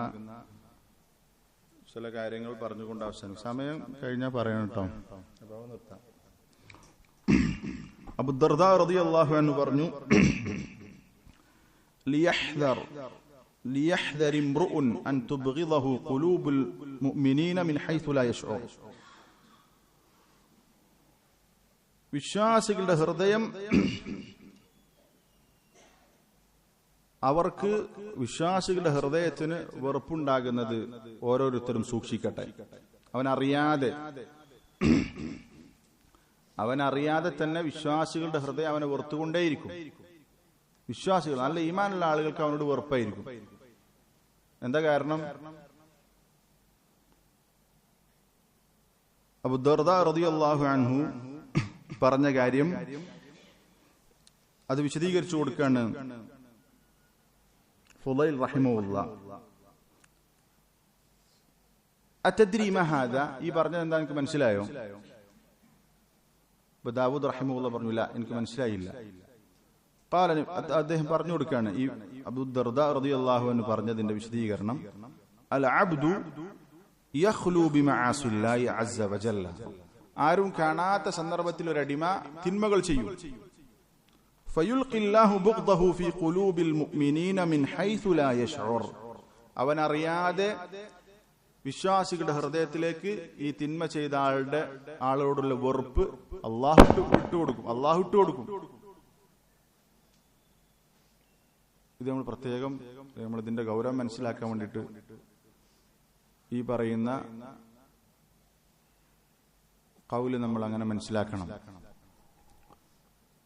ചില കാര്യങ്ങൾ പറഞ്ഞുകൊണ്ട് അവസാനം, സമയം കഴിഞ്ഞാൽ പറയണം കേട്ടോ. നിർത്താം. അബൂ ദർദാ റളിയല്ലാഹു അൻഹു പറഞ്ഞു, ലിയഹ്ദർ ഇംറുഉൻ അൻ തുബ്ഗിദഹു ഖുലൂബുൽ മുഅ്മിനീന മിൻ ഹൈസു ലാ യശ്ഉർ. വിശ്വാസികളുടെ ഹൃദയം, അവർക്ക് വിശ്വാസികളുടെ ഹൃദയത്തിന് വെറുപ്പുണ്ടാകുന്നത് ഓരോരുത്തരും സൂക്ഷിക്കട്ടെ. അവനറിയാതെ തന്നെ വിശ്വാസികളുടെ ഹൃദയം അവനെ വെറുത്തുകൊണ്ടേയിരിക്കും. വിശ്വാസികൾ, നല്ല ഈമാനുള്ള ആളുകൾക്ക് അവനോട് വെറുപ്പായിരിക്കും. എന്താ കാരണം? അബൂ ദർദാ റളിയല്ലാഹു അൻഹു പറഞ്ഞ കാര്യം അത് വിശദീകരിച്ചു കൊടുക്കാണ് ഫുളൈൽ റഹിമഹുല്ലാഹ്. അതദ്രി മാ ഹാദാ, ഈ പറഞ്ഞത് എന്താ, എനിക്ക് മനസ്സിലായോ? ദാവൂദ് റഹിമഹുല്ലാഹ് പറഞ്ഞില്ല, എനിക്ക് മനസ്സിലായില്ല. അദ്ദേഹം പറഞ്ഞു കൊടുക്കുകയാണ്, ഈ അബൂ ദർദാ റളിയല്ലാഹു അൻഹു പറഞ്ഞതിന്റെ വിശദീകരണം, അൽ അബ്ദു യഖ്ലു ബിമആസില്ലാഹി അസ്സ വജല്ല. ആരും കാണാത്ത സന്ദർഭത്തിൽ ഒരു അടിമ തിന്മകൾ ചെയ്യും. ഫയുൽഖില്ലാഹു ബുഗ്ദഹു ഫീ ഖുലൂബിൽ മുഅ്മിനീന മിൻ ഹൈസു ലാ യശ്ഉർ. അവനറിയാതെ വിശ്വാസികളുടെ ഹൃദയത്തിലേക്ക് ഈ തിന്മ ചെയ്ത ആളോടുള്ള വെറുപ്പ് അള്ളാഹു ഇട്ടുകൊടുക്കും. ഇത് നമ്മൾ പ്രത്യേകം നമ്മളിതിന്റെ ഗൗരവം മനസ്സിലാക്കാൻ വേണ്ടിയിട്ട് ഈ പറയുന്ന ഖൗല് നമ്മൾ അങ്ങനെ മനസ്സിലാക്കണം.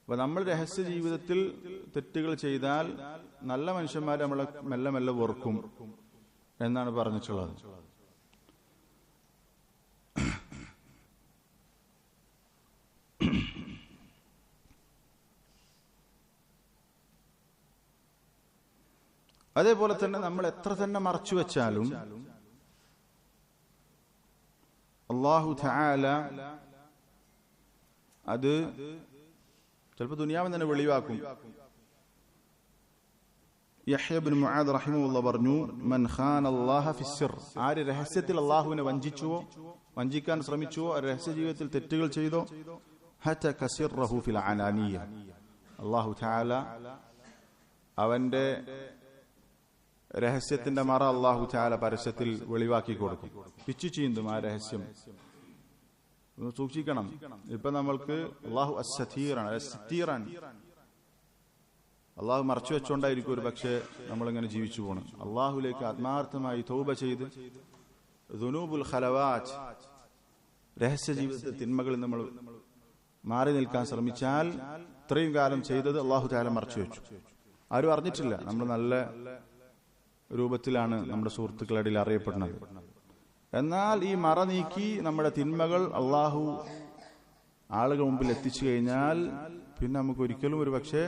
അപ്പൊ നമ്മൾ രഹസ്യ ജീവിതത്തിൽ തെറ്റുകൾ ചെയ്താൽ നല്ല മനുഷ്യന്മാരെ നമ്മളെ മെല്ലെ മെല്ലെ വെറുക്കും എന്നാണ് പറഞ്ഞിട്ടുള്ളത്. അതേപോലെ തന്നെ നമ്മൾ എത്ര തന്നെ മറച്ചു വെച്ചാലും അല്ലാഹു തആല അത് ചിലപ്പോൾ ദുനിയാവിൽ തന്നെ വെളിവാക്കും. യഹ്യ ഇബ്നു മുആദ് റഹിമഹുല്ലാഹ് പറഞ്ഞു, മൻ ഖാന അല്ലാഹ ഫിസ്സിർ, ആര് രഹസ്യത്തിൽ അല്ലാഹുവിനെ വഞ്ചിക്കാൻ ശ്രമിച്ചുവോ, രഹസ്യ ജീവിതത്തിൽ തെറ്റുകൾ ചെയ്തോ, ഹതക സിർറഹു ഫിൽ അലാനിയ, അല്ലാഹു തആല അവന്റെ രഹസ്യത്തിന്റെ മറ അല്ലാഹു തആല പരസ്യത്തിൽ വെളിവാക്കി കൊടുക്കും. പിച്ചു ചീന്തും ആ രഹസ്യം. സൂക്ഷിക്കണം. ഇപ്പൊ നമ്മൾക്ക് അല്ലാഹു അസ്സതീറാണ്, അള്ളാഹു മറച്ചു വെച്ചോണ്ടായിരിക്കും ഒരു പക്ഷേ നമ്മളിങ്ങനെ ജീവിച്ചു പോകണം. അള്ളാഹുലേക്ക് ആത്മാർത്ഥമായി തൗബ ചെയ്ത് ദുനൂബുൽ ഖലവാത്ത്, രഹസ്യ ജീവിതത്തിൽ തിന്മകളിൽ നമ്മൾ മാറി നിൽക്കാൻ ശ്രമിച്ചാൽ ഇത്രയും കാലം ചെയ്തത് അല്ലാഹു തആല മറച്ചു വെച്ചു. ആരും അറിഞ്ഞിട്ടില്ല. നമ്മൾ നല്ല രൂപത്തിലാണ് നമ്മുടെ സുഹൃത്തുക്കളുടെ ഇടയിൽ അറിയപ്പെടുന്നത്. എന്നാൽ ഈ മറ നീക്കി നമ്മുടെ തിന്മകൾ അള്ളാഹു ആളുകൾ മുമ്പിൽ എത്തിച്ചു കഴിഞ്ഞാൽ പിന്നെ നമുക്ക് ഒരിക്കലും ഒരു പക്ഷേ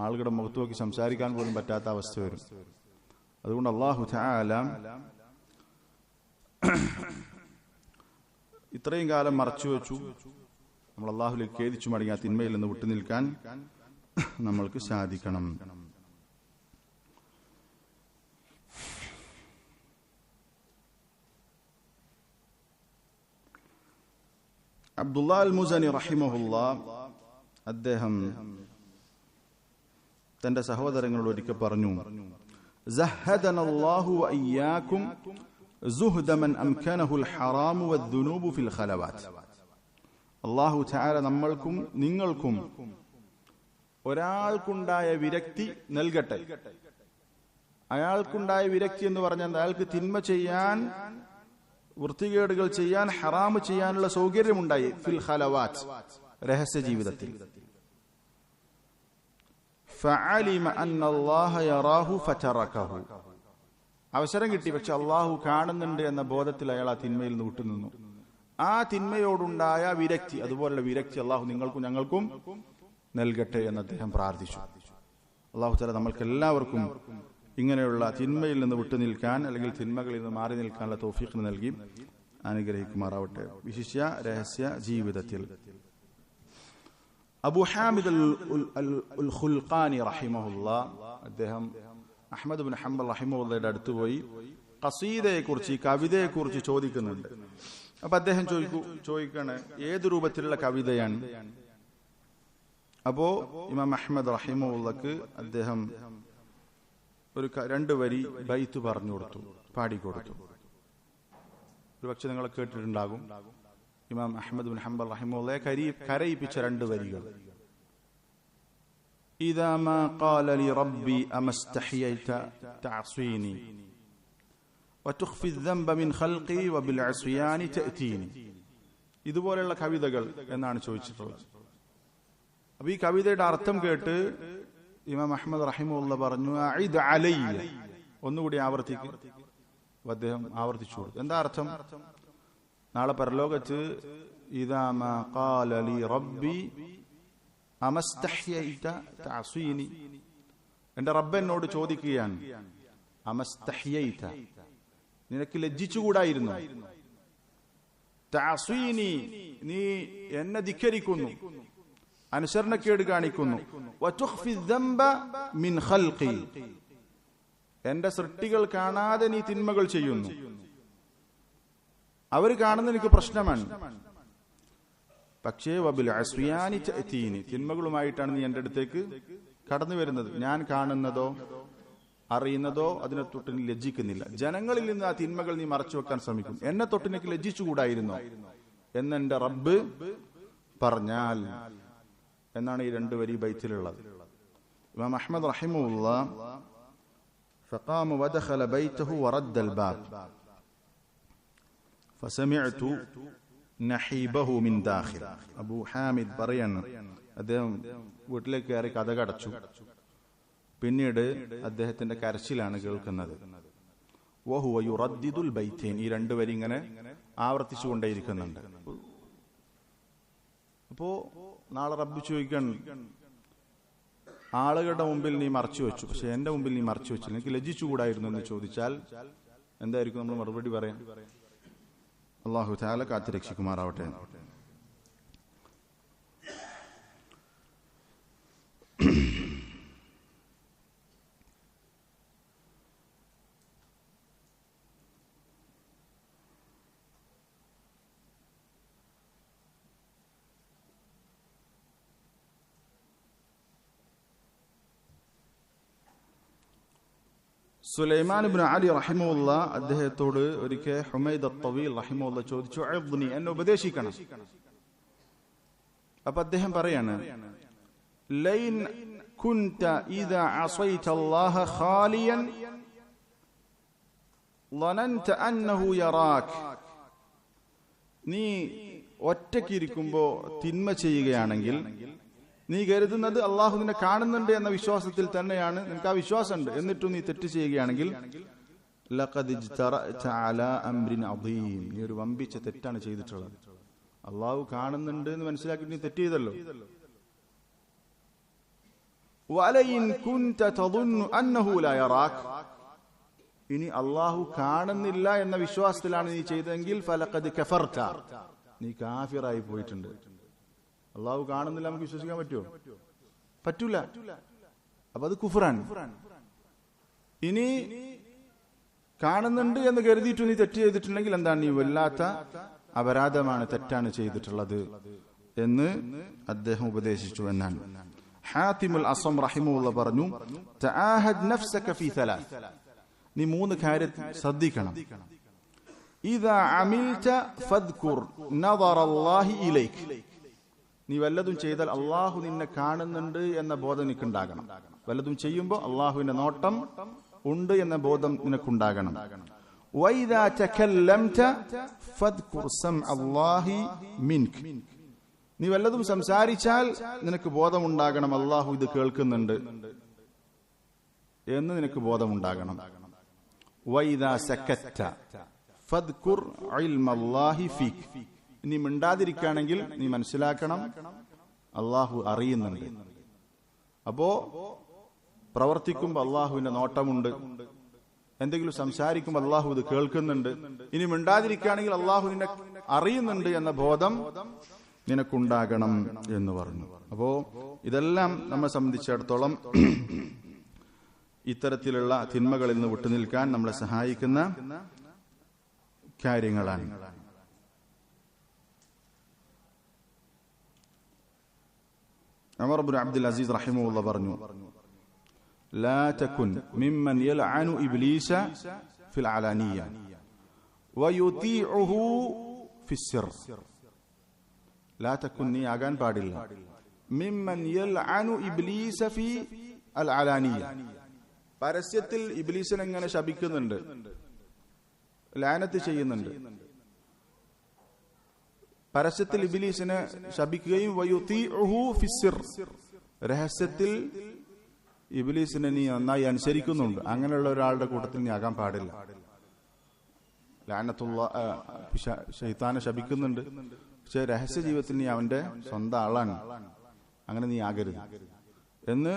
ആളുകളുടെ മുഖത്ത് നോക്കി സംസാരിക്കാൻ പോലും പറ്റാത്ത അവസ്ഥ വരും. അതുകൊണ്ട് അല്ലാഹു തആല ഇത്രയും കാലം മറച്ചു വെച്ചു. നമ്മൾ അല്ലാഹുവിലേക്ക് ഖേദിച്ചു മടങ്ങി ആ തിന്മയിൽ നിന്ന് വിട്ടുനിൽക്കാൻ നമ്മൾക്ക് സാധിക്കണം. അബ്ദുല്ലാ അൽ മുസനി റഹിമഹുല്ലാഹ് അദ്ദേഹം തന്റെ സഹോദരങ്ങളോട് ഒരിക്കൽ പറഞ്ഞു, സഹദനല്ലാഹു വഇയ്യാകും സുഹ്ദ മൻ അംകനഹുൽ ഹറാമു വദ്ദുനൂബു ഫിൽ ഖലവാത്ത്. അല്ലാഹു തആല നമ്മൾക്കും നിങ്ങൾക്കും ഒരാൾക്കുണ്ടായ വിരക്തി നൽകട്ടെ. അയാൾക്കുണ്ടായ വിരക്തി എന്ന് പറഞ്ഞാൽ അയാൾക്ക് തിന്മ ചെയ്യാൻ, വൃത്തികേടുകൾ ചെയ്യാൻ, ഹറാമ് ചെയ്യാനുള്ള സൗകര്യമുണ്ടായി ഫിൽ ഖലവാത്ത്, രഹസ്യ ജീവിതത്തിൽ. ഫഅലിമ അന്നല്ലാഹ യറാഹു ഫതറകഹു, അവസരം കിട്ടി പക്ഷെ അള്ളാഹു കാണുന്നുണ്ട് എന്ന ബോധത്തിൽ അയാൾ ആ തിന്മയിൽ നിന്ന് വിട്ടുനിന്നു. ആ തിന്മയോടുണ്ടായ വിരക്തി, അതുപോലുള്ള വിരക്തി അള്ളാഹു നിങ്ങൾക്കും ഞങ്ങൾക്കും നൽകട്ടെ എന്ന് അദ്ദേഹം പ്രാർത്ഥിച്ചു. അള്ളാഹു തആല നമ്മൾക്ക് എല്ലാവർക്കും ഇങ്ങനെയുള്ള തിന്മയിൽ നിന്ന് വിട്ടുനിൽക്കാൻ അല്ലെങ്കിൽ തിന്മകളിൽ നിന്ന് മാറി നിൽക്കാനുള്ള തൗഫീഖ് നൽകി അനുഗ്രഹിക്കുമാറാവട്ടെ, വിശിഷ്യ രഹസ്യ ജീവിതത്തിൽ. അബൂ ഹാമിദ് അൽ ഖുൽഖാനി റഹിമഹുല്ലാഹ് അദ്ദേഹം അഹ്മദ് ബിൻ ഹംബൽ റഹിമഹുള്ളയുടെ അടുത്ത് പോയി ഖസീദയെക്കുറിച്ച്, കവിതയെക്കുറിച്ച് ചോദിക്കുന്നുണ്ട്. അപ്പൊ അദ്ദേഹം ചോദിക്കാണ് ഏത് രൂപത്തിലുള്ള കവിതയാണ്. അപ്പോ ഇമാം അഹ്മദ് റഹിമഹുള്ളക്ക് അദ്ദേഹം ഒരു 2 വരി ബൈത്ത് പറഞ്ഞു കൊടുത്തു, പാടിക്കൊടുത്തു. ഒരു പക്ഷെ നിങ്ങൾ കേട്ടിട്ടുണ്ടാകും. ഇമാം അഹ്മദ് ബിൻ ഹംബൽ റഹിമഹുള്ളയെ കരയിപ്പിച്ച 2 വരികൾ. إذا ما قال لي ربي أما استحييت تعصيني وتخفي الذنب من خلقي وبالعصيان تأتيني. ഇതുപോലെയുള്ള കവിതകൾ എന്നാണ് ചോദിച്ചിട്ടുള്ളത്. അപ്പൊ ഈ കവിതയുടെ അർത്ഥം കേട്ട് ഇമാം അഹ്മദ് റഹിമഹുള്ള പറഞ്ഞു, അഇദ് അലയ്യ, ഒന്നുകൂടി ആവർത്തിക്കും. അദ്ദേഹം ആവർത്തിച്ചു കൊടുത്തു. എന്താ അർത്ഥം? നാളെ പരലോകത്ത് ഇദാ മാ ഖാല ലി റബ്ബി അമസ്തഹ്യൈത തഅസീനി, എന്റെ റബ്ബ് എന്നോട് ചോദിക്കുകയാണ്, അമസ്തഹ്യൈത, നിനക്ക് ലജ്ജിച്ചുകൂടായിരുന്നു, തഅസീനി, നീ എന്നെ ധിക്കരിക്കുന്നു, അനുസരണക്കേട് കാണിക്കുന്നു, വതുഖ്ഫി ദംബ മിൻ ഖൽഖി, എന്റെ സൃഷ്ടികൾ കാണാതെ നീ തിന്മകൾ ചെയ്യുന്നു, അവർ കാണുന്ന എനിക്ക് പ്രശ്നമാണ്. പക്ഷേ വബിൽ അസ്വിയാനി തഅതീനി, തിന്മകളുമായിട്ടാണ് നീ എന്റെ അടുത്തേക്ക് കടന്നു വരുന്നത്. ഞാൻ കാണുന്നതോ അറിയുന്നതോ അതിനെ തൊട്ട് നീ ലജ്ജിക്കുന്നില്ല. ജനങ്ങളിൽ നിന്ന് ആ തിന്മകൾ നീ മറച്ചു വെക്കാൻ ശ്രമിക്കും. എന്നെ തൊട്ട് എനിക്ക് ലജ്ജിച്ചുകൂടായിരുന്നോ എന്നെന്റെ റബ്ബ് പറഞ്ഞാൽ എന്നാണ് ഈ 2 വരി ബൈത്തിലുള്ളത്. ഇമാം അഹ്മദ് റഹിമഹുല്ലാഹ് فقام ودخل بيته ورد الباب فسمعت نحيبه من داخل. അബൂ ഹാമിദ് പറയാണ്, അദ്ദേഹം വീട്ടിലേക്ക് കയറി കതക് അടച്ചു. പിന്നീട് അദ്ദേഹത്തിന്റെ കരച്ചിലാണ് കേൾക്കുന്നത്. വഹുവ യുറദ്ദിദുൽ ബൈത്തൈൻ, ഈ 2 വരി ഇങ്ങനെ ആവർത്തിച്ചുകൊണ്ടേയിരിക്കുന്നുണ്ട്. അപ്പോ നാളെ റബ്ബ് ചോദിക്കാൻ, ആളുകളുടെ മുമ്പിൽ നീ മറച്ചു വെച്ചു, പക്ഷെ എന്റെ മുമ്പിൽ നീ മറച്ചു വെച്ചില്ല, എനിക്ക് ലജ്ജിച്ചുകൂടായിരുന്നു എന്ന് ചോദിച്ചാൽ എന്തായിരിക്കും നമ്മൾ മറുപടി പറയാം? അല്ലാഹു തആല കാത്തുരക്ഷിക്കുമാറാവട്ടെ. സുലൈമാൻ ഇബ്നു അലി റഹിമഹുള്ള അദ്ദേഹത്തോട് ഒരിക്കൽ ഹുമൈദ് അത്തവീൽ റഹിമഹുള്ള ചോദിച്ചു, അഅ്ദ്നി, എന്നെ ഉപദേശിക്കണം. അപ്പൊ അദ്ദേഹം പറയാണ്, ലൈൻ കുൻത ഇദാ അസൈത അല്ലാഹ ഖാലിയൻ ളനൻത അന്നഹു യറാക്, നീ ഒറ്റയ്ക്കിരിക്കുമ്പോ തിന്മ ചെയ്യുകയാണെങ്കിൽ നീ കരുതുന്നത് അള്ളാഹു നിന്നെ കാണുന്നുണ്ട് എന്ന വിശ്വാസത്തിൽ തന്നെയാണ്, നിനക്ക് ആ വിശ്വാസമുണ്ട്, എന്നിട്ടും നീ തെറ്റ് ചെയ്യുകയാണെങ്കിൽ നീ ഒരു വമ്പിച്ച തെറ്റാണ് ചെയ്തിട്ടുള്ളത്. അള്ളാഹു കാണുന്നുണ്ട് എന്ന് മനസ്സിലാക്കിയിട്ട് നീ തെറ്റ് ചെയ്തല്ലോ. ഇനി അള്ളാഹു കാണുന്നില്ല എന്ന വിശ്വാസത്തിലാണ് നീ ചെയ്തതെങ്കിൽ ഫലഖദ് കഫർത, നീ കാഫിറായി പോയിട്ടുണ്ട്. അള്ളാഹു കാണുന്നില്ല നമുക്ക് വിശ്വസിക്കാൻ പറ്റുമോ? പറ്റൂല. അപ്പൊ അത് കുഫ്റാൻ. ഇനി കാണുന്നുണ്ട് എന്ന് കരുതിയിട്ട് നീ തെറ്റ് ചെയ്തിട്ടുണ്ടെങ്കിൽ എന്താണ്? നീ വല്ലാത്ത അപരാധമാണ്, തെറ്റാണ് ചെയ്തിട്ടുള്ളത് എന്ന് അദ്ദേഹം ഉപദേശിച്ചു എന്നാണ്. ഹാത്തിമുൽ അസം റഹിമഹുല്ലാഹ് പറഞ്ഞു, തആഹദ് നഫ്സക ഫീ സലാസ്, നീ 3 കാര്യം ശ്രദ്ധിക്കണം. ഇദാ അമിൽത ഫദ്കുർ നദറല്ലാഹി ഇലൈക, നീ വല്ലതും ചെയ്താൽ അള്ളാഹു നിന്നെ കാണുന്നുണ്ട് എന്ന ബോധം നിനക്കുണ്ടാകണം. വല്ലതും ചെയ്യുമ്പോൾ അള്ളാഹുവിന്റെ നോട്ടം ഉണ്ട് എന്ന ബോധം നിനക്കുണ്ടാകണം. വഇദാ തകല്ലംത ഫദ്കുർ സമഅല്ലാഹി മിൻക, നീ വല്ലതും സംസാരിച്ചാൽ നിനക്ക് ബോധമുണ്ടാകണം അള്ളാഹു ഇത് കേൾക്കുന്നുണ്ട് എന്ന് നിനക്ക് ബോധമുണ്ടാകണം. വഇദാ സകത്ത ഫദ്കുർ ഇൽമല്ലാഹി ഫീക, നീ മിണ്ടാതിരിക്കുകയാണെങ്കിൽ നീ മനസ്സിലാക്കണം അള്ളാഹു അറിയുന്നുണ്ട്. അപ്പോ പ്രവർത്തിക്കുമ്പോൾ അള്ളാഹുവിന്റെ നോട്ടമുണ്ട്, എന്തെങ്കിലും സംസാരിക്കുമ്പോൾ അള്ളാഹു ഇത് കേൾക്കുന്നുണ്ട്. ഇനി മിണ്ടാതിരിക്കുകയാണെങ്കിൽ അള്ളാഹു നിന്നെ അറിയുന്നുണ്ട് എന്ന ബോധം നിനക്കുണ്ടാകണം എന്ന് പറഞ്ഞു. അപ്പോ ഇതെല്ലാം നമ്മെ സംബന്ധിച്ചിടത്തോളം ഇത്തരത്തിലുള്ള തിന്മകളിൽ നിന്ന് വിട്ടുനിൽക്കാൻ നമ്മളെ സഹായിക്കുന്ന കാര്യങ്ങളാണ്. ഉമർ ഇബ്നു അബ്ദുൽ അസീസ് റഹിമഹുല്ലാഹ് പറഞ്ഞു, ലാ തകുൻ മിമ്മൻ യൽഅനു ഇബ്ലീസ ഫിൽ അലാനിയ വയുതീഉഹു ഫിസ്സിർ. ലാ തകുൻ, നീ ആകാൻ പാടില്ല, മിമ്മൻ യൽഅനു ഇബ്ലീസ ഫി അൽ അലാനിയ, പരസ്യത്തിൽ ഇബ്ലീസിനെ എങ്ങനെ ശപിക്കുന്നുണ്ട്, ലാനത്ത് ചെയ്യുന്നുണ്ട്. പരസ്യത്തിൽ ഇബ്ലീസിനെ ശപിക്കുകയും വയുതീഉഹു ഫിസ്സിർ, രഹസ്യത്തിൽ ഇബ്ലീസിനെ നീ നന്നായി അനുസരിക്കുന്നുണ്ട്. അങ്ങനെയുള്ള ഒരാളുടെ കൂട്ടത്തിൽ നീ ആകാൻ പാടില്ല. ശൈത്താനെ ശപിക്കുന്നുണ്ട്, പക്ഷെ രഹസ്യ ജീവിതത്തിൽ നീ അവന്റെ സ്വന്തം ആളാണ്, അങ്ങനെ നീ ആകരുത് എന്ന്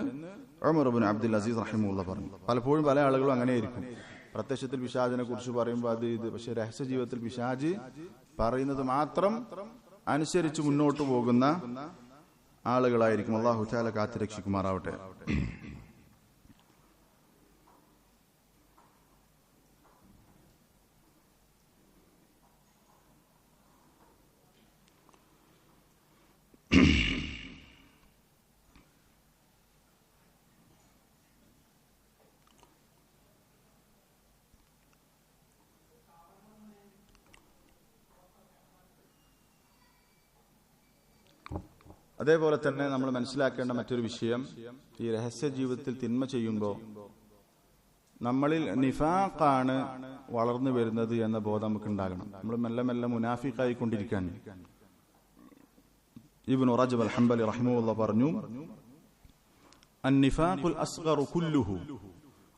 ഉമർ ഇബ്നു അബ്ദുൽ അസീസ് റഹിമഹുല്ലാഹ് പറഞ്ഞു. പലപ്പോഴും പല ആളുകളും അങ്ങനെയായിരിക്കും, പ്രത്യക്ഷത്തിൽ പിശാചിനെ കുറിച്ച് പറയുമ്പോൾ അത് ഇത്, പക്ഷെ രഹസ്യ ജീവിതത്തിൽ പിശാച് പറയുന്നത് മാത്രം അനുസരിച്ച് മുന്നോട്ട് പോകുന്ന ആളുകളായിരിക്കും. അല്ലാഹു തആല കാത്തുരക്ഷിക്കുമാറാവട്ടെ. അതേപോലെ തന്നെ നമ്മൾ മനസ്സിലാക്കേണ്ട മറ്റൊരു വിഷയം, ഈ രഹസ്യ ജീവിതത്തിൽ തിന്മ ചെയ്യുമ്പോൾ നമ്മളിൽ നിഫാഖാണ് വളർന്നു വരുന്നത് എന്ന ബോധം നമുക്ക് ഉണ്ടാകണം. നമ്മൾ മെല്ലെ മെല്ലെ മുനാഫിഖായി കൊണ്ടിരിക്കാൻ. ഇബ്നു റജബ് അൽ ഹംബലി റഹിമഹുല്ലാഹ് പറഞ്ഞു, അന്നിഫാഖുൽ അസ്ഗറു കുല്ലുഹു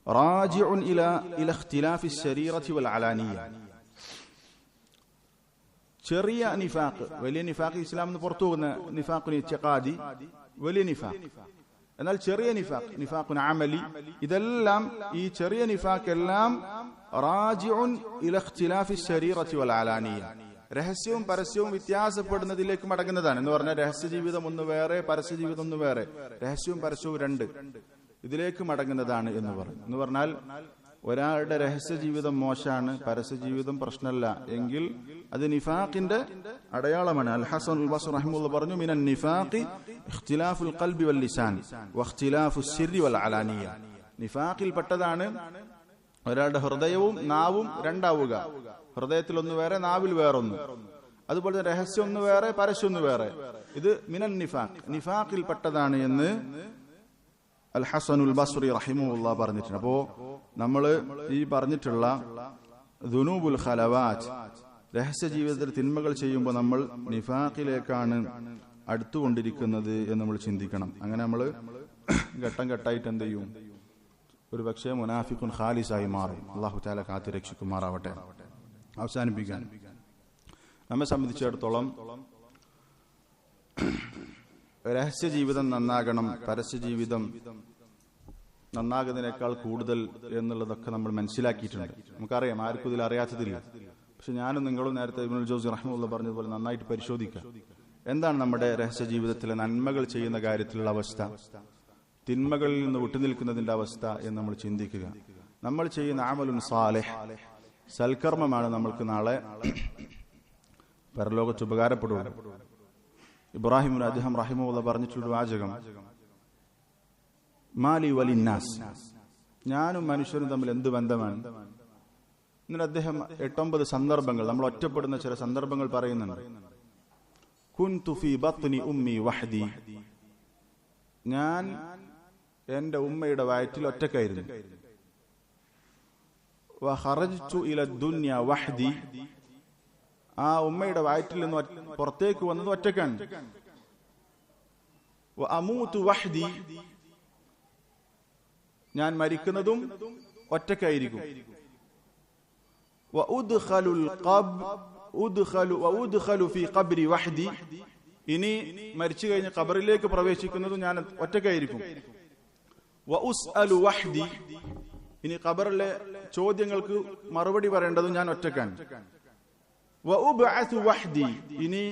റാജിഉൻ ഇലാ ഇഖ്തിലാഫി ശരീറത്തി വൽ അലാനിയ. ചെറിയ നിഫാഖ്, വലിയ നിഫാഖ് ഇസ്ലാമിൽ നിന്ന് പുറത്തു പോകുന്ന നിഫാഖുൽ ഇഅ്തിഖാദി വലിയ നിഫാഖ്. എന്നാൽ ചെറിയ നിഫാഖ്, നിഫാഖുൻ അമലി, ഇതെല്ലാം ഈ ചെറിയ നിഫാഖ് എല്ലാം റാജിഉൻ ഇലാ ഇഖ്തിലാഫി ശരീറത്തി വൽ അലാനിയ, രഹസ്യവും പരസ്യവും വ്യത്യാസപ്പെടുന്നതിലേക്ക് മടങ്ങുന്നതാണ്. എന്ന് പറഞ്ഞാൽ രഹസ്യ ജീവിതം ഒന്ന് വേറെ, പരസ്യ ജീവിതം ഒന്ന് വേറെ, രഹസ്യവും പരസ്യവും രണ്ട്, ഇതിലേക്ക് മടങ്ങുന്നതാണ് എന്ന് പറഞ്ഞു. എന്ന് പറഞ്ഞാൽ ഒരാളുടെ രഹസ്യ ജീവിതം മോശമാണ്, പരസ്യ ജീവിതം പ്രശ്നമല്ല എങ്കിൽ അത് നിഫാഖിന്റെ അടയാളമാണ്. അൽ ഹസൻ അൽ ബസ്രി റഹിമഹുല്ലാഹ് പറഞ്ഞു, മിനൻ നിഫാഖി ഇഖ്തിലാഫുൽ ഖൽബി വൽ ലിസാൻ വഖ്തിലാഫുസ് സിർരി വൽ അലാനിയ. നിഫാഖിൽ പെട്ടതാണ് ഒരാളുടെ ഹൃദയവും നാവും രണ്ടാവുക. ഹൃദയത്തിൽ ഒന്ന് വേറെ, നാവിൽ വേറൊന്ന്. അതുപോലെ രഹസ്യം ഒന്ന് വേറെ, പരസ്യം ഒന്ന് വേറെ. ഇത് മിനൻ നിഫാഖ്, നിഫാഖിൽ പെട്ടതാണ് എന്ന് അൽ ഹസനുൽ ബസ്രി റഹിമഹുല്ലാഹ് പറഞ്ഞിട്ടുണ്ട്. അപ്പോ നമ്മള് ഈ പറഞ്ഞിട്ടുള്ള ദുനൂബുൽ ഖലവാത്ത്, രഹസ്യ ജീവിതത്തിൽ തിന്മകൾ ചെയ്യുമ്പോൾ നമ്മൾ നിഫാഖിലേക്കാണ് അടുത്തുകൊണ്ടിരിക്കുന്നത് എന്ന് നമ്മൾ ചിന്തിക്കണം. അങ്ങനെ നമ്മൾ ഘട്ടം ഘട്ടമായിട്ട് എന്ത് ചെയ്യും? ഒരു പക്ഷേ മുനാഫിഖുൻ ഖാലിസായി മാറും. അല്ലാഹു തആല കാത്തു രക്ഷിക്കുമാറാവട്ടെ. അവസാനിപ്പിക്കാൻ നമ്മെ സംബന്ധിച്ചിടത്തോളം രഹസ്യ ജീവിതം നന്നാകണം, പരസ്യ ജീവിതം നന്നാകുന്നതിനേക്കാൾ കൂടുതൽ എന്നുള്ളതൊക്കെ നമ്മൾ മനസ്സിലാക്കിയിട്ടുണ്ട്. നമുക്കറിയാം, ആർക്കും ഇതിൽ അറിയാത്തതില്ല. പക്ഷെ ഞാനും നിങ്ങളും നേരത്തെ ഇബ്നുൽ ജൗസി റഹ്മത്തുള്ളാഹി പറഞ്ഞതുപോലെ നന്നായിട്ട് പരിശോധിക്കുക. എന്താണ് നമ്മുടെ രഹസ്യ ജീവിതത്തിലെ നന്മകൾ ചെയ്യുന്ന കാര്യത്തിലുള്ള അവസ്ഥ, തിന്മകളിൽ നിന്ന് വിട്ടുനിൽക്കുന്നതിന്റെ അവസ്ഥ എന്ന് നമ്മൾ ചിന്തിക്കുക. നമ്മൾ ചെയ്യുന്ന അമലുൻ സാലിഹ്, സൽക്കർമ്മമാണ് നമ്മൾക്ക് നാളെ പരലോകത്ത് ഉപകാരപ്പെടുക. ഇബ്രാഹിം അദ്ദേഹം റഹിമഹുല്ലാഹ് പറഞ്ഞിട്ടുള്ള വാചകം, മാലി വലിന്നാസ്, ഞാനും മനുഷ്യരും തമ്മിൽ എന്ത് ബന്ധമാണ്? എന്നിട്ട് അദ്ദേഹം 8-9 സന്ദർഭങ്ങൾ, നമ്മൾ ഒറ്റപ്പെടുന്ന ചില സന്ദർഭങ്ങൾ പറയുന്നുണ്ട്. കുൻതു ഫീ ബത്നി ഉമ്മി വഹദി, ഞാൻ എന്റെ ഉമ്മയുടെ വയറ്റിൽ ഒറ്റക്കായിരുന്നു. വഖറജ്തു ഇല ദുനിയ വഹദി, ആ ഉമ്മയുടെ വയറ്റിൽ നിന്ന് പുറത്തേക്ക് വന്നത് ഒറ്റക്കാണ്. വഅമൂതു വഹദി, ഞാൻ മരിക്കുന്നതും ഒറ്റക്കായിരിക്കും. ഇനി മരിച്ചു കഴിഞ്ഞ് ഖബറിലേക്ക് പ്രവേശിക്കുന്നതും ഞാൻ ഒറ്റക്കായിരിക്കും. ഇനി ഖബറിലെ ചോദ്യങ്ങൾക്ക് മറുപടി പറയേണ്ടതും ഞാൻ ഒറ്റക്കാണ്. ഇനി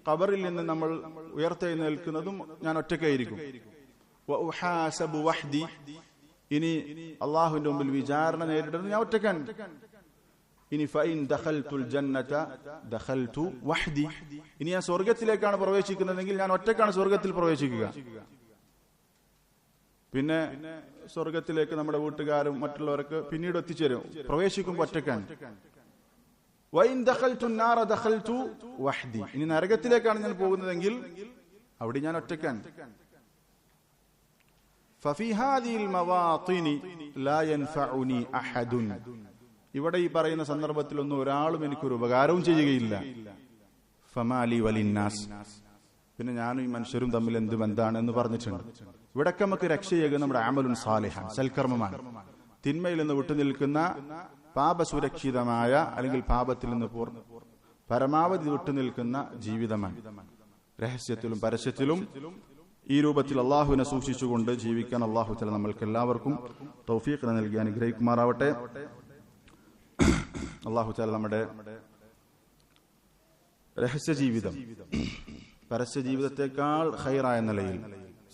ഖബറിൽ നിന്ന് നമ്മൾ ഉയർത്തെഴുന്നേൽക്കുന്നതും ഞാൻ ഒറ്റക്കായിരിക്കും. ഇനി അള്ളാഹുവിന്റെ മുമ്പിൽ വിചാരണ നേരിടുന്നത് ഞാൻ ഒറ്റക്കാണ്. ഇനി ഫൈൻ ദഖൽതുൽ ജന്നത ദഖൽതു വഹദി, ഇനി ഞാൻ സ്വർഗത്തിലേക്കാണ് പ്രവേശിക്കുന്നതെങ്കിൽ ഞാൻ ഒറ്റക്കാണ് സ്വർഗത്തിൽ പ്രവേശിക്കുക. പിന്നെ സ്വർഗത്തിലേക്ക് നമ്മുടെ വീട്ടുകാരും മറ്റുള്ളവർക്ക് പിന്നീട് എത്തിച്ചേരും. പ്രവേശിക്കുമ്പോൾ ഒറ്റക്കാണ്. വൈൻ ദഖൽതു നാറ ദഖൽതു വഹദി, ഇനി നരകത്തിലേക്കാണ് ഞാൻ പോകുന്നതെങ്കിൽ അവിടെ ഞാൻ ഒറ്റക്കാണ്. ഫഫി ഹാദിഹിൽ മവാത്തിനി ലാ യൻഫഉനി അഹദുൻ, ഇവിടെ ഈ പറയുന്ന സന്ദർഭത്തിലൊന്നും ഒരാളും എനിക്കൊരു ഉപകാരവും ചെയ്യുകയില്ല. ഫമാലി വലിന്നാസ്, പിന്നെ ഞാനും ഈ മനുഷ്യരും തമ്മിൽ എന്ത് ബന്ധാണ് എന്ന് പറഞ്ഞിട്ടുണ്ട്. ഇവിടൊക്കെ നമുക്ക് രക്ഷയേക നമ്മുടെ അമലുൻ സാലിഹാൻ, സൽക്കർമ്മമാണ്. തിന്മയിൽ നിന്ന് വിട്ടുനിൽക്കുന്ന പാപസുരക്ഷിതമായ, അല്ലെങ്കിൽ പാപത്തിൽ നിന്ന് പരമാവധി വിട്ടുനിൽക്കുന്ന ജീവിതമാണ്. രഹസ്യത്തിലും പരസ്യത്തിലും ഈ രൂപത്തിൽ അള്ളാഹുവിനെ സൂക്ഷിച്ചുകൊണ്ട് ജീവിക്കാൻ അള്ളാഹു തആല നമ്മൾക്ക് എല്ലാവർക്കും തൗഫീഖ് നൽകി അനുഗ്രഹിക്കുമാറാവട്ടെ. അള്ളാഹു തആല നമ്മുടെ രഹസ്യ ജീവിതം പരസ്യ ജീവിതത്തെക്കാൾ ഖൈറായ നിലയിൽ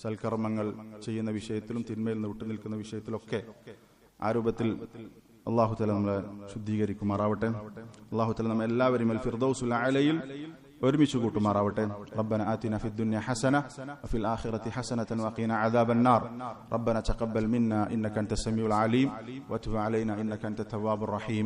സൽക്കർമ്മങ്ങൾ ചെയ്യുന്ന വിഷയത്തിലും തിന്മയിൽ നിന്ന് വിട്ടുനിൽക്കുന്ന വിഷയത്തിലൊക്കെ ആ രൂപത്തിൽ അള്ളാഹു തആല നമ്മളെ ശുദ്ധീകരിക്കുമാറാവട്ടെ. അള്ളാഹു തആല നമ്മെ എല്ലാവരും അൽ ഫിർദൗസുൽ അലയിൽ ഒരുമിച്ച് കൂട്ടുമാറാവട്ടെ. റബ്ബന ആതിന ഫിദ് ദുനിയ ഹസന വഫിൽ ആഖിറതി ഹസനതൻ വഖിന അദാബൻ നാർ. റബ്ബന തഖബ്ബൽ മിന്നാ ഇന്നക അൻതസ് സമീഉൽ അലീം വതുബ് അലൈനാ ഇന്നക അൻതത് തവ്വാബുർ റഹീം.